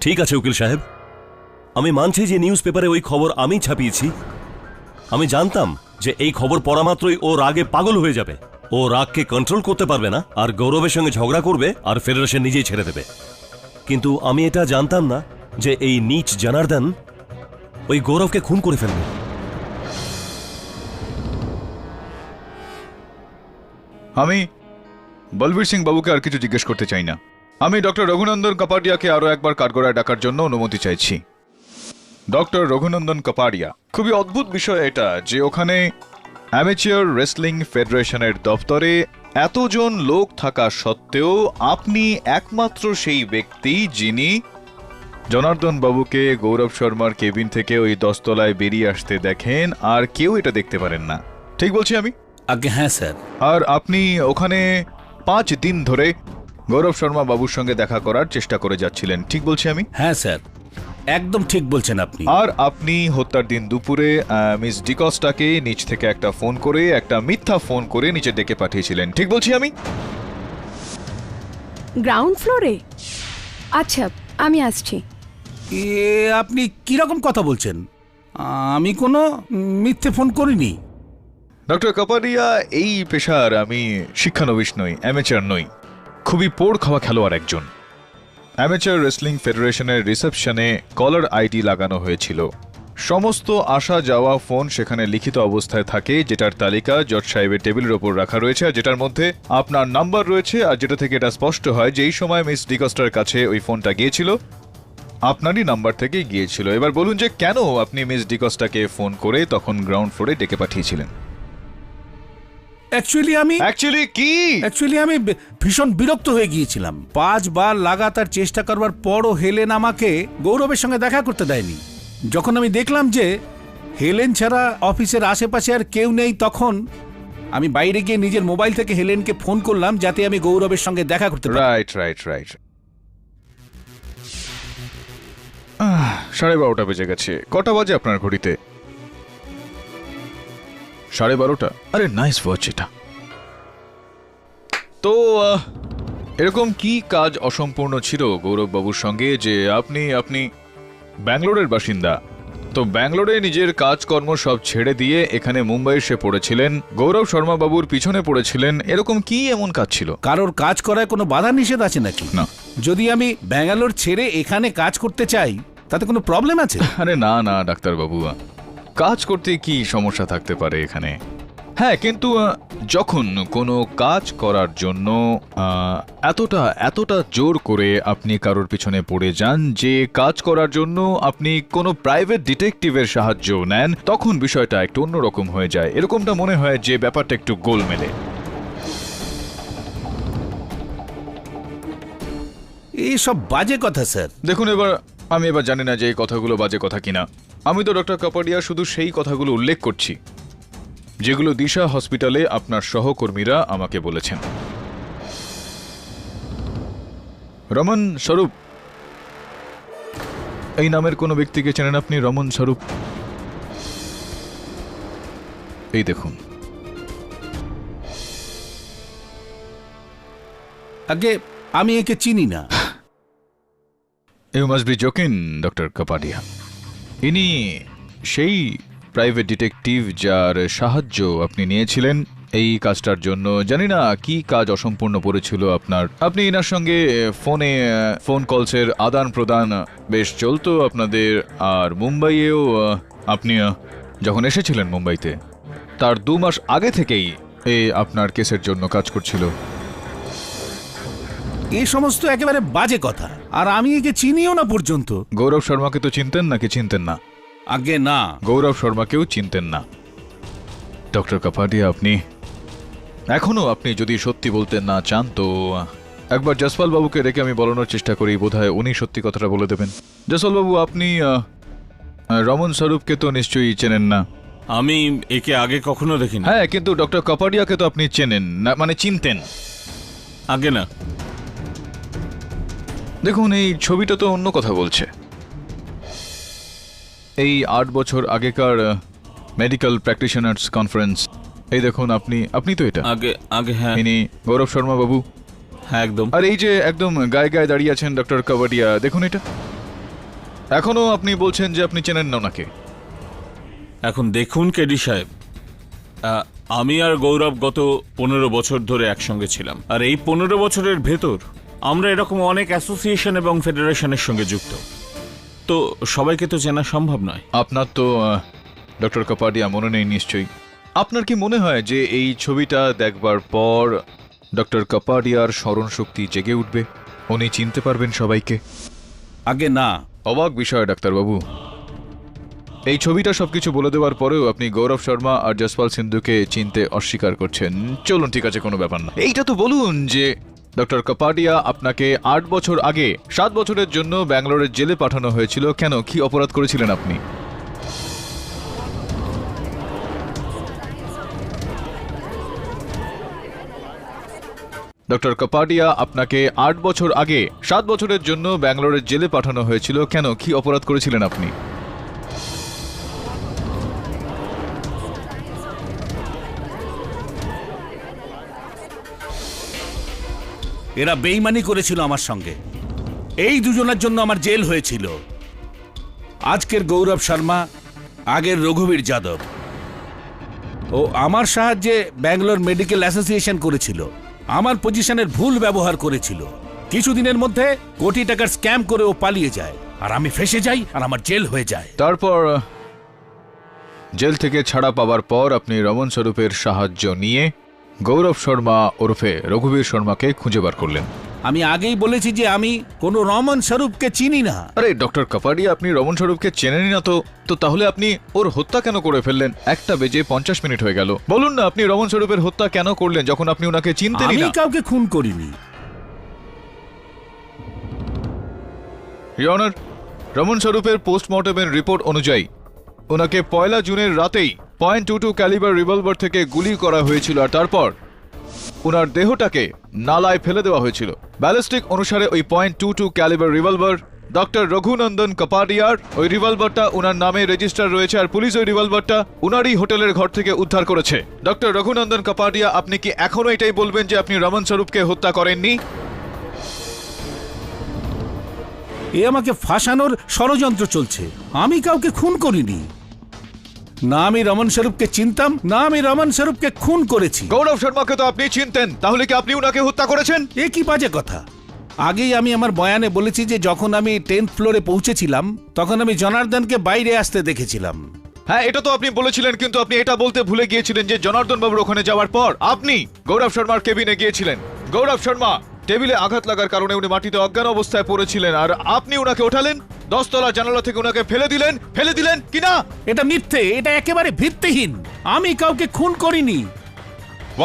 ঠিক আছে উকিল সাহেব, আমি মানছি যে নিউজ পেপারে ওই খবর আমি ছাপিয়েছি। আমি জানতাম যে এই খবর পড়া মাত্রই ও রাগে পাগল হয়ে যাবে, ও রাগকে কন্ট্রোল করতে পারবে না আর গৌরবের সঙ্গে ঝগড়া করবে আর ফেডারেশন নিজেই ছেড়ে দেবে। কিন্তু আমি এটা জানতাম না যে এই নীচ জনার্দন ওই গৌরবকে খুন করে ফেলবে। আমি বলবীর সিং বাবুকে আর কিছু জিজ্ঞেস করতে চাই না। আমি ডক্টর রঘুনন্দন কাপাডিয়াকে আরো একবার কাঠগড়ায় ডাকার জন্য অনুমতি চাইছি। ডক্টর রঘুনন্দন কাপাডিয়া, খুবই অদ্ভুত বিষয় এটা যে ওখানে অ্যামেচার রেসলিং ফেডারেশনের দপ্তরে এতজন লোক থাকা সত্ত্বেও আপনি একমাত্র সেই ব্যক্তি যিনি জনার্দন বাবুকে গৌরব শর্মার কেবিন থেকে ওই 10 তলায় বেরিয়ে আসতে দেখেন, আর কেউ এটা দেখতে পারেন না। ঠিক বলছি আমি? আগে হ্যাঁ স্যার। আর আপনি ওখানে 5 দিন ধরে গৌরব শর্মা বাবুর সঙ্গে দেখা করার চেষ্টা করে যাচ্ছিলেন, ঠিক বলছি আমি? হ্যাঁ স্যার, একদম ঠিক বলছেন আপনি। আর আপনি হত্যার দিন দুপুরে মিস ডিকস্টাকে নিচ থেকে একটা ফোন করে, একটা মিথ্যা ফোন করে নিচে ডেকে পাঠিয়েছিলেন, ঠিক বলছি আমি? গ্রাউন্ড ফ্লোরে? আচ্ছা, আমি আসছি। এ আপনি কিরকম কথা বলছেন? আমি কোনো মিথ্যে ফোন করিনি। ডক্টর কাপাডিয়া, এই পেশার আমি শিক্ষানবিশ নই, অ্যামেচার নই, খুবই পোড় খাওয়া খেলোয়াড় একজন। অ্যামেচার রেসলিং ফেডারেশনের রিসেপশনে কলার আইডি লাগানো হয়েছিল। সমস্ত আসা যাওয়া ফোন সেখানে লিখিত অবস্থায় থাকে, যেটার তালিকা জজ সাহেবের টেবিলের ওপর রাখা রয়েছে, আর যেটার মধ্যে আপনার নাম্বার রয়েছে, আর যেটা থেকে এটা স্পষ্ট হয় যে এই সময় মিস ডিকস্টার কাছে ওই ফোনটা গিয়েছিল আপনারই নাম্বার থেকে গিয়েছিল। এবার বলুন যে কেন আপনি মিস ডিকস্টাকে ফোন করে তখন গ্রাউন্ড ফ্লোরে ডেকে পাঠিয়েছিলেন? অ্যাকচুয়ালি আমি ভীষণ বিরক্ত হয়ে গিয়েছিলাম। 5 বার লাগাতার চেষ্টা করবার পরও হেলেন আমাকে গৌরবের সঙ্গে দেখা করতে দেয়নি। যখন আমি দেখলাম যে হেলেন ছাড়া অফিসের আশেপাশে আর কেউ নেই, তখন আমি বাইরে গিয়ে নিজের মোবাইল থেকে হেলেনকে ফোন করলাম যাতে আমি গৌরবের সঙ্গে দেখা করতে পারি। রাইট। 12:30 বেজে গেছে। কটা বাজে আপনার ঘড়িতে? 12:30? আরে নাইস ওয়াচ এটা। তো এরকম কি কাজ অসম্পূর্ণ ছিল গৌরববাবুর সঙ্গে যে আপনি আপনি ব্যাঙ্গালোরের বাসিন্দা, তো ব্যাঙ্গালোরে নিজের কাজকর্ম সব ছেড়ে দিয়ে এখানে মুম্বাই এসে পড়েছিলেন, গৌরব শর্মা বাবুর পিছনে পড়েছিলেন, এরকম কি এমন কাজ ছিল? কারোর কাজ করায় কোনো বাধা নিষেধ আছে নাকি? না। যদি আমি ব্যাঙ্গালোর ছেড়ে এখানে কাজ করতে চাই তাতে কোনো প্রবলেম আছে? আরে না না ডাক্তারবাবু, কাজ করতে কি সমস্যা থাকতে পারে এখানে? হ্যাঁ, কিন্তু যখন কোনো কাজ করার জন্য এতটা জোর করে আপনি কারোর পিছনে পড়ে যান যে কাজ করার জন্য আপনি কোনো প্রাইভেট ডিটেকটিভের সাহায্য নেন, তখন বিষয়টা একটু অন্যরকম হয়ে যায়। এরকমটা মনে হয় যে ব্যাপারটা একটু গোলমেলে। এই সব বাজে কথা স্যার। দেখুন, আমি এবার জানি না যে এই কথাগুলো বাজে কথা কিনা। আমি তো ডক্টর কাপাডিয়া শুধু সেই কথাগুলো উল্লেখ করছি যেগুলো দিশা হসপিটালে আপনার সহকর্মীরা আমাকে বলেছেন। রমন স্বরূপ, এই নামের কোনো ব্যক্তিকে চেনেন আপনি? রমন স্বরূপ, এই দেখুন। আগে আমি একে চিনি না। You must be joking doctor Kapadia. ইনি সেই প্রাইভেট ডিটেকটিভ যার সাহায্য আপনি নিয়েছিলেন এই কাজটার জন্য। জানি না কি কাজ অসম্পূর্ণ পড়েছিল আপনার। আপনি এনার সঙ্গে ফোন কলসের আদান প্রদান বেশ চলতো আপনাদের। আর মুম্বাইয়েও আপনি যখন এসেছিলেন মুম্বাইতে তার 2 মাস আগে থেকেই আপনার কেসের জন্য কাজ করছিল। এই সমস্ত একেবারে বাজে কথা, আর আমি একে চিনিও না পর্যন্ত। গৌরব শর্মাকে তো চিনতেন নাকি চিনতেন না? আগে না, গৌরব শর্মাকেও চিনতেন না। ডক্টর কাপাডিয়া, এখনো আপনি যদি সত্যি বলতে না চান তো একবার জসপাল বাবুকে রেখে আমি বলানোর চেষ্টা করি, বোধহয় উনি সত্যি কথাটা বলে দেবেন। জসপাল বাবু, আপনি রমন স্বরূপকে তো নিশ্চয়ই চেনেন না? আমি একে আগে কখনো দেখিনি। হ্যাঁ, কিন্তু ডক্টর কাপাডিয়াকে তো আপনি চেনেন না, মানে চিনতেন? আগে না। দেখুন, এই ছবিটা তো অন্য কথা বলছে। এই 8 বছর আগেকার মেডিকেল প্র্যাকটিশনার্স কনফারেন্স। এই দেখুন, আপনি তো এটা আগে হ্যাঁ, ইনি গৌরব শর্মা বাবু। হ্যাঁ একদম। আর এই যে একদম গায়ে গায়ে দাঁড়িয়ে আছেন ডক্টর কাপাডিয়া, দেখুন এটা। এখনো আপনি বলছেন যে আপনি চেনেন না ওনাকে। এখন দেখুন কেডি সাহেব, আমি আর গৌরব গত 15 বছর ধরে একসঙ্গে ছিলাম। আর এই 15 বছরের ভেতর আমরা এরকম অনেক অ্যাসোসিয়েশন এবং ফেডারেশনের সঙ্গে যুক্ত, তো সবাইকে তো চেনা সম্ভব নয়। আপনার তো ডক্টর কাপাডিয়া মনে নেই নিশ্চয়ই। আপনার কি মনে হয় যে এই ছবিটা দেখবার পর ডক্টর কাপাডিয়ার স্মরণ শক্তি জেগে উঠবে, উনি চিনতে পারবেন সবাইকে? আগে না। অবাক বিষয় ডাক্তারবাবু, এই ছবিটা সবকিছু বলে দেওয়ার পরেও আপনি গৌরব শর্মা আর জসপাল সিন্ধুকে চিনতে অস্বীকার করছেন। চলুন, ঠিক আছে, কোনো ব্যাপার না। এইটা তো বলুন যে ডক্টর কাপাডিয়া আপনাকে 8 বছর আগে 7 বছরের জন্য ব্যাঙ্গালোরের জেলে পাঠানো হয়েছিল। কেন, কি অপরাধ করেছিলেন আপনি? ডক্টর কাপাডিয়া আপনাকে 8 বছর আগে 7 বছরের জন্য ব্যাঙ্গালোরের জেলে পাঠানো হয়েছিল। কেন, কি অপরাধ করেছিলেন আপনি? এরা বেইমানি করেছিল আমার সঙ্গে। এই দুজনের জন্য আমার জেল হয়েছিল। আজকের গৌরব শর্মা, আগের রঘুবীর যাদব। ও আমার সাহায্যে ব্যাঙ্গালোর মেডিকেল অ্যাসোসিয়েশন করেছিল, আমার পজিশনের ভুল ব্যবহার করেছিল। কিছুদিনের মধ্যে কোটি টাকার স্ক্যাম করে ও পালিয়ে যায়, আর আমি ফেঁসে যাই আর আমার জেল হয়ে যায়। তারপর জেল থেকে ছাড়া পাওয়ার পর আপনি রমন স্বরূপের সাহায্য নিয়ে গৌরব শর্মা ওরফে রঘুবীর শর্মাকে খুঁজে বার করলেন। আমি আগেই বলেছি যে আমি কোনো রমন স্বরূপকে চিনি না। আরে ডক্টর কাপাডিয়া, আপনি রমন স্বরূপকে চেনেনই না তো তাহলে আপনি ওর হত্যা কেন করে ফেললেন? 1:50 হয়ে গেল। বলুন না, আপনি রমন স্বরূপের হত্যা কেন করলেন যখন আপনি ওনাকে চিনতেনই না? আমি কাউকে খুন করিনি। ইওর অনার, রমন স্বরূপের পোস্টমর্টমের রিপোর্ট অনুযায়ী ওনাকে 1 জুনের রাতেই .22 ক্যালিবার রিভলভার থেকে গুলি করা হয়েছিল, আর তারপর ওনার দেহটাকে নালায় ফেলে দেওয়া হয়েছিল। ব্যালিস্টিক অনুসারে ওই .22 ক্যালিবার রিভলভার ডক্টর রঘুনন্দন কাপাডিয়ার। ওই রিভলভারটা ওনার নামে রেজিস্টার রয়েছে, আর পুলিশ ওই রিভলভারটা ওনারই হোটেলের ঘর থেকে উদ্ধার করেছে। ডক্টর রঘুনন্দন কাপাডিয়া, আপনি কি এখনো এটাই বলবেন যে আপনি রমন স্বরূপকে হত্যা করেননি? এ আমাকে ফাঁসানোর ষড়যন্ত্র চলছে। আমি কাউকে খুন করিনি। না আমি রমন স্বরূপকে চিনতাম, না আমি রমন স্বরূপকে খুন করেছি। গৌরব শর্মাকে তো আপনি চিনতেন, তাহলে কি আপনি উনাকে হত্যা করেছেন? এ কি বাজে কথা! আগেই আমি আমার বয়ানে বলেছি যে যখন আমি 10th ফ্লোরে পৌঁছেছিলাম তখন আমি জনার্দনকে বাইরে আসতে দেখেছিলাম। হ্যাঁ, এটা তো আপনি বলেছিলেন, কিন্তু আপনি এটা বলতে ভুলে গিয়েছিলেন যে জনার্দন বাবুর ওখানে যাওয়ার পর আপনি গৌরব শর্মার কেবিনে গিয়েছিলেন। গৌরব শর্মা টেবিলে আঘাত লাগার কারণে উনি মাটিতে অজ্ঞান অবস্থায় পড়েছিলেন, আর আপনি উনাকে ওঠালেন, 10 তলা জানালা থেকে উনাকে ফেলে দিলেন কিনা? এটা মিথ্যে, এটা একেবারে ভিত্তিহীন। আমি কাউকে খুন করিনি।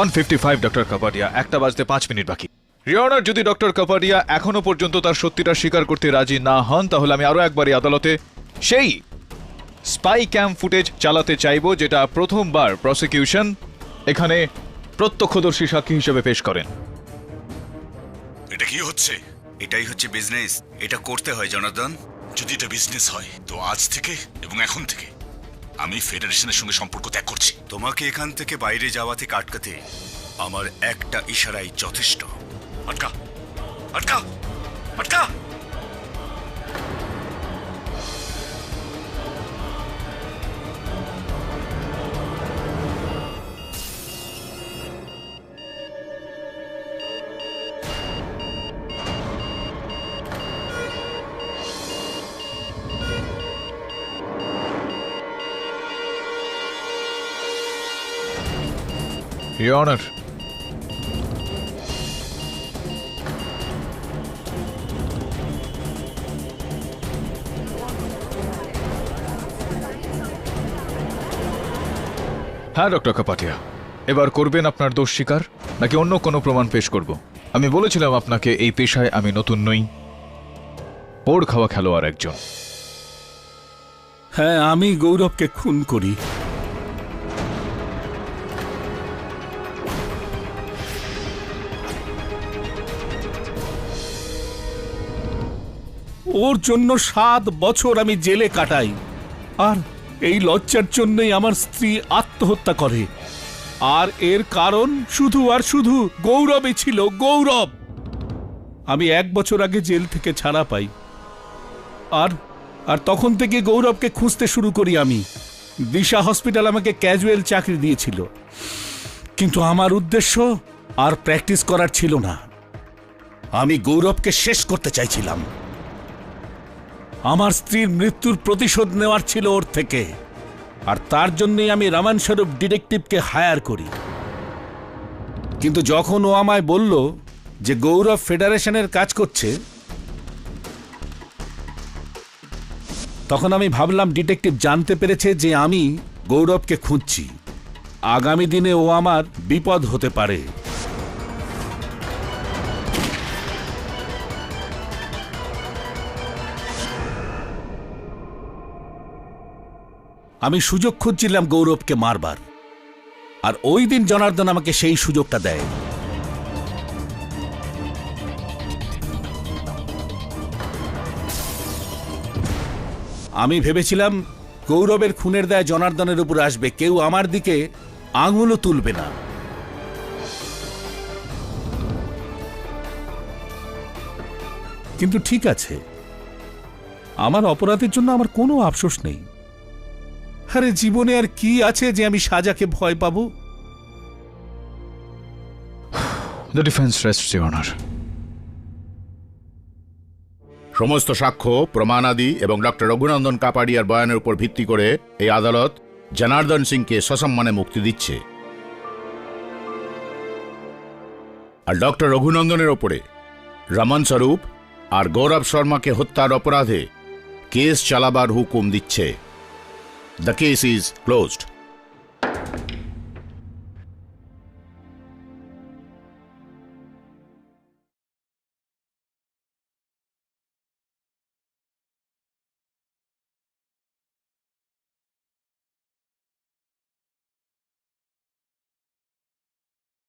1:55 ডক্টর কাপাডিয়া, 1:05 বাকি। রিওনার, যদি ডক্টর কাপাডিয়া এখনো পর্যন্ত তার সত্যিটা স্বীকার করতে রাজি না হন, তাহলে আমি আরো একবার এই আদালতে সেই স্পাই ক্যাম ফুটেজ চালাতে চাইবো, যেটা প্রথমবার প্রসিকিউশন এখানে প্রত্যক্ষদর্শী সাক্ষী হিসেবে পেশ করেন। এটা কি হচ্ছে? এটাই হচ্ছে বিজনেস। এটা করতে হয় জনার্দন। যদি এটা বিজনেস হয় তো আজ থেকে এবং এখন থেকে আমি ফেডারেশনের সঙ্গে সম্পর্ক ত্যাগ করছি। তোমাকে এখান থেকে বাইরে যাওয়া থেকে আটকাতে আমার একটা ইশারাই যথেষ্ট। আটকা, আটকা, আটকা! Your Honor. হ্যাঁ ডক্টর কাপাটিয়া, এবার করবেন আপনার দোষ স্বীকার, নাকি অন্য কোনো প্রমাণ পেশ করব? আমি বলেছিলাম আপনাকে এই পেশায় আমি নতুন নই, পোড় খাওয়া খেলোয়াড় একজন। হ্যাঁ, আমি গৌরবকে খুন করি। ওর জন্য 7 বছর আমি জেলে কাটাই, আর এই লজ্জার জন্যই আমার স্ত্রী আত্মহত্যা করে। আর এর কারণ শুধু আর শুধু গৌরবই ছিল, গৌরব। আমি 1 বছর আগে জেল থেকে ছাড়া পাই, আর তখন থেকে গৌরবকে খুঁজতে শুরু করি আমি। দিশা হসপিটাল আমাকে ক্যাজুয়াল চাকরি দিয়েছিল, কিন্তু আমার উদ্দেশ্য আর প্র্যাকটিস করার ছিল না। আমি গৌরবকে শেষ করতে চাইছিলাম। আমার স্ত্রীর মৃত্যুর প্রতিশোধ নেওয়ার ছিল ওর থেকে, আর তার জন্যই আমি রমন স্বরূপ ডিটেকটিভকে হায়ার করি। কিন্তু যখন ও আমায় বলল যে গৌরব ফেডারেশনের কাজ করছে, তখন আমি ভাবলাম ডিটেকটিভ জানতে পেরেছে যে আমি গৌরবকে খুঁজছি। আগামী দিনে ও আমার বিপদ হতে পারে। আমি সুযোগ খুঁজছিলাম গৌরবকে মারবার, আর ওই দিন জনার্দন আমাকে সেই সুযোগটা দেয়। আমি ভেবেছিলাম গৌরবের খুনের দায় জনার্দনের উপর আসবে, কেউ আমার দিকে আঙুলও তুলবে না। কিন্তু ঠিক আছে, আমার অপরাধের জন্য আমার কোনো আফসোস নেই। আরে জীবনে আর কি আছে যে আমি সাজাকে ভয় পাবো? The defense rests, Your Honor. সমস্ত সাক্ষ্য, প্রমাণাদি এবং ডক্টর রঘুনন্দন কাপাডিয়ার বয়ানের উপর ভিত্তি করে এই আদালত জনার্দন সিংকে সসম্মানে মুক্তি দিচ্ছে। আর ডক্টর রঘুনন্দনের ওপরে রমন স্বরূপ আর গৌরব শর্মাকে হত্যার অপরাধে কেস চালাবার হুকুম দিচ্ছে। The case is closed.